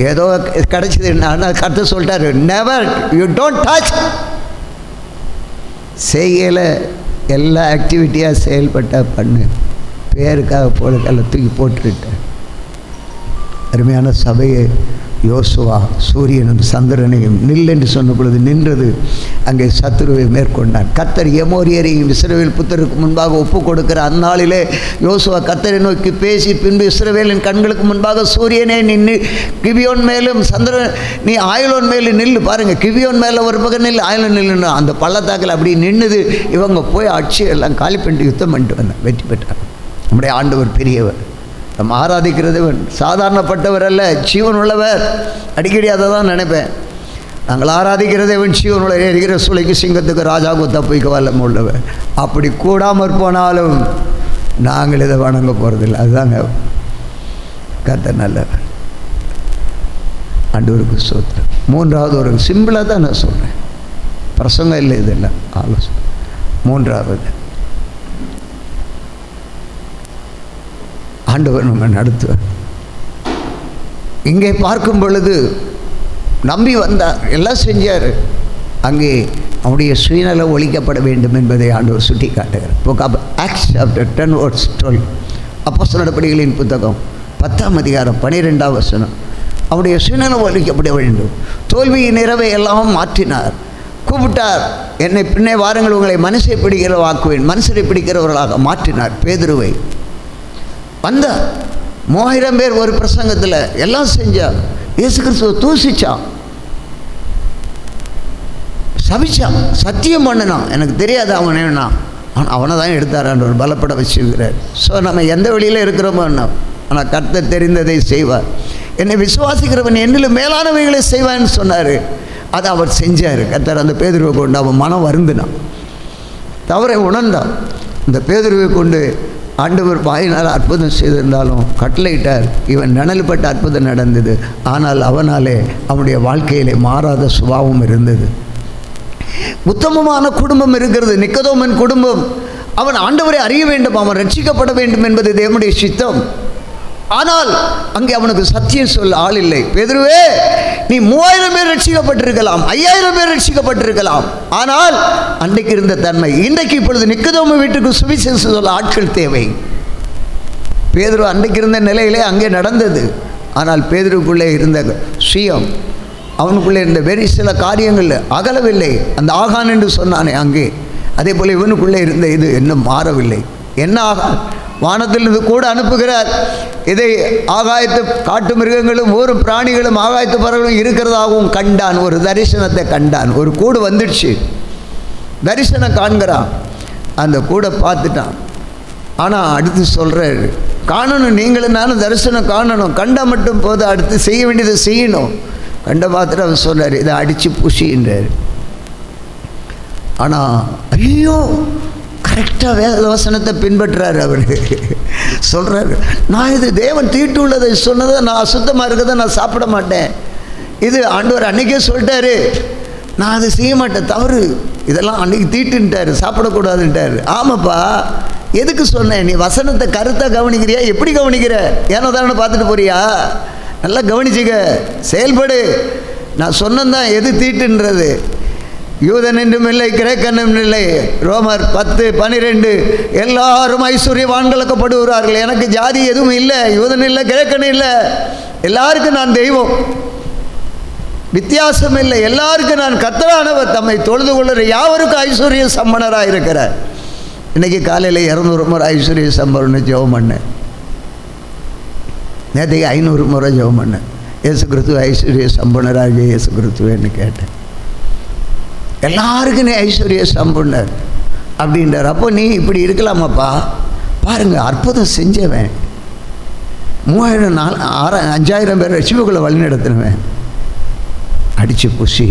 ஏதோ கிடச்சிது, ஆனால் கர்த்தர் சொல்லிட்டாரு, நெவர் யூ டோன்ட் டச். செய்யல எல்லா ஆக்டிவிட்டியாக செயல்பட்ட பண்ணு, பேருக்காக போல தூக்கி போட்டுக்கிட்டேன். அருமையான சபையை யோசுவா சூரியனும் சந்திரனையும் நில் என்று சொன்ன பொழுது நின்றது. அங்கே சத்துருவை மேற்கொண்டான். கர்த்தர் எமோரியரையும் இஸ்ரவேல் புத்தருக்கு முன்பாக ஒப்பு கொடுக்கிற அந்நாளிலே யோசுவா கர்த்தரை நோக்கி பேசி, பின்பு இஸ்ரவேலின் கண்களுக்கு முன்பாக சூரியனே நின்று கிபியோன் மேலும் சந்திரன் நீ ஆயலோன் மேலும் நில்லு. பாருங்கள், கிபியோன் மேலே ஒரு பக்கம் நில்லு, ஆயலோன் நில்லுன்னு அந்த பள்ளத்தாக்கில் அப்படி நின்றுது. இவங்க போய் ஆட்சி எல்லாம் காலி பண்ணிட்டு யுத்தம் பண்ணிட்டு வந்தாங்க, வெற்றி பெற்றாங்க. நம்முடைய ஆண்டவர் பெரியவர். நம்ம ஆராதிக்கிறதவன் சாதாரணப்பட்டவர் அல்ல, ஜீவன் உள்ளவர். அடிக்கடி அதை தான் நினைப்பேன். நாங்கள் ஆராதிக்கிறதவன் ஜீவன் உள்ள எரிகிற சுளைக்கு சிங்கத்துக்கு ராஜாவுக்கு தப்பிக்க வல்லம் உள்ளவர். அப்படி கூடாமற் போனாலும் நாங்கள் இதை வணங்க போகிறதில்லை. அதுதாங்க கர்த்தர் நல்லவர். ஆண்டவருக்கு ஸ்தோத்திரம். 3வது ஒரு சிம்பிளாக தான் நான் சொல்கிறேன், பிரசங்கம் இல்லை, இதெல்லாம் ஆலோசனை. 3வது ஆண்டவர் நம்ம நடத்துவார். இங்கே பார்க்கும் பொழுது நம்பி வந்தார், எல்லாம் செஞ்சார். அங்கே அவருடைய சுயநலம் ஒழிக்கப்பட வேண்டும் என்பதை ஆண்டவர் சுட்டி காட்டுகிறார். புக் ஆஃப் ஆக்ட்ஸ் சாப்டர் 10:12, அப்போஸ்தலர் நடபடிகளின் புத்தகம் 10ஆம் அதிகாரம் 12ஆம் வசனம். அவருடைய சுயநலம் ஒழிக்கப்பட வேண்டும். தோல்வியின் இரவை எல்லாம் மாற்றினார். கூப்பிட்டார், என்னை பின்னே வாருங்கள், உங்களை மனுஷரை பிடிக்கிறவாக்குவேன். மனுஷரை பிடிக்கிறவர்களாக மாற்றினார் பேதுருவை. வந்தார் 3000 பேர் ஒரு பிரசங்கத்தில் எல்லாம் செஞ்சார். இயேசு கிறிஸ்துவ தூசிச்சான், சபிச்சான், சத்தியம் பண்ணினான். எனக்கு தெரியாது அவன் என்ன, ஆனால் அவனை தான் எடுத்தாரான் ஒரு பலப்பட வச்சுருக்கிறார். ஸோ நம்ம எந்த வழியில் இருக்கிறோமோ என்ன, ஆனால் கர்த்தர் தெரிந்ததை செய்வார். என்னை விசுவாசிக்கிறவன் என்னிலும் மேலானவைகளை செய்வான்னு சொன்னார். அதை அவர் செஞ்சார். கர்த்தர் அந்த பேதுருவை கொண்டு அவன் மனம் வருந்தினான், தவறை உணர்ந்தான். இந்த பேதுருவை கொண்டு ஆண்டவர் வாயினால் அற்புதம் செய்திருந்தாலும் கட்டளையிட்டார். இவன் நிழல்பட்ட அற்புதம் நடந்தது. ஆனால் அவனாலே அவனுடைய வாழ்க்கையிலே மாறாத சுபாவம் இருந்தது. உத்தமமான குடும்பம் இருக்கிறது, நிக்கதோமன் குடும்பம். அவன் ஆண்டவரை அறிய வேண்டும், அவன் ரட்சிக்கப்பட வேண்டும் என்பது தேவனுடைய சித்தம். ஆனால் அங்கே அவனுக்கு சத்தியம் சொல்ல ஆள் இல்லை. பேதுருவே, நீ 3000 பேர் ரட்சிக்கப்பட்டிருக்கலாம், 5000 பேர் ரட்சிக்கப்பட்டிருக்கலாம். ஆனால் அன்றைக்கு இருந்த தன்மை இன்றைக்கு இப்பொழுது நிக்கதோமு வீட்டுக்கு சுவிசேஷம் சொல்ல ஆட்கள் தேவை. பேதுரு அன்றைக்கு இருந்த நிலையிலே அங்கே நடந்தது. ஆனால் பேதுருக்குள்ளே இருந்த சுயம், அவனுக்குள்ளே இருந்த வேறு சில காரியங்கள் அகலவில்லை. அந்த ஆகான் என்று சொன்னானே அங்கே, அதே போல் இவனுக்குள்ளே இருந்த இது இன்னும் மாறவில்லை. என்ன ஆகான்? வானத்திலிருந்து கூட அனுப்புகிறார். இதை ஆகாயத்து காட்டு மிருகங்களும் ஊர் பிராணிகளும் ஆகாயத்து பறவைகளும் இருக்கிறதாகவும் கண்டான். ஒரு தரிசனத்தை கண்டான். ஒரு கூடு வந்துடுச்சு, தரிசனம் காண்கிறான். அந்த கூடை பார்த்துட்டான். ஆனால் அடுத்து சொல்கிறார், காணணும், நீங்களும் நானும் தரிசனம் காணணும். கண்ட மட்டும் போது அடுத்து செய்ய வேண்டியதை செய்யணும். கண்ட பார்த்துட்டு அவர் சொல்கிறார், இதை அடித்து புஷின்றார். ஆனால் ஐயோ, கரெக்டாக வேத வசனத்தை பின்பற்றுறாரு. அவர் சொல்கிறாரு, நான் இது தேவன் தீட்டு உள்ளதை சொன்னதை, நான் அசுத்தமாக இருக்கிறத நான் சாப்பிட மாட்டேன். இது ஆண்டவர் அன்றைக்கே சொல்லிட்டாரு, நான் அதை செய்ய மாட்டேன், தவறு, இதெல்லாம் அன்றைக்கி தீட்டுன்ட்டார், சாப்பிடக்கூடாதுன்ட்டார். ஆமாப்பா, எதுக்கு சொன்னேன்? நீ வசனத்தை கருத்தாக கவனிக்கிறியா, எப்படி கவனிக்கிற? ஏனோ தானே பார்த்துட்டு போறியா? நல்லா கவனிச்சுக்க, செயல்படு. நான் சொன்னதான் எது தீட்டுன்றது. யூதன் என்றும் இல்லை, கிரேக்கன் என்றும் இல்லை. ரோமர் 10:12 எல்லாரும் ஐஸ்வர்யவான்களுக்கப்படுகிறார்கள். எனக்கு ஜாதி எதுவும் இல்லை, யூதன் இல்லை, கிரேக்கன் இல்லை, எல்லாருக்கும் நான் தெய்வம், வித்தியாசம் இல்லை, எல்லாருக்கும் நான் கர்த்தரானவர், தம்மை தொழுது கொள்ளுற யாவருக்கும் ஐஸ்வர்ய சம்பனராக இருக்கிறார். இன்றைக்கி காலையில் 200 முறை ஐஸ்வர்ய சம்பரம்னு ஜெபம் பண்ணேன். நேற்றுக்கு 500 முறை ஜெபம் பண்ணேன். இயேசு கிறிஸ்துவ ஐஸ்வர்ய சம்பனராக இயேசு கிறிஸ்துவேன்னு கேட்டேன். எல்லாருக்கும் நீ ஐஸ்வர்ய சம்பனர் அப்படின்றார். அப்போ நீ இப்படி இருக்கலாமாப்பா? பாருங்கள், அற்புதம் செஞ்சவன், 3000 5000 பேர் ரட்சிப்புக்குள்ளே வழி நடத்தினவன், அடித்து புசி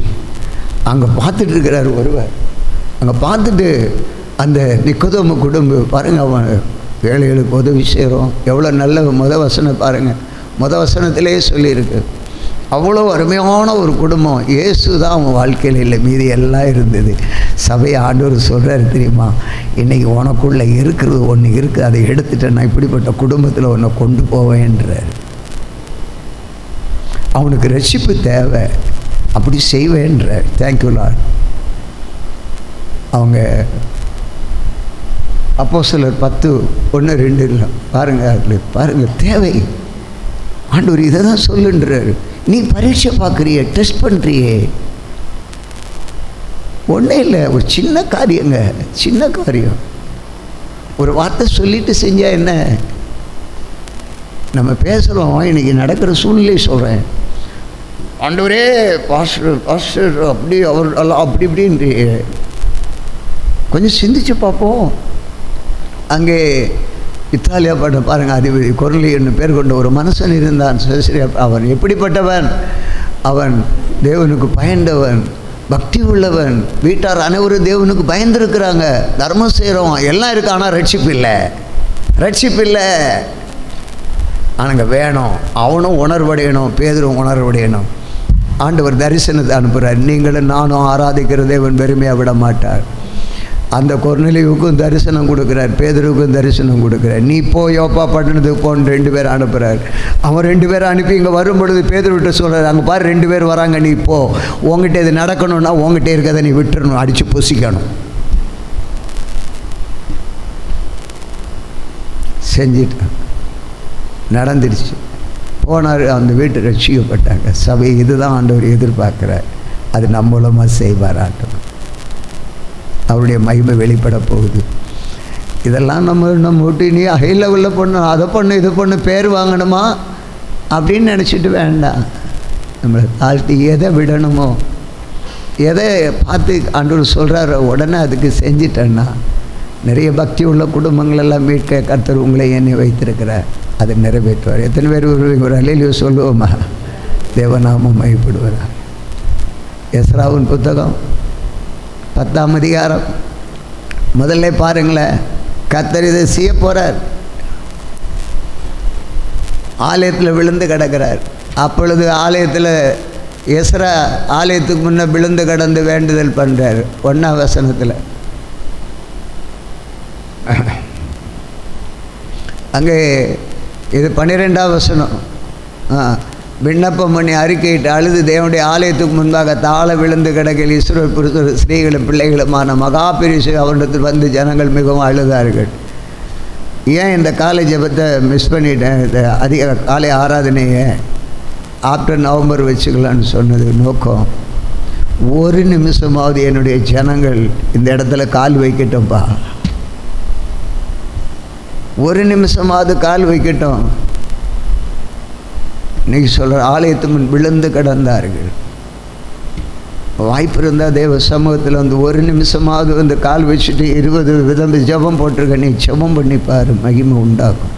அங்கே பார்த்துட்டு இருக்கிறார் ஒருவர். அங்கே பார்த்துட்டு அந்த நிக்கோதேமு குடும்பம் பாருங்கள், அவன் ஏழைகளுக்கு உதவி செய்கிறோம், எவ்வளோ நல்ல வசனம் பாருங்கள், வசனத்திலே சொல்லியிருக்கு. அவ்வளோ அருமையான ஒரு குடும்பம். இயேசு தான் அவன் வாழ்க்கையில் இல்லை, மீதி எல்லாம் இருந்தது. சபையை ஆண்டவர் சொல்கிறார் தெரியுமா, இன்றைக்கி உனக்குள்ளே இருக்கிறது ஒன்று இருக்குது, அதை எடுத்துகிட்டு நான் இப்படிப்பட்ட குடும்பத்தில் உன்னை கொண்டு போவேன்றார். அவனுக்கு ரட்சிப்பு தேவை, அப்படி செய்வேன்ற. Thank you Lord. அவங்க அப்போஸ்தலர் 10:1-2 இல்லை பாருங்கள், அதில் பாருங்கள் தேவை. ஆண்டவர் இதை தான் சொல்லுன்றார். நீ பரீட்சை பார்க்குறிய, டெஸ்ட் பண்ணுறியே, ஒன்றும் இல்லை, ஒரு சின்ன காரியங்க, சின்ன காரியம், ஒரு வார்த்தை சொல்லிட்டு செஞ்சால் என்ன? நம்ம பேசுகிறோம், இன்றைக்கி நடக்கிற சூழ்நிலை சொல்கிறேன். ஆண்டவரே பாஸ்டர் அப்படி அவர் எல்லாம் அப்படி இப்படின்னு கொஞ்சம் சிந்திச்சு பார்ப்போம். அங்கே இத்தாலியா பாட்ட பாருங்கள், அதிபதி கொர்னேலியு பேர் கொண்ட ஒரு மனுஷன் இருந்தான். சரி, அவன் எப்படிப்பட்டவன்? அவன் தேவனுக்கு பயந்தவன், பக்தி உள்ளவன், வீட்டார் அனைவரும் தேவனுக்கு பயந்துருக்கிறாங்க, தர்மம் செய்கிறோம், எல்லாம் இருக்கு. ஆனால் ரட்சிப்பு இல்லை. ஆனால் வேணும், அவனும் உணர்வடையணும், பேதுரும் உணர்வடையணும். ஆண்டவர் தரிசனத்தை அனுப்புகிறார். நீங்களும் நானும் ஆராதிக்கிற தேவன் பெருமையாக விட மாட்டார். அந்த கொர்னேலியுவுக்கும் தரிசனம் கொடுக்குறார், பேதுருவுக்கும் தரிசனம் கொடுக்குறார். நீ போ யோப்பா பட்டணத்துக்கு போன்னு 2 பேர் அனுப்புகிறார். அவன் 2 பேரை அனுப்பி இங்கே வரும்பொழுது பேதுருவிட்ட சொல்கிறார், அங்கே பாரு 2 பேர் வராங்க, நீ போ, உங்ககிட்ட இது நடக்கணும்னா உங்ககிட்ட இருக்கிறத நீ விட்டுறணும், அடித்து புசிக்கணும். செஞ்சிட்டான், நடந்துடுச்சு. போனார், அந்த வீட்டு ரட்சிக்கப்பட்டாங்க. சபை இதுதான் ஆண்டவர் எதிர்பார்க்குறார். அது நம்ம மூலமாக செய்வார் ஆண்டவர். அவருடைய மகிமை வெளிப்பட போகுது. இதெல்லாம் நம்ம விட்டு நீ ஹை லெவலில் பண்ணணும், அதை பண்ணு, இது பண்ணு, பேர் வாங்கணுமா அப்படின்னு நினச்சிட்டு வேண்டாம். நம்மளை தாழ்த்தி எதை விடணுமோ, எதை பார்த்து ஆண்டவர் சொல்கிறாரோ உடனே அதுக்கு செஞ்சிட்டேன்னா நிறைய பக்தி உள்ள குடும்பங்களெல்லாம் மீட்க கர்த்தர் உங்களை என்னை வைத்திருக்கிறார். அதை நிறைவேற்றுவார். எத்தனை பேர் ஒரு அல்லேலூயா சொல்லுவோமா? தேவநாமம் மகிமைப்படுவார். எஸ்ராவின் புத்தகம் 10ஆம் அதிகாரம் முதல்ல பாருங்களேன். கர்த்தர் இதை செய்ய போகிறார். ஆலயத்தில் விழுந்து கிடக்கிறார். அப்பொழுது ஆலயத்தில் எஸ்ரா ஆலயத்துக்கு முன்னே விழுந்து கிடந்து வேண்டுதல் பண்ணுறார். 1ஆம் வசனத்தில் அங்கே இது 12ஆம் வசனம். விண்ணப்பம் பண்ணி அறிக்கையிட்டு அழுது தேவனுடைய ஆலயத்துக்கு முன்பாக தாழ விழுந்து கிடக்கையில் இஸ்ரவேல் புருஷர் ஸ்திரீகளும் பிள்ளைகளுமான மகா பெரிசு அவரிடத்தில் வந்து ஜனங்கள் மிகவும் அழுதார்கள். ஏன் இந்த காலை ஜெபத்தை மிஸ் பண்ணிட்டேன்? இந்த அதிக காலை ஆராதனையை ஆஃப்டர் நவம்பர் வச்சுக்கலான்னு சொன்னது நோக்கம், ஒரு நிமிஷமாவது என்னுடைய ஜனங்கள் இந்த இடத்துல கால் வைக்கட்டும்பா, ஒரு நிமிஷமாவது கால் வைக்கட்டும். இன்றைக்கி சொல்கிற ஆலயத்து முன் விழுந்து கிடந்தார்கள். வாய்ப்பு இருந்தால் தேவ சமூகத்தில் வந்து ஒரு நிமிஷமாவது வந்து கால் வச்சுட்டு 20 விதம் ஜெபம் போட்டிருக்க, நீ ஜெபம் பண்ணிப்பார், மகிமை உண்டாகும்.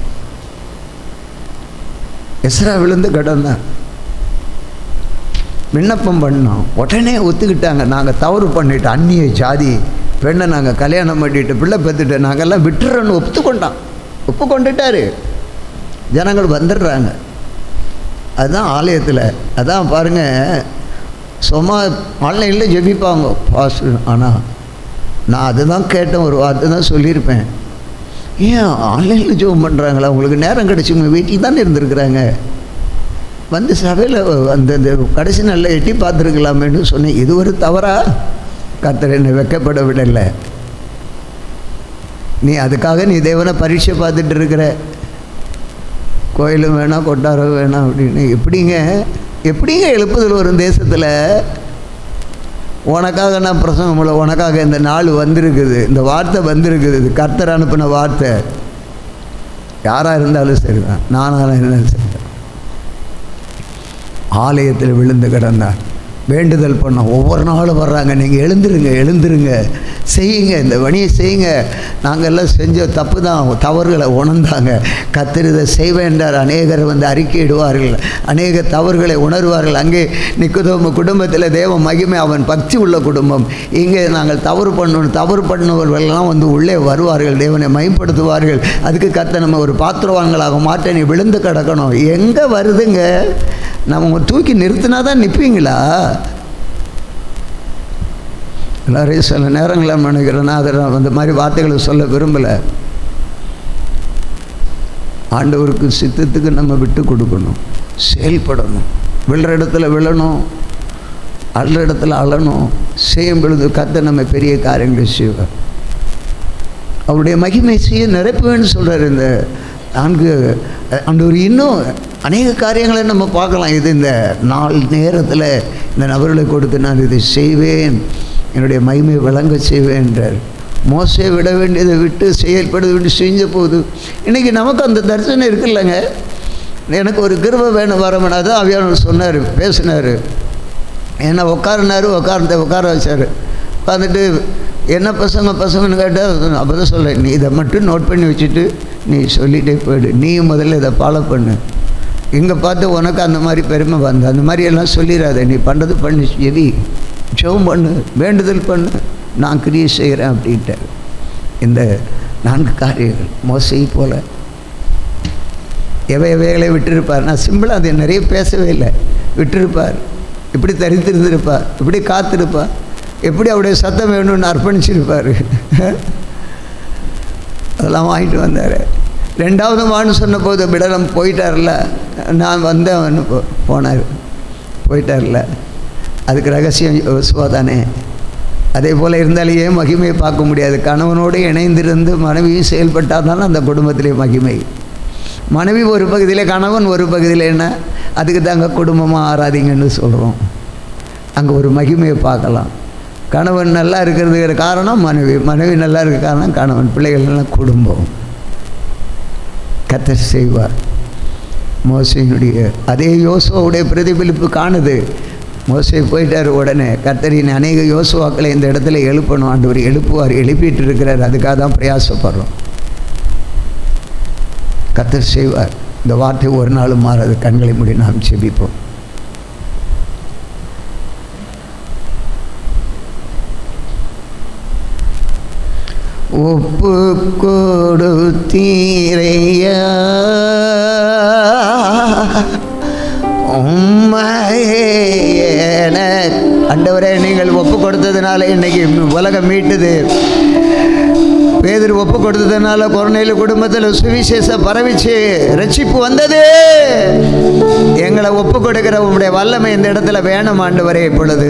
எஸ்ரா விழுந்து கிடந்தான், விண்ணப்பம் பண்ணோம், உடனே ஒத்துக்கிட்டாங்க. நாங்கள் தவறு பண்ணிவிட்டு அந்நிய ஜாதி பெண்ணை நாங்கள் கல்யாணம் பண்ணிட்டு பிள்ளை பெற்றுட்டு நாங்கள்லாம் விட்டுறோன்னு ஒப்புக்கொண்டுட்டார். ஜனங்கள் வந்துடுறாங்க. அதுதான் ஆலயத்தில். அதான் பாருங்கள், சும்மா ஆன்லைனில் ஜெபிப்பாங்க பாஸ்டர். ஆனால் நான் அதுதான் கேட்டேன், ஒரு வார்த்தை தான் சொல்லியிருப்பேன். ஏன் ஆன்லைனில் ஜெபம் பண்ணுறாங்களா? உங்களுக்கு நேரம் கிடச்சிங்க, வீட்டில் தானே இருந்திருக்கிறாங்க, வந்து சபையில் அந்த கடைசி நாளில் எட்டி பார்த்துருக்கலாமேன்னு சொன்னேன். இது ஒரு தவறா? கர்த்தர் என்னை வெட்கப்பட விடலை. நீ அதுக்காக நீ தேவனை பரீட்சை பார்த்துட்டு இருக்கிற. கோயிலும் வேணாம், கொட்டாரம் வேணாம் அப்படின்னு எப்படிங்க எழுப்புதல் வரும் தேசத்தில்? உனக்காக நான் பிரசங்கம் இல்லை, உனக்காக இந்த நாள் வந்திருக்குது, இந்த வார்த்தை வந்திருக்குது. இது கர்த்தர் அனுப்பின வார்த்தை. யாராக இருந்தாலும் சரிதான், நானாக இருந்தாலும் சரிதான். ஆலயத்தில் விழுந்து கிடந்தார், வேண்டுதல் பண்ண. ஒவ்வொரு நாளும் வர்றாங்க, நீங்கள் எழுந்துருங்க, செய்யுங்க, இந்த பணியை செய்யுங்க. நாங்கள் எல்லாம் செஞ்ச தப்பு தான், தவறுகளை உணர்ந்தாங்க. கர்த்தர் இதை செய்வேன்றார். அநேகர் வந்து அறிக்கையிடுவார்கள், அநேக தவறுகளை உணர்வார்கள். அங்கே நிக்கோதேமு குடும்பத்தில் தேவ மகிமை, அவன் பக்தி உள்ள குடும்பம். இங்கே நாங்கள் தவறு பண்ணவர்களெல்லாம் வந்து உள்ளே வருவார்கள், தேவனை மகிமைப்படுத்துவார்கள். அதுக்கு கர்த்தர் நம்ம ஒரு பாத்திரவான்களாக மாட்ட நீ விழுந்து கிடக்கணும். எங்கே வருதுங்க? நம்ம தூக்கி நிறுத்தினா தான் நிற்பீங்களா? எல்லாரையும் சில நேரங்களில் நினைக்கிறேன்னா அதை அந்த மாதிரி வார்த்தைகளை சொல்ல விரும்பலை. ஆண்டவருக்கு சித்தத்துக்கு நம்ம விட்டு கொடுக்கணும், செயல்படணும். விழுற இடத்துல விழணும், அழுற இடத்துல அழணும். செய்யும் பொழுது கர்த்தர் நம்ம பெரிய காரியங்களை செய்வார். அவருடைய மகிமை செய்ய நிரப்புவேன்னு சொல்கிறார். இந்த 4 ஆண்டவர் இன்னும் அநேக காரியங்களை நம்ம பார்க்கலாம். இது இந்த நாள் நேரத்தில் இந்த நபர்களை கொடுத்து நான் இதை செய்வேன், என்னுடைய மகிமை விளங்க செய்வேன் என்றார். மோசே விட வேண்டியதை விட்டு செயல்படுத்த வேண்டி செஞ்ச போது இன்றைக்கி நமக்கு அந்த தரிசனம் இருக்குல்லங்க. எனக்கு ஒரு கிருபை வேணும், வர வேணும். அதான் ஆவியானவர் சொன்னார், பேசினார். என்ன உட்கார வச்சார். உட்காந்துட்டு என்ன பசங்கன்னு கேட்டால் அப்போ தான் சொல்கிறேன், நீ இதை மட்டும் நோட் பண்ணி வச்சுட்டு நீ சொல்லிகிட்டே போயிடு, நீயும் முதல்ல இதை ஃபாலோ பண்ணு. இங்கே பார்த்து உனக்கு அந்த மாதிரி பெருமை வந்து அந்த மாதிரி எல்லாம் சொல்லிடாத. நீ பண்ணுறது பண்ணி எவி ஜெபம் பண்ணு, வேண்டுதல் பண்ணு, நான் கிரியை செய்கிறேன் அப்படின்ட்டு. இந்த 4 காரியங்கள் மோசை போல் எவைகளை விட்டிருப்பார். நான் சிம்பிளாக அதை நிறைய பேசவே இல்லை. விட்டிருப்பார், இப்படி தரித்திருந்திருப்பார், இப்படி காத்திருப்பார், எப்படி அவருடைய சத்தம் வேணும்னு அர்ப்பணிச்சிருப்பார். அதெல்லாம் வாங்கிட்டு வந்தார். 2வது வான்னு சொன்ன போது விடலம் போயிட்டார்ல, நான் வந்தேன் போயிட்டார்ல. அதுக்கு ரகசியம் யோசுவா தானே. அதே போல் இருந்தாலேயே மகிமையை பார்க்க முடியாது. கணவனோடு இணைந்திருந்து மனைவியும் செயல்பட்டால் தானே அந்த குடும்பத்திலே மகிமை. மனைவி ஒரு பகுதியில், கணவன் ஒரு பகுதியில். என்ன அதுக்கு தாங்க குடும்பமாக ஆராதிங்கன்னு சொல்கிறோம். அங்கே ஒரு மகிமையை பார்க்கலாம். கணவன் நல்லா இருக்கிறதுக்கு காரணம் மனைவி நல்லா இருக்க காரணம் கணவன், பிள்ளைகள்லாம் குடும்பம். கர்த்தர் செய்வார். மோசையினுடைய அதே யோசுவாவுடைய பிரதிபலிப்பு காணுது. மோசே போயிட்டார். உடனே கர்த்தரின் அநேக யோசுவாக்களை இந்த இடத்துல எழுப்பணும். ஆண்டவர் எழுப்புவார், எழுப்பிட்டு இருக்கிறார். அதுக்காக தான் பிரயாசப்படுறோம். கர்த்தர் செய்வார். இந்த வார்த்தை ஒரு நாளும் மாறாது. கண்களை மூடி நாம் செபிப்போம். ஒப்பு கொடுத்தீரையா உம்மையே ஆண்டவரே, நீங்கள் ஒப்பு கொடுத்ததுனால இன்னைக்கு உலகம் மீட்டுது. பேதுரு ஒப்பு கொடுத்ததுனால கொர்நேலியு குடும்பத்தில் சுவிசேஷம் பரவிச்சு, ரட்சிப்பு வந்தது. எங்களை ஒப்பு கொடுக்கிற உங்களுடைய வல்லமை இந்த இடத்துல வேணும் ஆண்டவரே. இப்பொழுது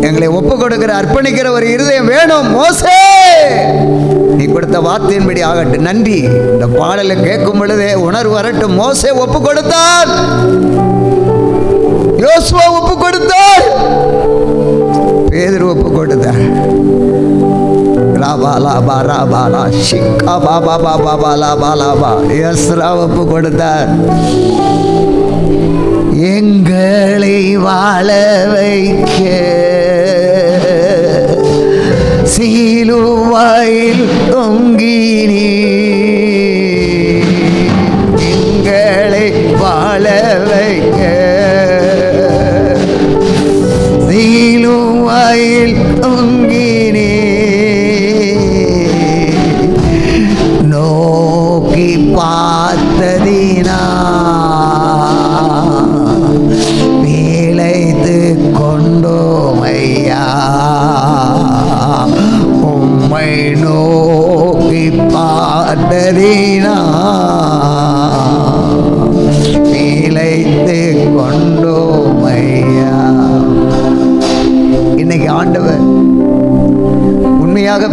எங்களை ஒப்பு கொடுக்கிற அர்ப்பணிக்கிற ஒரு இருதயம் வேணும். மோசே, நீ கொடுத்த வார்த்தையின்படி ஆகட்டும். நன்றி. இந்த பாடலை கேட்கும் பொழுதே உணர்வு வரட்டும். மோசே ஒப்பு கொடுத்தார், யோசுவா ஒப்பு கொடுத்தார், பேதுரு ஒப்பு கொடுத்தார். ஒப்பு கொடுத்தார். எங்களை வாழ வைக்க சிலுவையில் தொங்கினீ, எங்களை வாழ வைக்க சிலுவையில் தொங்கினீ, நோக்கி பார்த்ததினா நிலைத்து கொண்டோமையா, உம்மை நோக்கி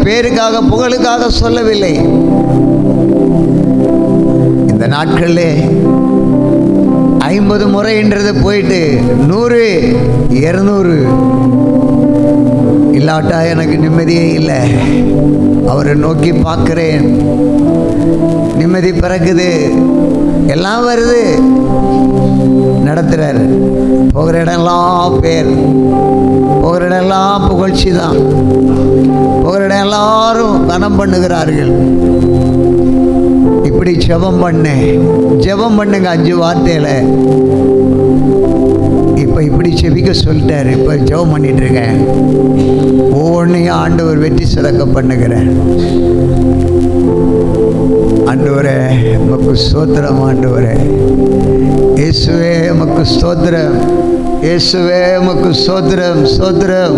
பேருக்காக புகழுக்காக சொல்லவில்லை. இந்த நாட்களிலே 50 முறைன்றது போயிட்டு 100 200 இல்லாட்டா எனக்கு நிம்மதியே இல்லை. அவரை நோக்கி பார்க்கிறேன், நிம்மதி பிறக்குது, எல்லாம் வருது, நடத்துறாரு. போகிற இடம்லாம் பேர், போகிற இடம்லாம் புகழ்ச்சி தான், போகிற இடம் எல்லாரும் கனம் பண்ணுகிறார்கள். இப்படி ஜெபம் பண்ணுங்க 5 வார்த்தையில். இப்போ இப்படி செபிக்க சொல்லிட்டாரு. இப்போ ஜெபம் பண்ணிட்டு இருக்கேன். ஒவ்வொன்றையும் ஆண்டவர் வெற்றி சிறக்க பண்ணுகிறேன். ஆண்டவரே உமக்கு ஸ்தோத்திரம், ஆண்டவரே இயேசுவே உமக்கு ஸ்தோத்திரம், இயேசுவே உமக்கு ஸ்தோத்திரம், ஸ்தோத்திரம்.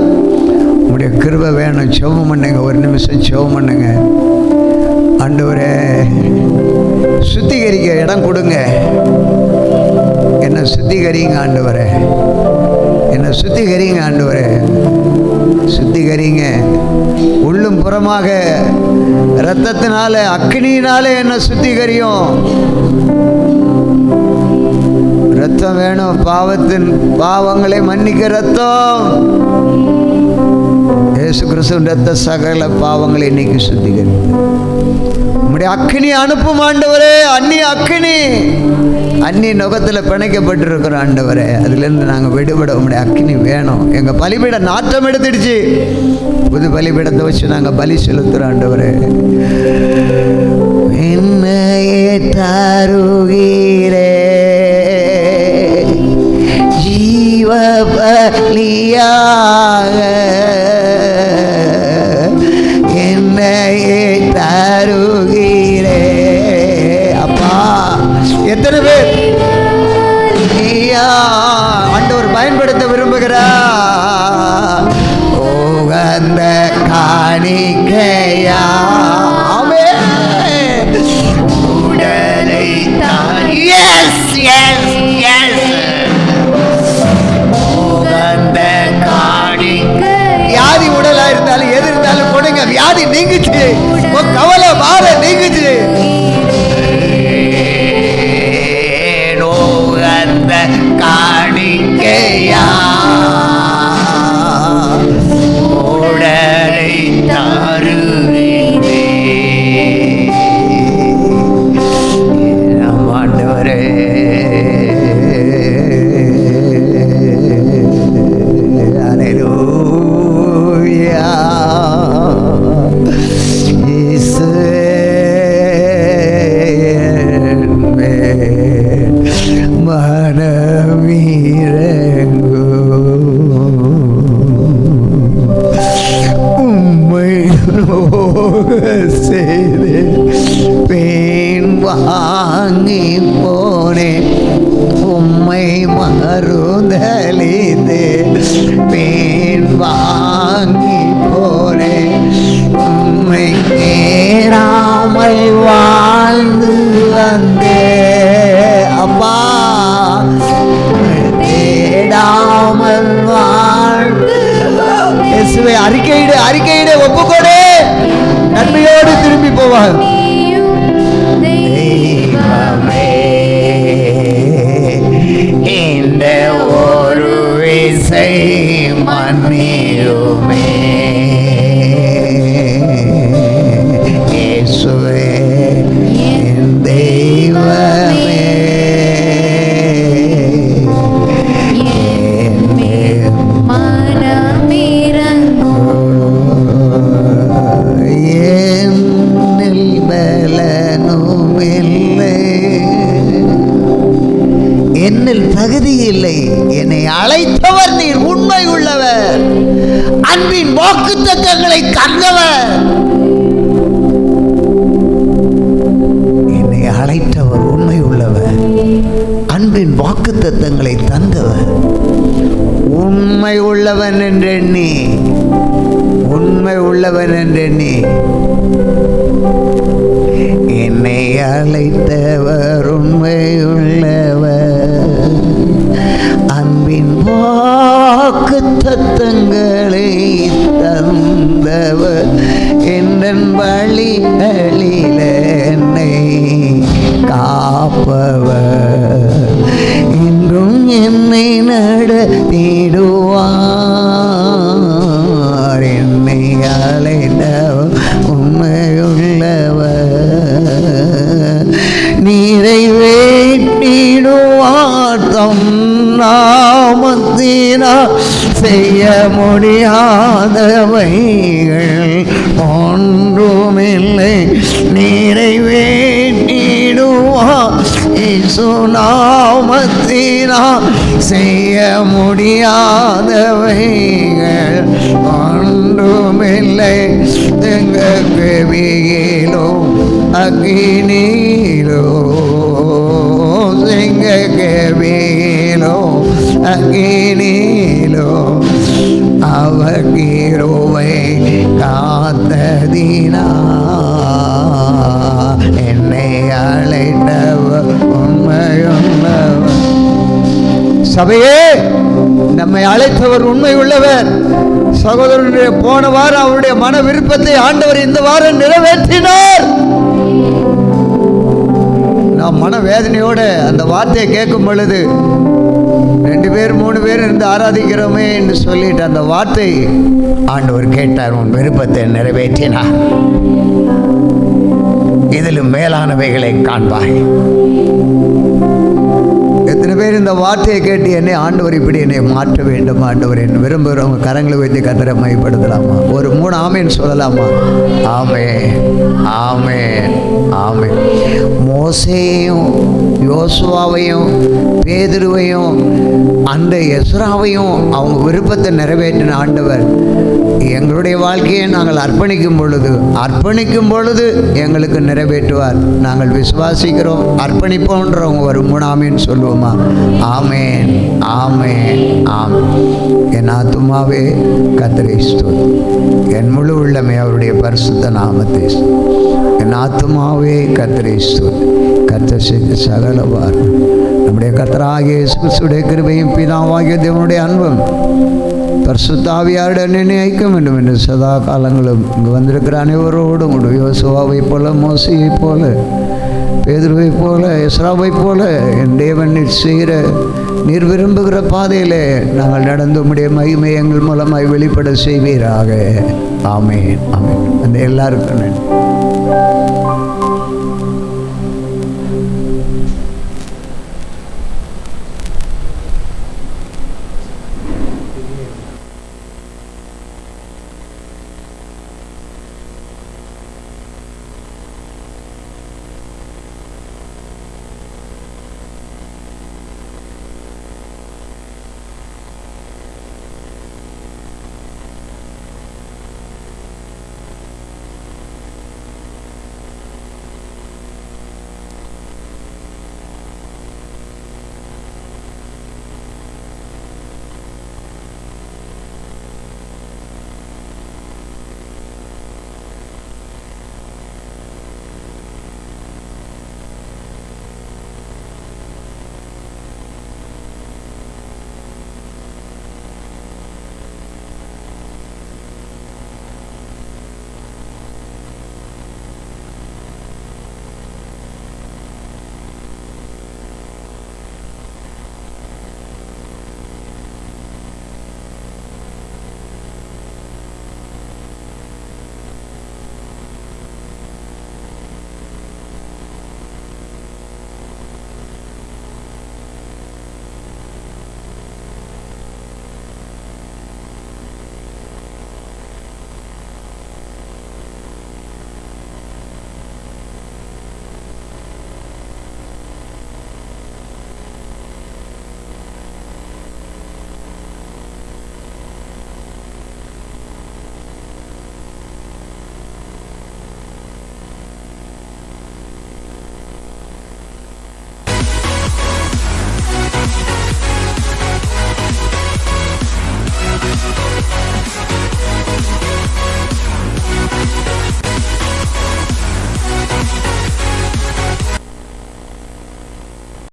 உங்களுடைய கிருபை வேணும். ஜெபம் பண்ணுங்க, ஒரு நிமிஷம் ஜெபம் பண்ணுங்க. ஆண்டவரே சுத்திகரிக்க இடம் கொடுங்க, என்னை சுத்திகரிங்க ஆண்டவரே, என்னை சுத்திகரிங்க ஆண்டவரே, சுத்திகரிங்க. உள்ளும் புறமாக இரத்தத்தினால அக்கினியினால என்னை சுத்திகரியும். இரத்தம் வேணும், பாவங்களை மன்னிக்க இரத்தம். இயேசு கிறிஸ்துவின் இரத்த சகல பாவங்களை இன்னைக்கு சுத்திகரித்து உம்முடைய அக்கினி அனுப்பும் ஆண்டவரே. அன்னி நுகத்தில் பிணைக்கப்பட்டிருக்கிறோம் ஆண்டவரே, அதுலேருந்து நாங்கள் விடுபட உம்முடைய அக்கினி வேணும். எங்கள் பலிபீடம் நாற்றம் எடுத்துடுச்சு, புது பலிபீடத்தை வச்சு நாங்கள் பலி செலுத்துகிறோம் ஆண்டவரே. என்னையே தருகிறே ஜீவ பலியாக, என்னையே தருகிறே. அப்பா எத்தனை பேர் ஆண்டவர் பயன்படுத்த விரும்புகிறார்? உகந்த காணிக்கையா உடலை தான். உகந்த காணிக்கை. வியாதி உடலா இருந்தாலும் எது இருந்தாலும் கொடுங்க. வியாதி நீங்குச்சு, கவலை மாற நீங்குச்சு. உகந்த காணிக்கையா உடலை தருகிறே. ஆண்டவரே அல்லேலூயா. மனமீரங்கோ உம்மை செய்து பேன் வாங்கி போனேன், உம்மை மறுதலித்து பேன் வாங்கி போனேன், உம்மை தேடாமல் வாழ்ந்து வந்தே. அப்பா தேடாமல் வாழ்ந்து இயேசுவே அறிக்கையிடு ஒப்புக்கொடு, நன்மையோடு திரும்பி போவார். தெய்வமே இந்த ஒரு விசை மன்னியுமே. இயேசுவே என் தெய்வமே என்னில் தகுதி இல்லை, என்னை அழைத்தவர் நீர் உண்மை உள்ளவர், அன்பின் வாக்குத்தத்தங்களை தந்தவர். என்னை அழைத்தவர் உண்மை உள்ளவர், அன்பின் வாக்குத்தத்தங்களை தந்தவர். உண்மை உள்ளவன் என்றெண்ணி, உண்மை உள்ளவன் என்றெண்ணி என்னை அழைத்தவர் உண்மையுள்ளவர், அன்பின் வாக்குத்தத்தங்களை தந்தவர். வழிகளில் என்னை காப்பவர் இன்றும் என்னை நடத்திடுவார். என்னை அழைத்தவர் உண்மையுள்ளவர் நிறைவேற்றிடுவார். தம் நாமத்தினால் செய்ய முடியாதவைகள் ஒன்றுமில்லை. நிறைவேற்றிடுவார். இயேசு நாமத்தினால் செய்ய முடியாதவைகள் ஒன்றுமில்லை. எங்கள் கவியிலோ அக்கினியிலோ எங்கள் கவியிலோ அக்கினியிலோ அவர் கிருபை காத்ததினா என்னை அழைத்தவர் உண்மையுள்ளவர். சபையே, நம்மை அழைத்தவர் உண்மை உள்ளவர். சகோதரனுடைய போன வாரம் அவருடைய மன விருப்பத்தை ஆண்டவர் இந்த வாரம் நிறைவேற்றினார். நாம் மன வேதனையோட அந்த வார்த்தையை கேட்கும் பொழுது 2 பேர் 3 பேர் இருந்து ஆராதிக்கிறோமே என்று சொல்லிட்டு அந்த வார்த்தை ஆண்டவர் கேட்டார். உன் விருப்பத்தை நிறைவேற்றினார். இதிலும் மேலானவைகளை காண்பாய். எத்தனை பேர் இந்த வார்த்தையை கேட்டு என்னை ஆண்டவர் இப்படி என்னை மாற்ற வேண்டும் ஆண்டவர் என்ன விரும்புகிறவங்க கரங்களை வைத்து கர்த்தரை மையப்படுத்தலாமா? ஒரு 3 ஆமேன்னு சொல்லலாமா? ஆமே ஆமே ஆமே. மோசேயும் யோசுவாவையும் பேதுருவையும் அந்த எஸ்ராவையும் அவங்க விருப்பத்தை நிறைவேற்றின ஆண்டவர் எங்களுடைய வாழ்க்கையை நாங்கள் அர்ப்பணிக்கும் பொழுது எங்களுக்கு நிறைவேற்றுவார். நாங்கள் விசுவாசிக்கிறோம், அர்ப்பணிப்போன்றவங்க ஒரு 3 ஆமேன்னு சொல்லுவோமா? ஆமேன் ஆமேன் ஆமேன். என் ஆத்துமாவே கர்த்தரை ஸ்தோத்திரி, என் முழு உள்ளமே அவருடைய பரிசுத்த நாமத்தை. என் ஆத்துமாவே கர்த்தரை ஸ்தோத்திரி. கர்த்தர் செய்த சகலவார் நம்முடைய கர்த்தராகிய இயேசு கிறிஸ்துவின் கிருபையும் பிதாவாகிய தேவனுடைய அன்பும் பரிசுத்த ஆவியாருடன் என்னை ஐக்கியம் வேண்டும் என்று சதா காலங்களும் இங்கு வந்திருக்கிற அனைவரோடும் கூட யோசுவாவை போல, மோசையை போல, பேதுருவை போல, எஸ்ராவை போல என் தேவன் செய்கிற நீர் விரும்புகிற பாதையிலே நாங்கள் நடந்து உம்முடைய மகிமை எங்கள் மூலமாய் வெளிப்பட செய்வீராக. ஆமென் ஆமென். அந்த எல்லாருக்கும் நன்றி.